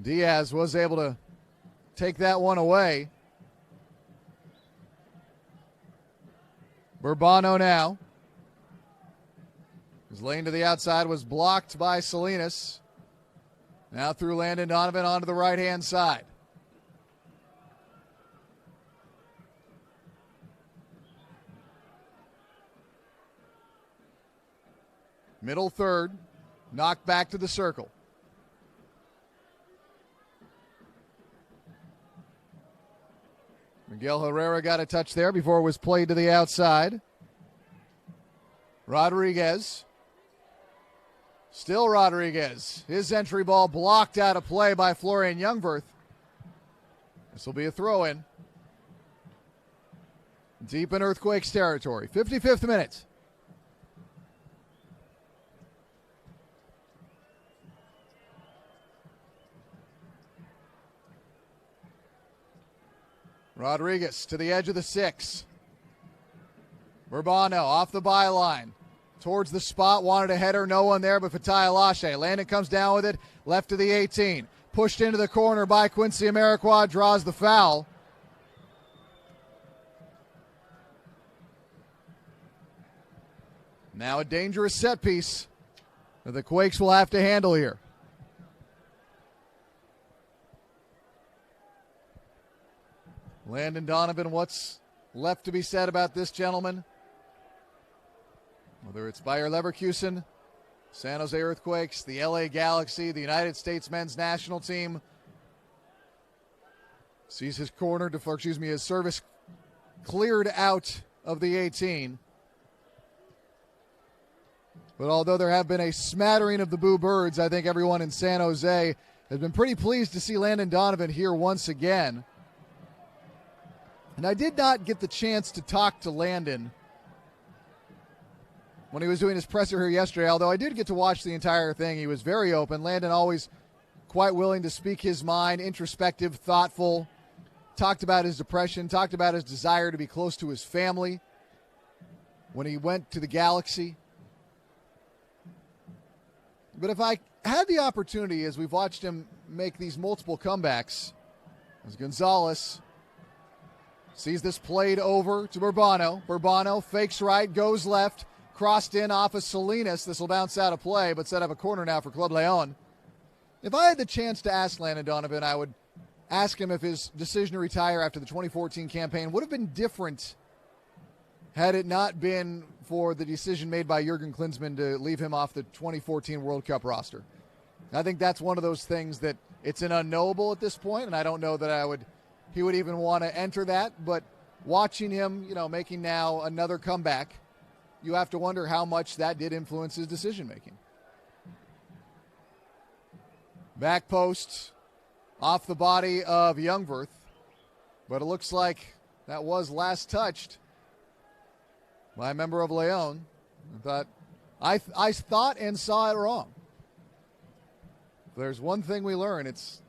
Diaz was able to take that one away. Bourbano now. His lane to the outside was blocked by Salinas. Now through Landon Donovan onto the right-hand side. Middle third. Knocked back to the circle. Miguel Herrera got a touch there before it was played to the outside. Rodriguez. Still Rodriguez. His entry ball blocked out of play by Florian Youngworth. This will be a throw-in. Deep in Earthquakes territory. 55th minute. Rodriguez to the edge of the 6. Bourbano off the byline. towards the spot, wanted a header, no one there but Fatai Alashe. Landon comes down with it, left to the 18. Pushed into the corner by Quincy Amarikwa, draws the foul. Now a dangerous set piece that the Quakes will have to handle here. Landon Donovan, what's left to be said about this gentleman? Whether it's Bayer Leverkusen, San Jose Earthquakes, the LA Galaxy, the United States men's national team, sees his his service cleared out of the 18. But although there have been a smattering of the Boo Birds, I think everyone in San Jose has been pretty pleased to see Landon Donovan here once again. And I did not get the chance to talk to Landon when he was doing his presser here yesterday, although I did get to watch the entire thing. He was very open. Landon always quite willing to speak his mind, introspective, thoughtful, talked about his depression, talked about his desire to be close to his family when he went to the Galaxy. But if I had the opportunity, as we've watched him make these multiple comebacks, as Gonzalez sees this played over to Burbano. Burbano fakes right, goes left, crossed in off of Salinas. This will bounce out of play, but set up a corner now for Club León. If I had the chance to ask Landon Donovan, I would ask him if his decision to retire after the 2014 campaign would have been different had it not been for the decision made by Jurgen Klinsmann to leave him off the 2014 World Cup roster. I think that's one of those things that it's an unknowable at this point, and I don't know that he would even want to enter that. But watching him, making now another comeback, you have to wonder how much that did influence his decision-making. Back post off the body of Youngworth, but it looks like that was last touched by a member of León. I thought and saw it wrong. If there's one thing we learn, it's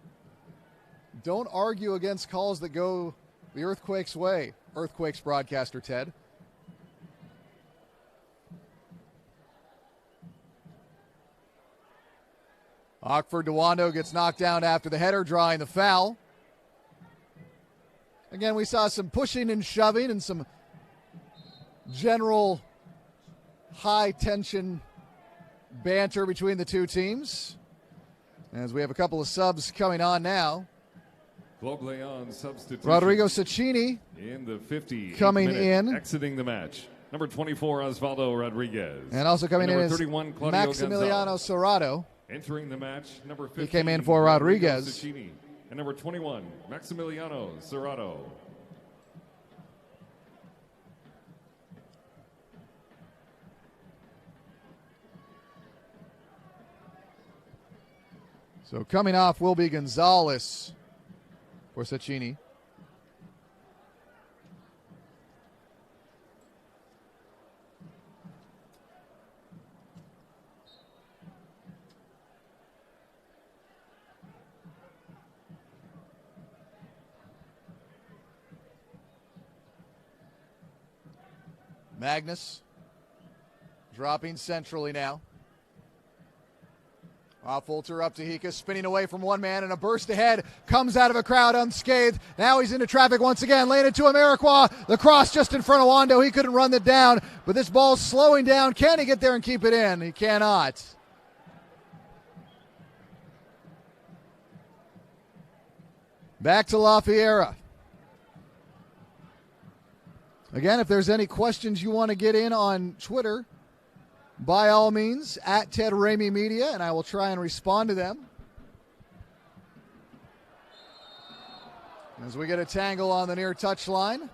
don't argue against calls that go the Earthquakes' way, Earthquakes broadcaster Ted. Ockford Dewando gets knocked down after the header, drawing the foul. Again, we saw some pushing and shoving and some general high-tension banter between the two teams, as we have a couple of subs coming on now. Club León substitution. Rodrigo Cecchini in the 50 coming in, exiting the match. Number 24, Osvaldo Rodriguez. And also coming in is 31, Claudio Maximiliano Gonzalez. Serrato. Entering the match, number 15. He came in for Rodriguez. Cecchini. And number 21, Maximiliano Serrato. So coming off will be Gonzalez for Cecchini. Magnus dropping centrally now. Fulter up to Hika, spinning away from one man, and a burst ahead, comes out of a crowd unscathed. Now he's into traffic once again, landed to Amarikwa. The cross just in front of Wando. He couldn't run it down, but this ball's slowing down. Can he get there and keep it in? He cannot. Back to La Fiera. Again, if there's any questions you want to get in on Twitter, by all means, at Ted Ramey Media, and I will try and respond to them. As we get a tangle on the near touchline.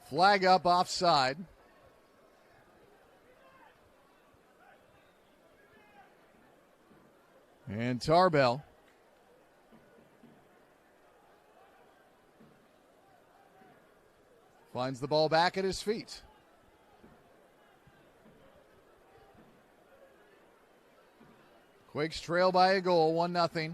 Flag up offside. And Tarbell finds the ball back at his feet. Quakes trail by a goal, 1-0.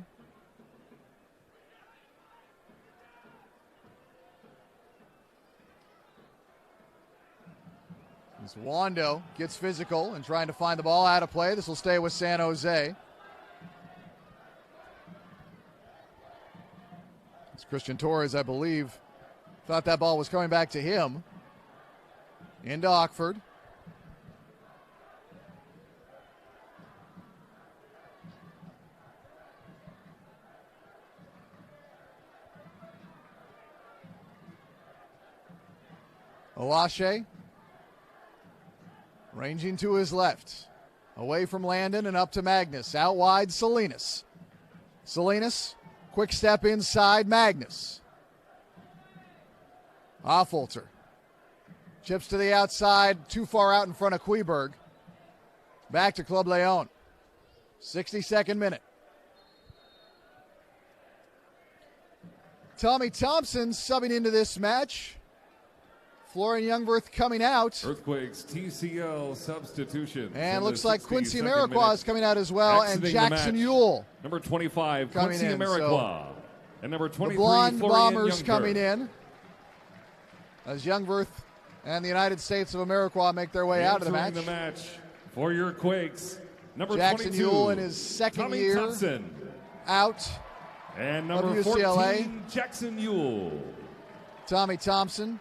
As Wando gets physical and trying to find the ball out of play. This will stay with San Jose. As Christian Torres, I believe, thought that ball was coming back to him. Into Ockford. Olashe ranging to his left. Away from Landon and up to Magnus. Out wide, Salinas. Salinas, quick step inside, Magnus. Affolter chips to the outside, too far out in front of Queberg. Back to Club León. 62nd minute. Tommy Thompson subbing into this match. Florian Youngworth coming out. Earthquakes TCL substitution. And looks like Quincy Amarikwa is coming out as well, and Jackson Ewell. Number 25, coming Quincy in, Amarikwa. And number 23, the Blonde Florian Bombers Youngworth. coming in as Youngworth and the United States of Amarikwa make their way out of the match. Entering the match for your Quakes, number Jackson 22, Ewell in his second Tommy year Thompson. out And of number UCLA. 14, Jackson Ewell. Tommy Thompson,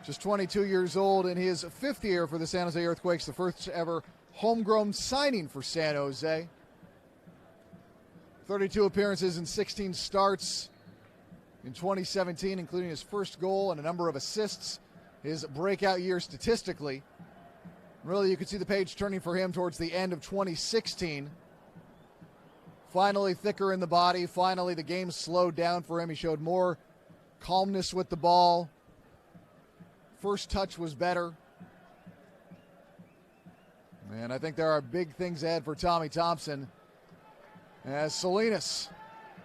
just 22 years old in his fifth year for the San Jose Earthquakes, the first ever homegrown signing for San Jose. 32 appearances and 16 starts in 2017, including his first goal and a number of assists, his breakout year statistically. Really, you could see the page turning for him towards the end of 2016. Finally thicker in the body. Finally, the game slowed down for him. He showed more calmness with the ball. First touch was better. And I think there are big things ahead for Tommy Thompson as Salinas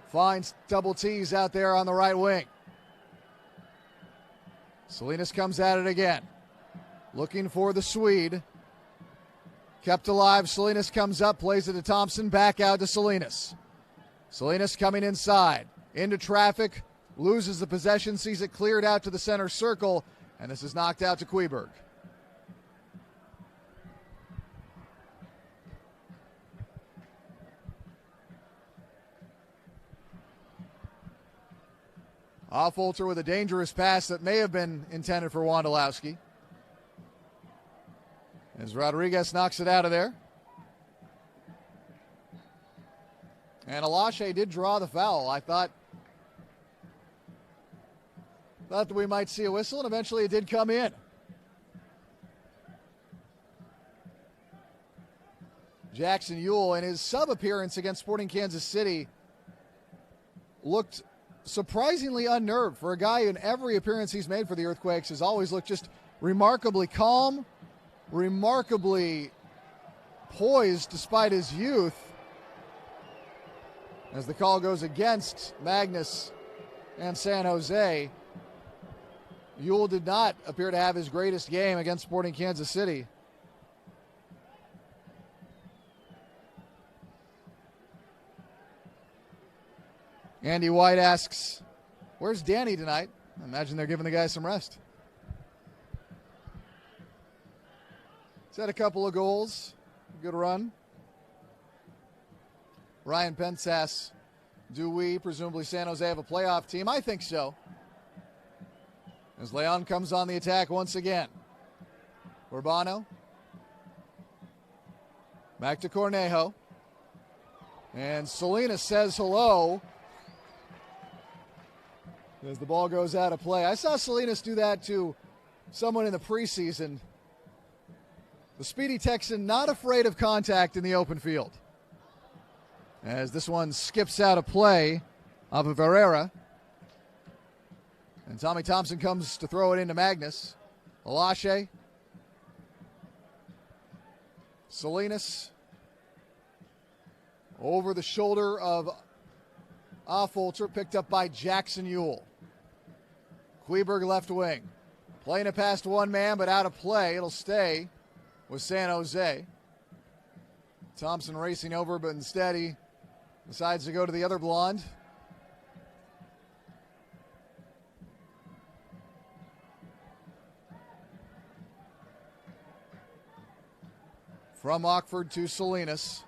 finds double T's out there on the right wing. Salinas comes at it again, looking for the Swede. Kept alive, Salinas comes up, plays it to Thompson, back out to Salinas. Salinas coming inside, into traffic, loses the possession, sees it cleared out to the center circle, and this is knocked out to Queberg. Affolter with a dangerous pass that may have been intended for Wondolowski. As Rodriguez knocks it out of there. And Olashe did draw the foul. I thought that we might see a whistle, and eventually it did come in. Jackson Ewell, in his sub appearance against Sporting Kansas City, looked surprisingly unnerved. For a guy in every appearance he's made for the Earthquakes has always looked just remarkably calm, remarkably poised despite his youth. As the call goes against Magnus and San Jose, Ewell did not appear to have his greatest game against Sporting Kansas City. Andy White asks, where's Danny tonight? I imagine they're giving the guy some rest. He's had a couple of goals. Good run. Ryan Pensas, do we, presumably San Jose, have a playoff team? I think so. As León comes on the attack once again. Urbano. Back to Cornejo. And Salinas says hello as the ball goes out of play. I saw Salinas do that to someone in the preseason. The speedy Texan not afraid of contact in the open field. As this one skips out of play off of Herrera. And Tommy Thompson comes to throw it into Magnus. Olashe. Salinas. Over the shoulder of Affolter, picked up by Jackson Ewell. Queberg left wing. Playing it past one man, but out of play. It'll stay with San Jose. Thompson racing over, but instead he decides to go to the other blonde. From Ockford to Salinas.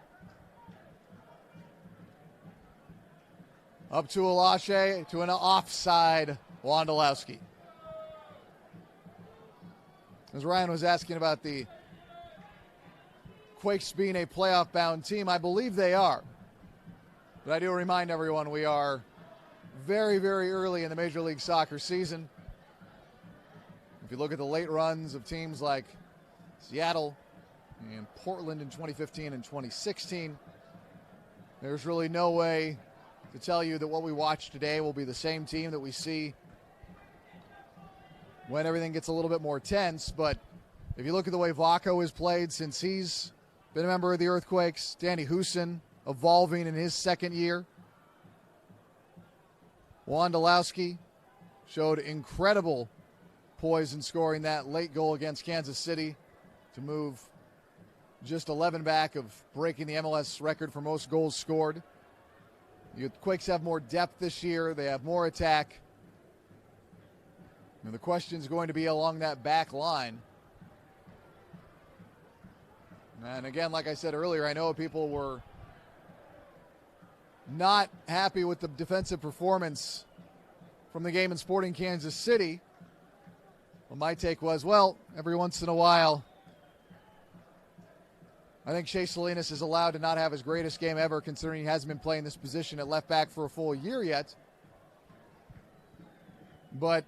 Up to Alashe, to an offside Wondolowski. As Ryan was asking about the Quakes being a playoff-bound team, I believe they are. But I do remind everyone we are very, very early in the Major League Soccer season. If you look at the late runs of teams like Seattle and Portland in 2015 and 2016, there's really no way to tell you that what we watch today will be the same team that we see when everything gets a little bit more tense. But if you look at the way Vaco has played since he's been a member of the Earthquakes, Danny Houston evolving in his second year. Wondolowski showed incredible poise in scoring that late goal against Kansas City to move just 11 back of breaking the MLS record for most goals scored. The Quakes have more depth this year. They have more attack. And the question is going to be along that back line. And again, like I said earlier, I know people were not happy with the defensive performance from the game in Sporting Kansas City. Well, my take was, well, every once in a while, I think Shea Salinas is allowed to not have his greatest game ever, considering he hasn't been playing this position at left back for a full year yet. But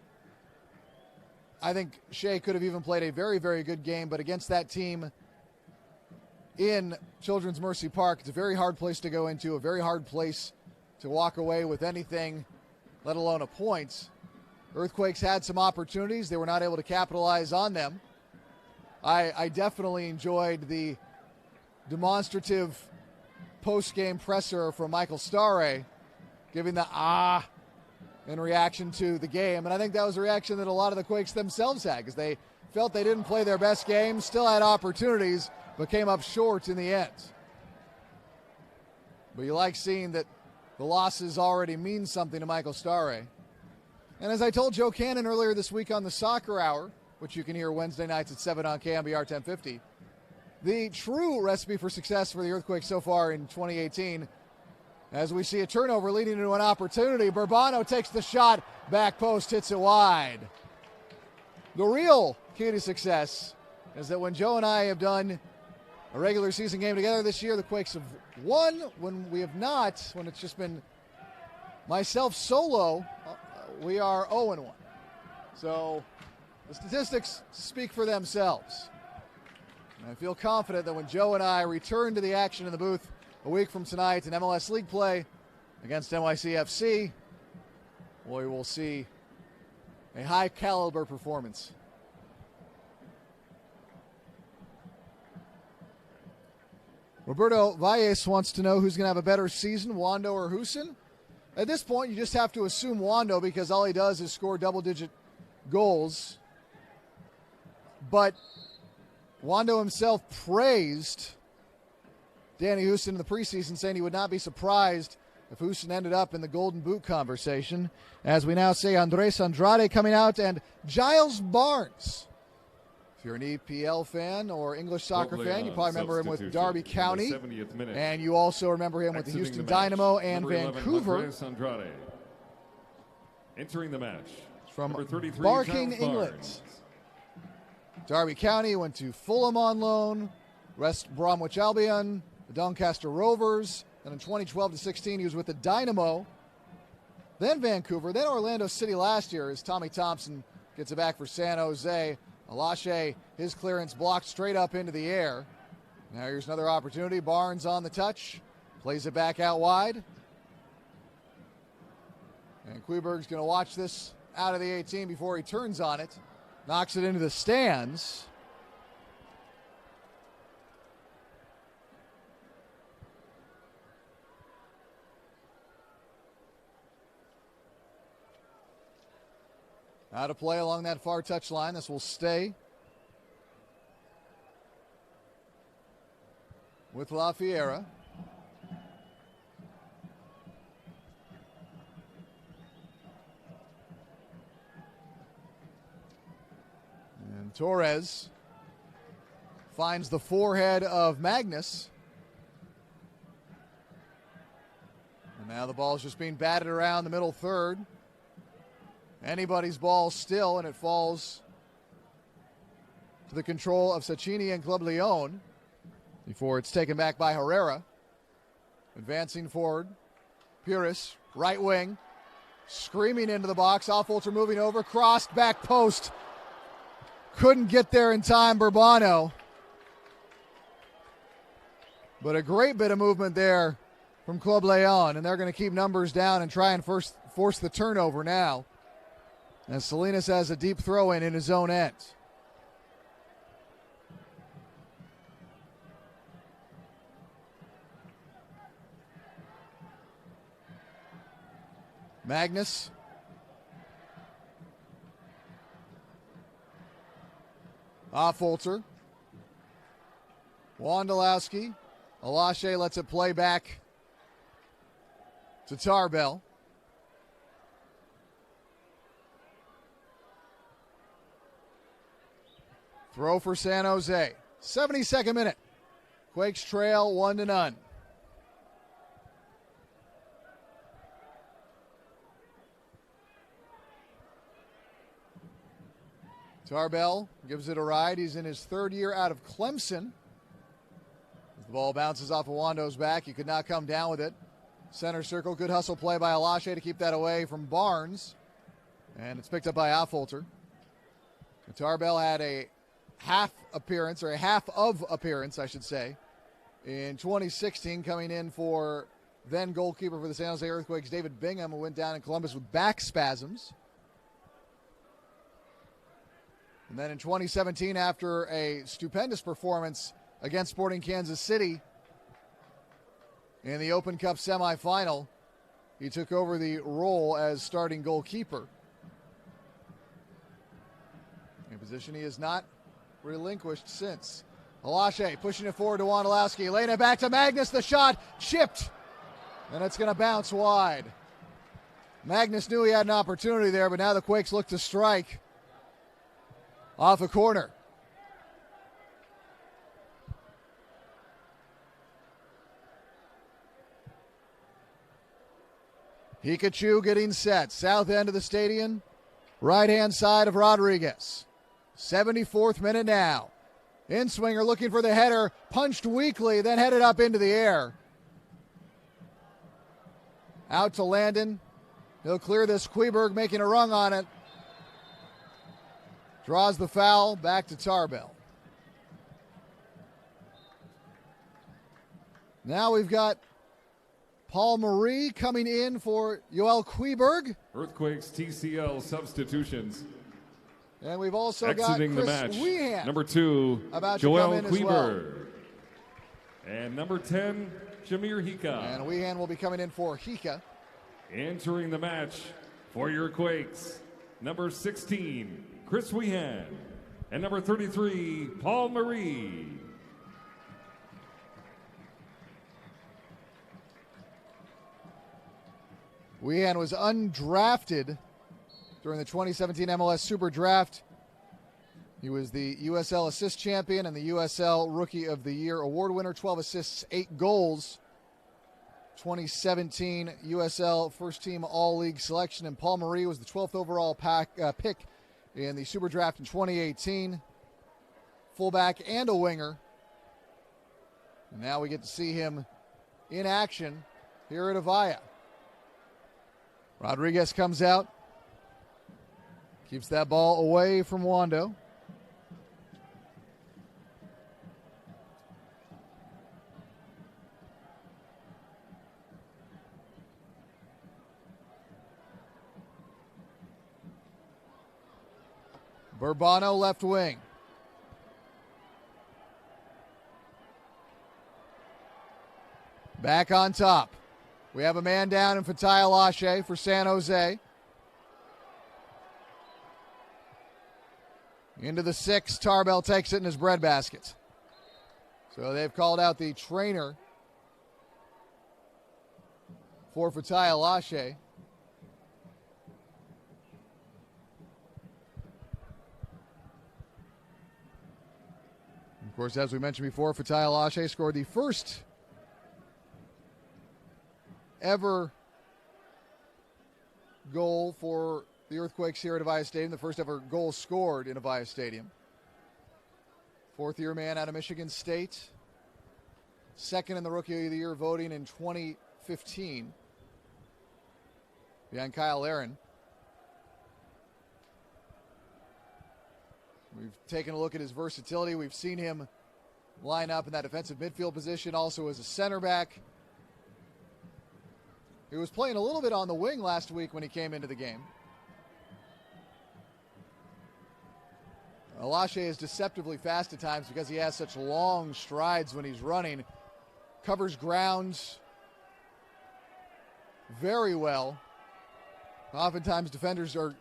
I think Shea could have even played a very, very good game, but against that team in Children's Mercy Park, it's a very hard place to go into, a very hard place to walk away with anything, let alone a point. Earthquakes had some opportunities. They were not able to capitalize on them. I definitely enjoyed the demonstrative post-game presser from Michael Starre, giving the in reaction to the game. And I think that was a reaction that a lot of the Quakes themselves had, because they felt they didn't play their best game, still had opportunities, but came up short in the end. But you like seeing that the losses already mean something to Michael Starre. And as I told Joe Cannon earlier this week on the Soccer Hour, which you can hear Wednesday nights at 7 on KMBR 1050, the true recipe for success for the Earthquakes so far in 2018, as we see a turnover leading into an opportunity. Bourbano takes the shot, back post, hits it wide. The real key to success is that when Joe and I have done a regular season game together this year, the Quakes have won. When we have not, when it's just been myself solo, we are 0-1. So the statistics speak for themselves. And I feel confident that when Joe and I return to the action in the booth a week from tonight in MLS League play against NYCFC, we will see a high caliber performance. Roberto Valles wants to know who's going to have a better season, Wando or Houston. At this point, you just have to assume Wando, because all he does is score double-digit goals. But Wando himself praised Danny Houston in the preseason, saying he would not be surprised if Houston ended up in the Golden Boot conversation. As we now say, Andres Andrade coming out, and Giles Barnes. If you're an EPL fan or English soccer fan, you probably remember him with Derby County, and you also remember him with the Houston Dynamo and Number 11, Vancouver. Andres Andrade. Entering the match From number 33, Barking, Giles England. Barnes. Derby County went to Fulham on loan, West Bromwich Albion, the Doncaster Rovers. Then in 2012-16, he was with the Dynamo, then Vancouver, then Orlando City last year as Tommy Thompson gets it back for San Jose. Alashe, his clearance blocked straight up into the air. Now here's another opportunity. Barnes on the touch, plays it back out wide. And Kuiberg's going to watch this out of the 18 before he turns on it. Knocks it into the stands. Out of play along that far touchline. This will stay. with La Fiera. And Torres finds the forehead of Magnus. And now the ball's just being batted around the middle third. Anybody's ball still, and it falls to the control of Sacchini and Club León before it's taken back by Herrera. Advancing forward, Puris, right wing, screaming into the box. Affolter moving over, crossed back post. Couldn't get there in time, Bourbano. But a great bit of movement there from Club León, and they're going to keep numbers down and try and force the turnover now, as Salinas has a deep throw in his own end. Magnus. Affolter. Wondolowski. Alache lets it play back to Tarbell. Throw for San Jose. 72nd minute. Quakes trail 1-0. Tarbell gives it a ride. He's in his third year out of Clemson. As the ball bounces off of Wando's back, he could not come down with it. Center circle, good hustle play by Alache to keep that away from Barnes. And it's picked up by Affolter. Tarbell had a half of appearance, I should say, in 2016, coming in for then goalkeeper for the San Jose Earthquakes, David Bingham, who went down in Columbus with back spasms. And then in 2017, after a stupendous performance against Sporting Kansas City in the Open Cup semifinal, he took over the role as starting goalkeeper. A position he has not relinquished since. Alache pushing it forward to Wondolowski, laying it back to Magnus, the shot chipped, and it's going to bounce wide. Magnus knew he had an opportunity there, but now the Quakes look to strike off a corner. Hikachu getting set. South end of the stadium. Right-hand side of Rodriguez. 74th minute now. In-swinger looking for the header. Punched weakly, then headed up into the air. Out to Landon. He'll clear this. Queberg making a rung on it. Draws the foul, back to Tarbell. Now we've got Paul Marie coming in for Yoel Queberg. Earthquakes TCL substitutions. And we've also exiting got the Chris match. Weehan Number 2, about to come Joel in as well. Queberg. And number 10, Shamir Hika. And Weehan will be coming in for Hika. Entering the match for your Quakes, number 16, Chris Weehan, and number 33, Paul Marie. Weehan was undrafted during the 2017 MLS Super Draft. He was the USL Assist Champion and the USL Rookie of the Year award winner, 12 assists, 8 goals. 2017 USL First Team All-League selection, and Paul Marie was the 12th overall pick in the Super Draft in 2018. Fullback and a winger. And now we get to see him in action here at Avaya. Rodriguez comes out. Keeps that ball away from Wando. Bourbano left wing. Back on top. We have a man down in Fatai Alache for San Jose. Into the 6, Tarbell takes it in his breadbasket. So they've called out the trainer for Fatai Alashe. Of course, as we mentioned before, Fatai Alashe scored the first ever goal for the Earthquakes here at Avaya Stadium, the first ever goal scored in Avaya Stadium. Fourth-year man out of Michigan State. Second in the Rookie of the Year voting in 2015. Behind Kyle Aaron. We've taken a look at his versatility. We've seen him line up in that defensive midfield position, also as a center back. He was playing a little bit on the wing last week when he came into the game. Alashe is deceptively fast at times because he has such long strides when he's running. Covers ground very well. Oftentimes defenders or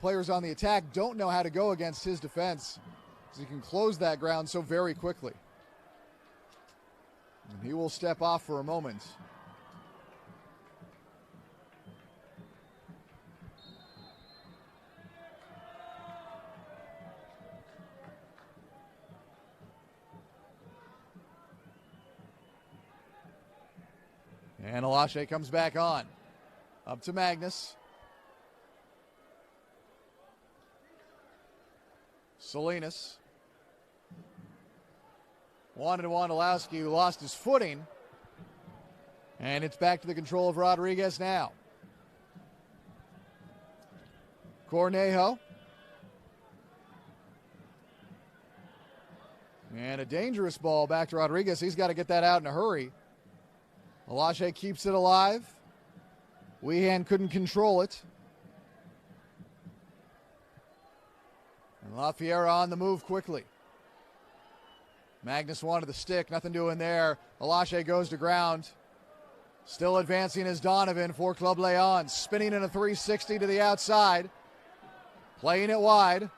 players on the attack don't know how to go against his defense because he can close that ground so very quickly. And he will step off for a moment. And Alashe comes back on. Up to Magnus. Salinas. Wanted to Wondolowski, who lost his footing. And it's back to the control of Rodriguez now. Cornejo. And a dangerous ball back to Rodriguez. He's got to get that out in a hurry. Alashe keeps it alive. Weehan couldn't control it. And LaFiera on the move quickly. Magnus wanted the stick, nothing doing there. Alashe goes to ground. Still advancing is Donovan for Club León. Spinning in a 360 to the outside. Playing it wide.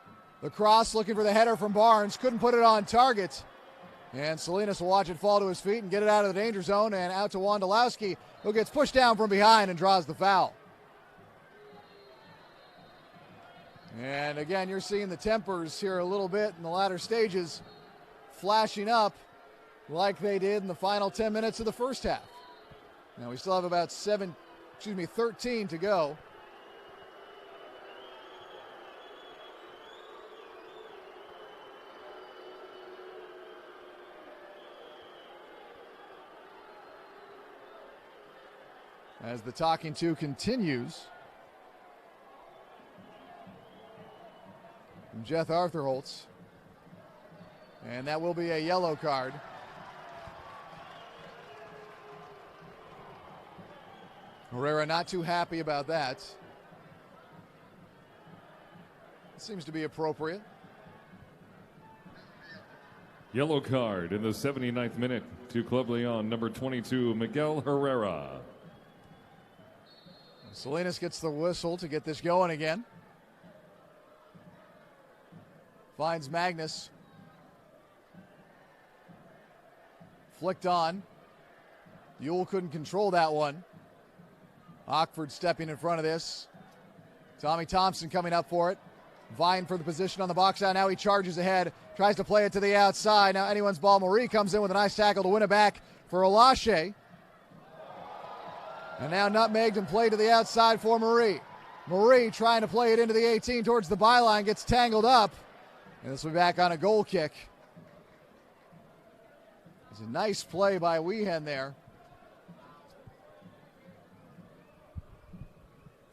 The cross looking for the header from Barnes. Couldn't put it on target. And Salinas will watch it fall to his feet and get it out of the danger zone and out to Wondolowski, who gets pushed down from behind and draws the foul. And again, you're seeing the tempers here a little bit in the latter stages flashing up like they did in the final 10 minutes of the first half. Now we still have about 13 to go. As the talking to continues. From Jeff Arthurholtz. And that will be a yellow card. Herrera not too happy about that. It seems to be appropriate. Yellow card in the 79th minute to Club León, number 22, Miguel Herrera. Salinas gets the whistle to get this going again. Finds Magnus. Flicked on. Yule couldn't control that one. Ockford stepping in front of this. Tommy Thompson coming up for it. Vying for the position on the box out. Now he charges ahead. Tries to play it to the outside. Now anyone's ball. Marie comes in with a nice tackle to win it back for Alashe. And now nutmegged and played to the outside for Marie. Marie trying to play it into the 18 towards the byline. Gets tangled up. And this will be back on a goal kick. It's a nice play by Weehan there.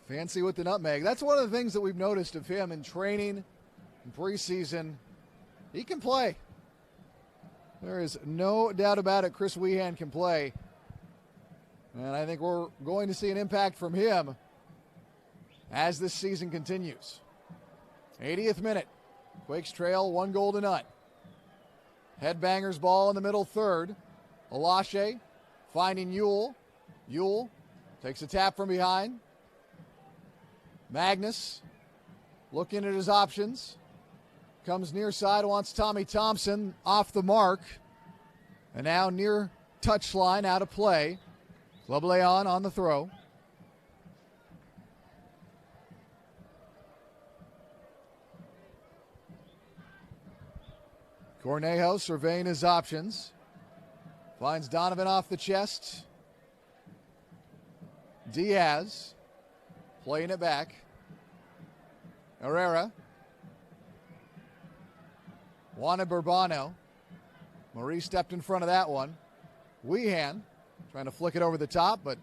Fancy with the nutmeg. That's one of the things that we've noticed of him in training, in preseason. He can play. There is no doubt about it. Chris Weehan can play. And I think we're going to see an impact from him as this season continues. 80th minute. Quakes trail 1-0. Headbangers ball in the middle third. Alashe finding Yule. Yule takes a tap from behind. Magnus looking at his options. Comes near side, wants Tommy Thompson off the mark. And now near touchline, out of play. Club León on the throw. Cornejo surveying his options. Finds Donovan off the chest. Diaz playing it back. Herrera. Wanted Bourbano. Marie stepped in front of that one. Weehan trying to flick it over the top, but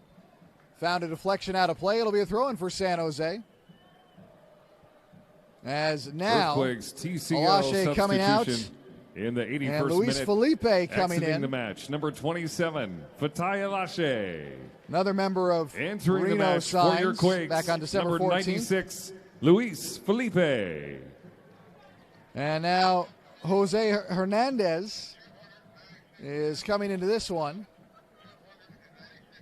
found a deflection out of play. It'll be a throw-in for San Jose. As now, Earthquakes TCO Alache coming out. In the 81st And Luis minute, Felipe coming exiting in. the match. Number 27, Fatai Alache. Another member of Entering the Reno match for your signs Quakes. back on December number 14th. 96, Luis Felipe. And now Jose Hernandez is coming into this one.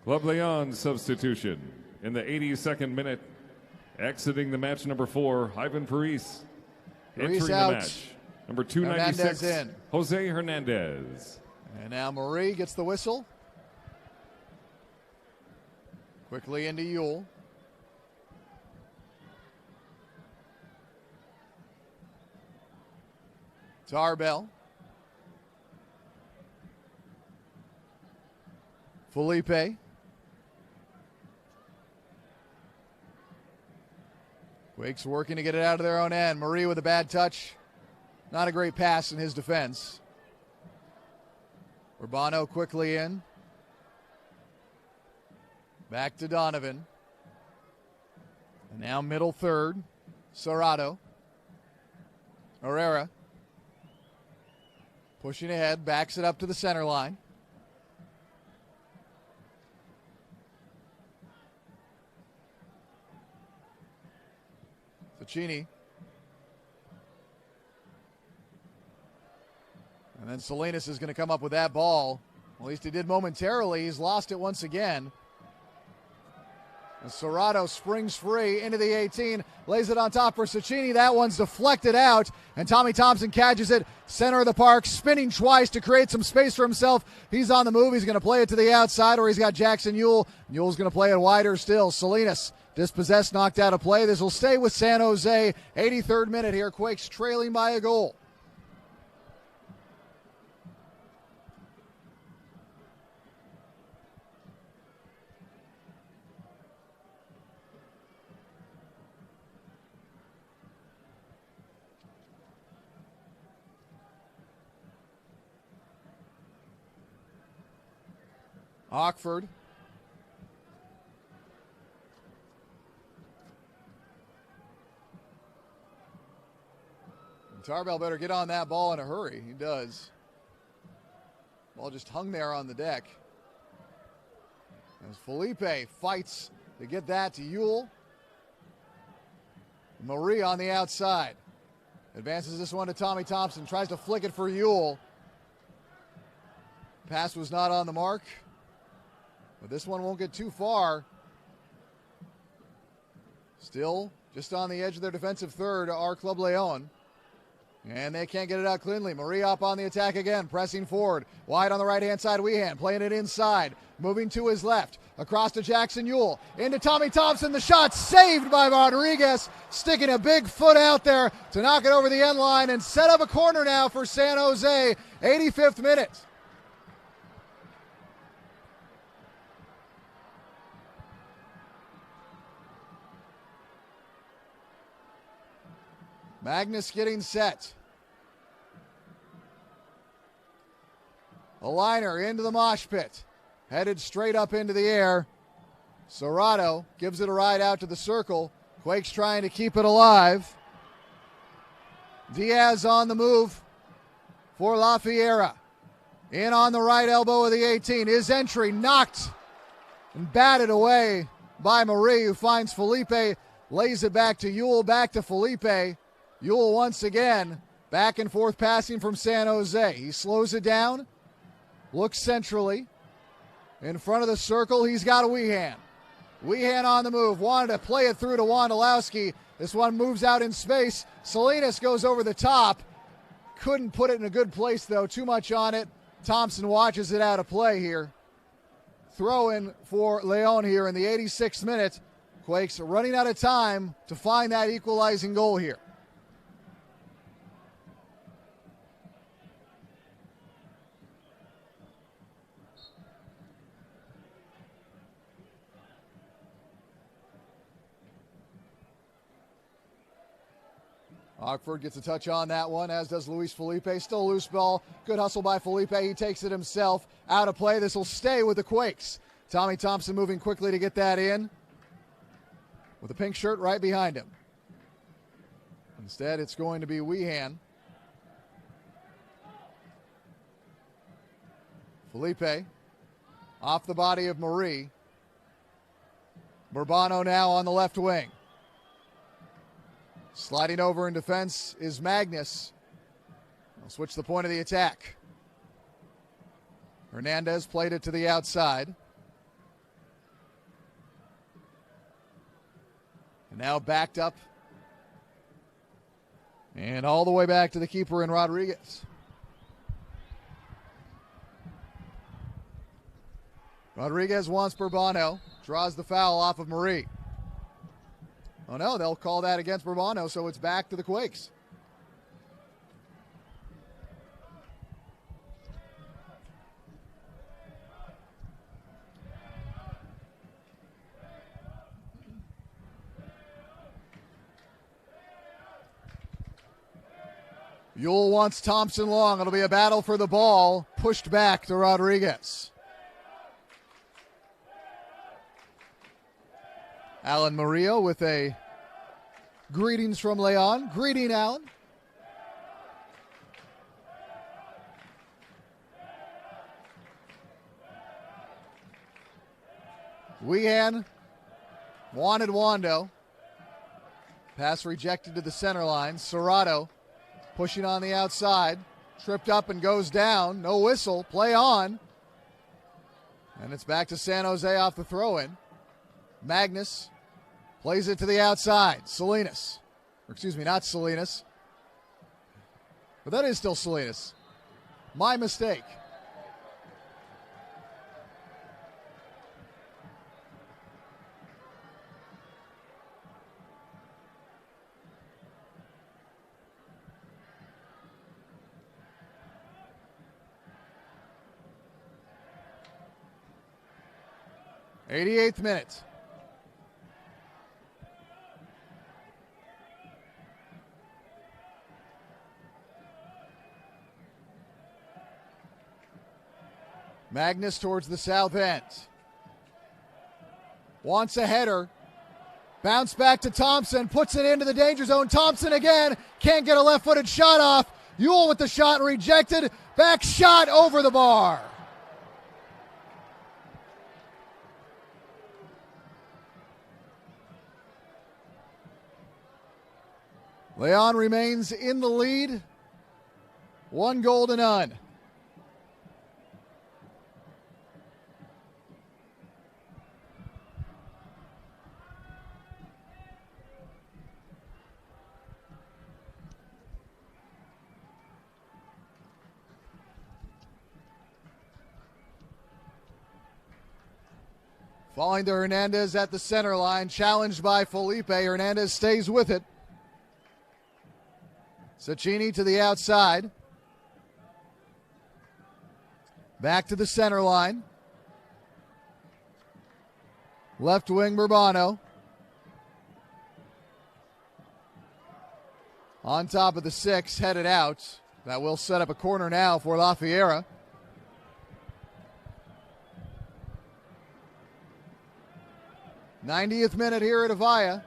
Club León substitution in the 82nd minute. Exiting the match, number 4, Ivan Paris. Entering the out. match, number 296, Hernandez in. Jose Hernandez. And now Marie gets the whistle. Quickly into Yule. Tarbell. Felipe. Quakes working to get it out of their own end. Marie with a bad touch. Not a great pass in his defense. Urbano quickly in. Back to Donovan. And now middle third. Serrato. Herrera. Pushing ahead. Backs it up to the center line. Ficini. And then Salinas is going to come up with that ball. At least he did momentarily. He's lost it once again. And Serrato springs free into the 18. Lays it on top for Cecchini. That one's deflected out. And Tommy Thompson catches it. Center of the park. Spinning twice to create some space for himself. He's on the move. He's going to play it to the outside where he's got Jackson Ewell. Ewell's going to play it wider still. Salinas dispossessed, knocked out of play. This will stay with San Jose. 83rd minute here. Quakes trailing by a goal. Ockford. Tarbell better get on that ball in a hurry. He does. Ball just hung there on the deck. As Felipe fights to get that to Ewell. Marie on the outside. Advances this one to Tommy Thompson. Tries to flick it for Ewell. Pass was not on the mark. But this one won't get too far. Still just on the edge of their defensive third are Club León. And they can't get it out cleanly. Marie up on the attack again, pressing forward. Wide on the right-hand side, Weehan playing it inside. Moving to his left. Across to Jackson Ewell. Into Tommy Thompson. The shot saved by Rodriguez. Sticking a big foot out there to knock it over the end line and set up a corner now for San Jose. 85th minute. Magnus getting set. A liner into the mosh pit. Headed straight up into the air. Serrato gives it a ride out to the circle. Quakes trying to keep it alive. Diaz on the move for La Fiera. In on the right elbow of the 18. His entry knocked and batted away by Marie, who finds Felipe. Lays it back to Ewell, back to Felipe. Ewell once again, back and forth passing from San Jose. He slows it down, looks centrally. In front of the circle, he's got a Weehan. Weehan on the move, wanted to play it through to Wondolowski. This one moves out in space. Salinas goes over the top. Couldn't put it in a good place, though. Too much on it. Thompson watches it out of play here. Throw in for León here in the 86th minute. Quakes running out of time to find that equalizing goal here. Ockford gets a touch on that one, as does Luis Felipe. Still loose ball. Good hustle by Felipe. He takes it himself. Out of play. This will stay with the Quakes. Tommy Thompson moving quickly to get that in, with a pink shirt right behind him. Instead, it's going to be Weehan. Felipe off the body of Marie. Bourbano now on the left wing. Sliding over in defense is Magnus. They'll switch the point of the attack. Hernandez played it to the outside. And now backed up. And all the way back to the keeper in Rodriguez. Rodriguez wants Bourbano. Draws the foul off of Marie. Oh no, they'll call that against Bourbano, so it's back to the Quakes. Yule wants Thompson long. It'll be a battle for the ball. Pushed back to Rodriguez. Alan Murillo with a greetings from León. Greeting, Alan. Weehan wanted Wando. Pass rejected to the center line. Serrato pushing on the outside. Tripped up and goes down. No whistle. Play on. And it's back to San Jose off the throw-in. Magnus plays it to the outside. Salinas. Or excuse me, not Salinas. But that is still Salinas. My mistake. '88th minute. Magnus towards the south end. Wants a header. Bounce back to Thompson. Puts it into the danger zone. Thompson again. Can't get a left-footed shot off. Yule with the shot rejected. Back shot over the bar. León remains in the lead. 1-0. Falling to Hernandez at the center line, challenged by Felipe. Hernandez stays with it. Cecchini to the outside. Back to the center line. Left wing Bourbano. On top of the 6, headed out. That will set up a corner now for La Fiera. '90th minute here at Avaya.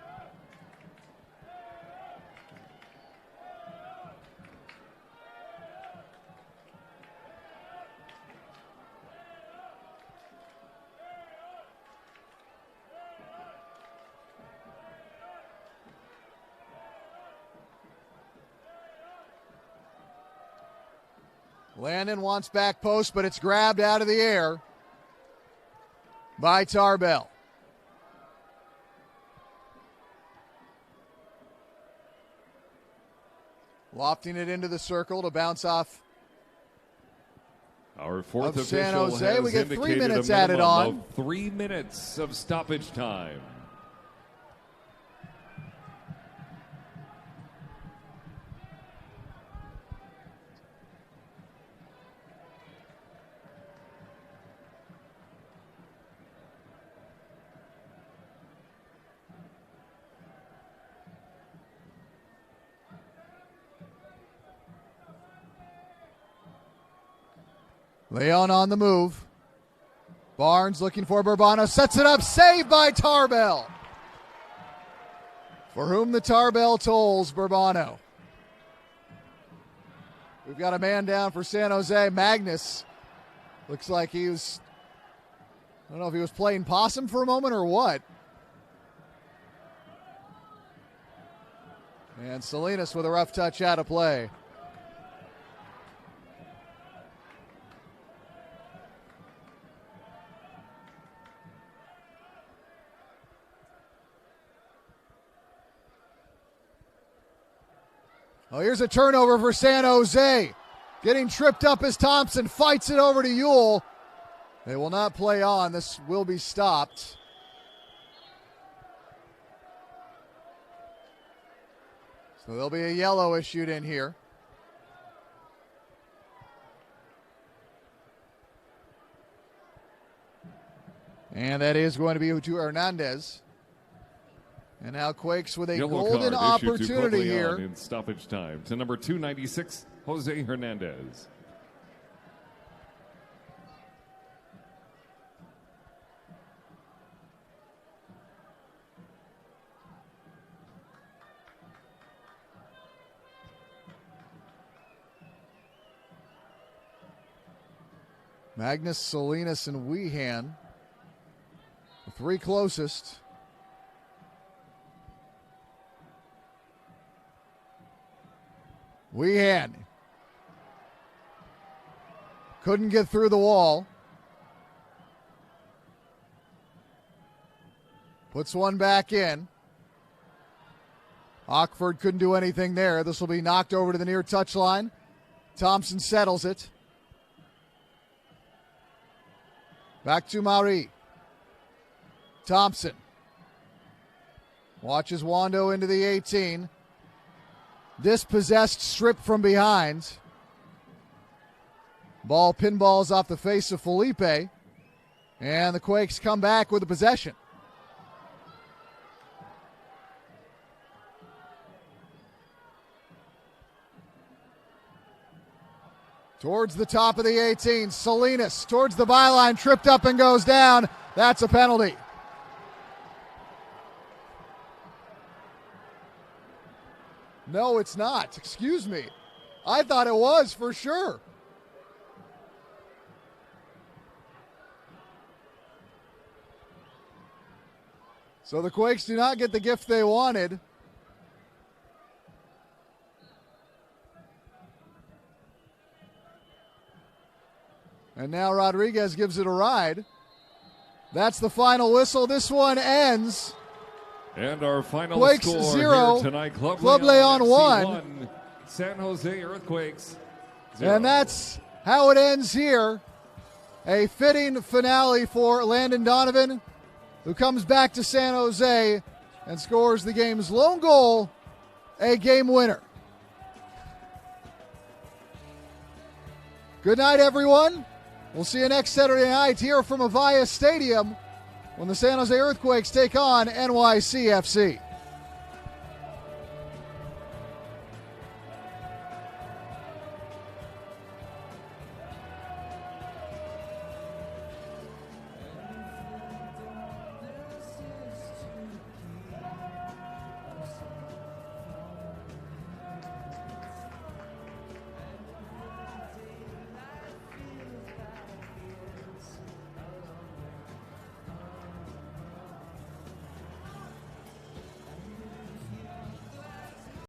Landon wants back post, but it's grabbed out of the air by Tarbell. Lofting it into the circle to bounce off Our fourth of San official Jose. has We get 3 indicated minutes a added minimum on. of 3 minutes of stoppage time. León on the move. Barnes looking for Bourbano. Sets it up. Saved by Tarbell. For whom the Tarbell tolls, Bourbano. We've got a man down for San Jose. Magnus looks like he was, I don't know if he was playing possum for a moment or what. And Salinas with a rough touch out of play. Oh, here's a turnover for San Jose. Getting tripped up as Thompson fights it over to Yule. They will not play on. This will be stopped. So there'll be a yellow issued in here. And that is going to be to Hernandez. And now Quakes with a Yellow golden card issued to opportunity Club here. León in stoppage time to number 296, Jose Hernandez. Magnus, Salinas, and Weehan, the three closest. Weehan couldn't get through the wall. Puts one back in. Ockford couldn't do anything there. This will be knocked over to the near touchline. Thompson settles it. Back to Marie. Thompson watches Wando into the 18. Dispossessed strip from behind. Ball pinballs off the face of Felipe. And the Quakes come back with the possession. Towards the top of the 18. Salinas towards the byline. Tripped up and goes down. That's a penalty. No, it's not. Excuse me. I thought it was for sure. So the Quakes do not get the gift they wanted. And now Rodriguez gives it a ride. That's the final whistle. This one ends. And our final Quakes score 0, here tonight, Club León FC 1. San Jose Earthquakes 0. And that's how it ends here. A fitting finale for Landon Donovan, who comes back to San Jose and scores the game's lone goal, a game winner. Good night, everyone. We'll see you next Saturday night here from Avaya Stadium when the San Jose Earthquakes take on NYCFC.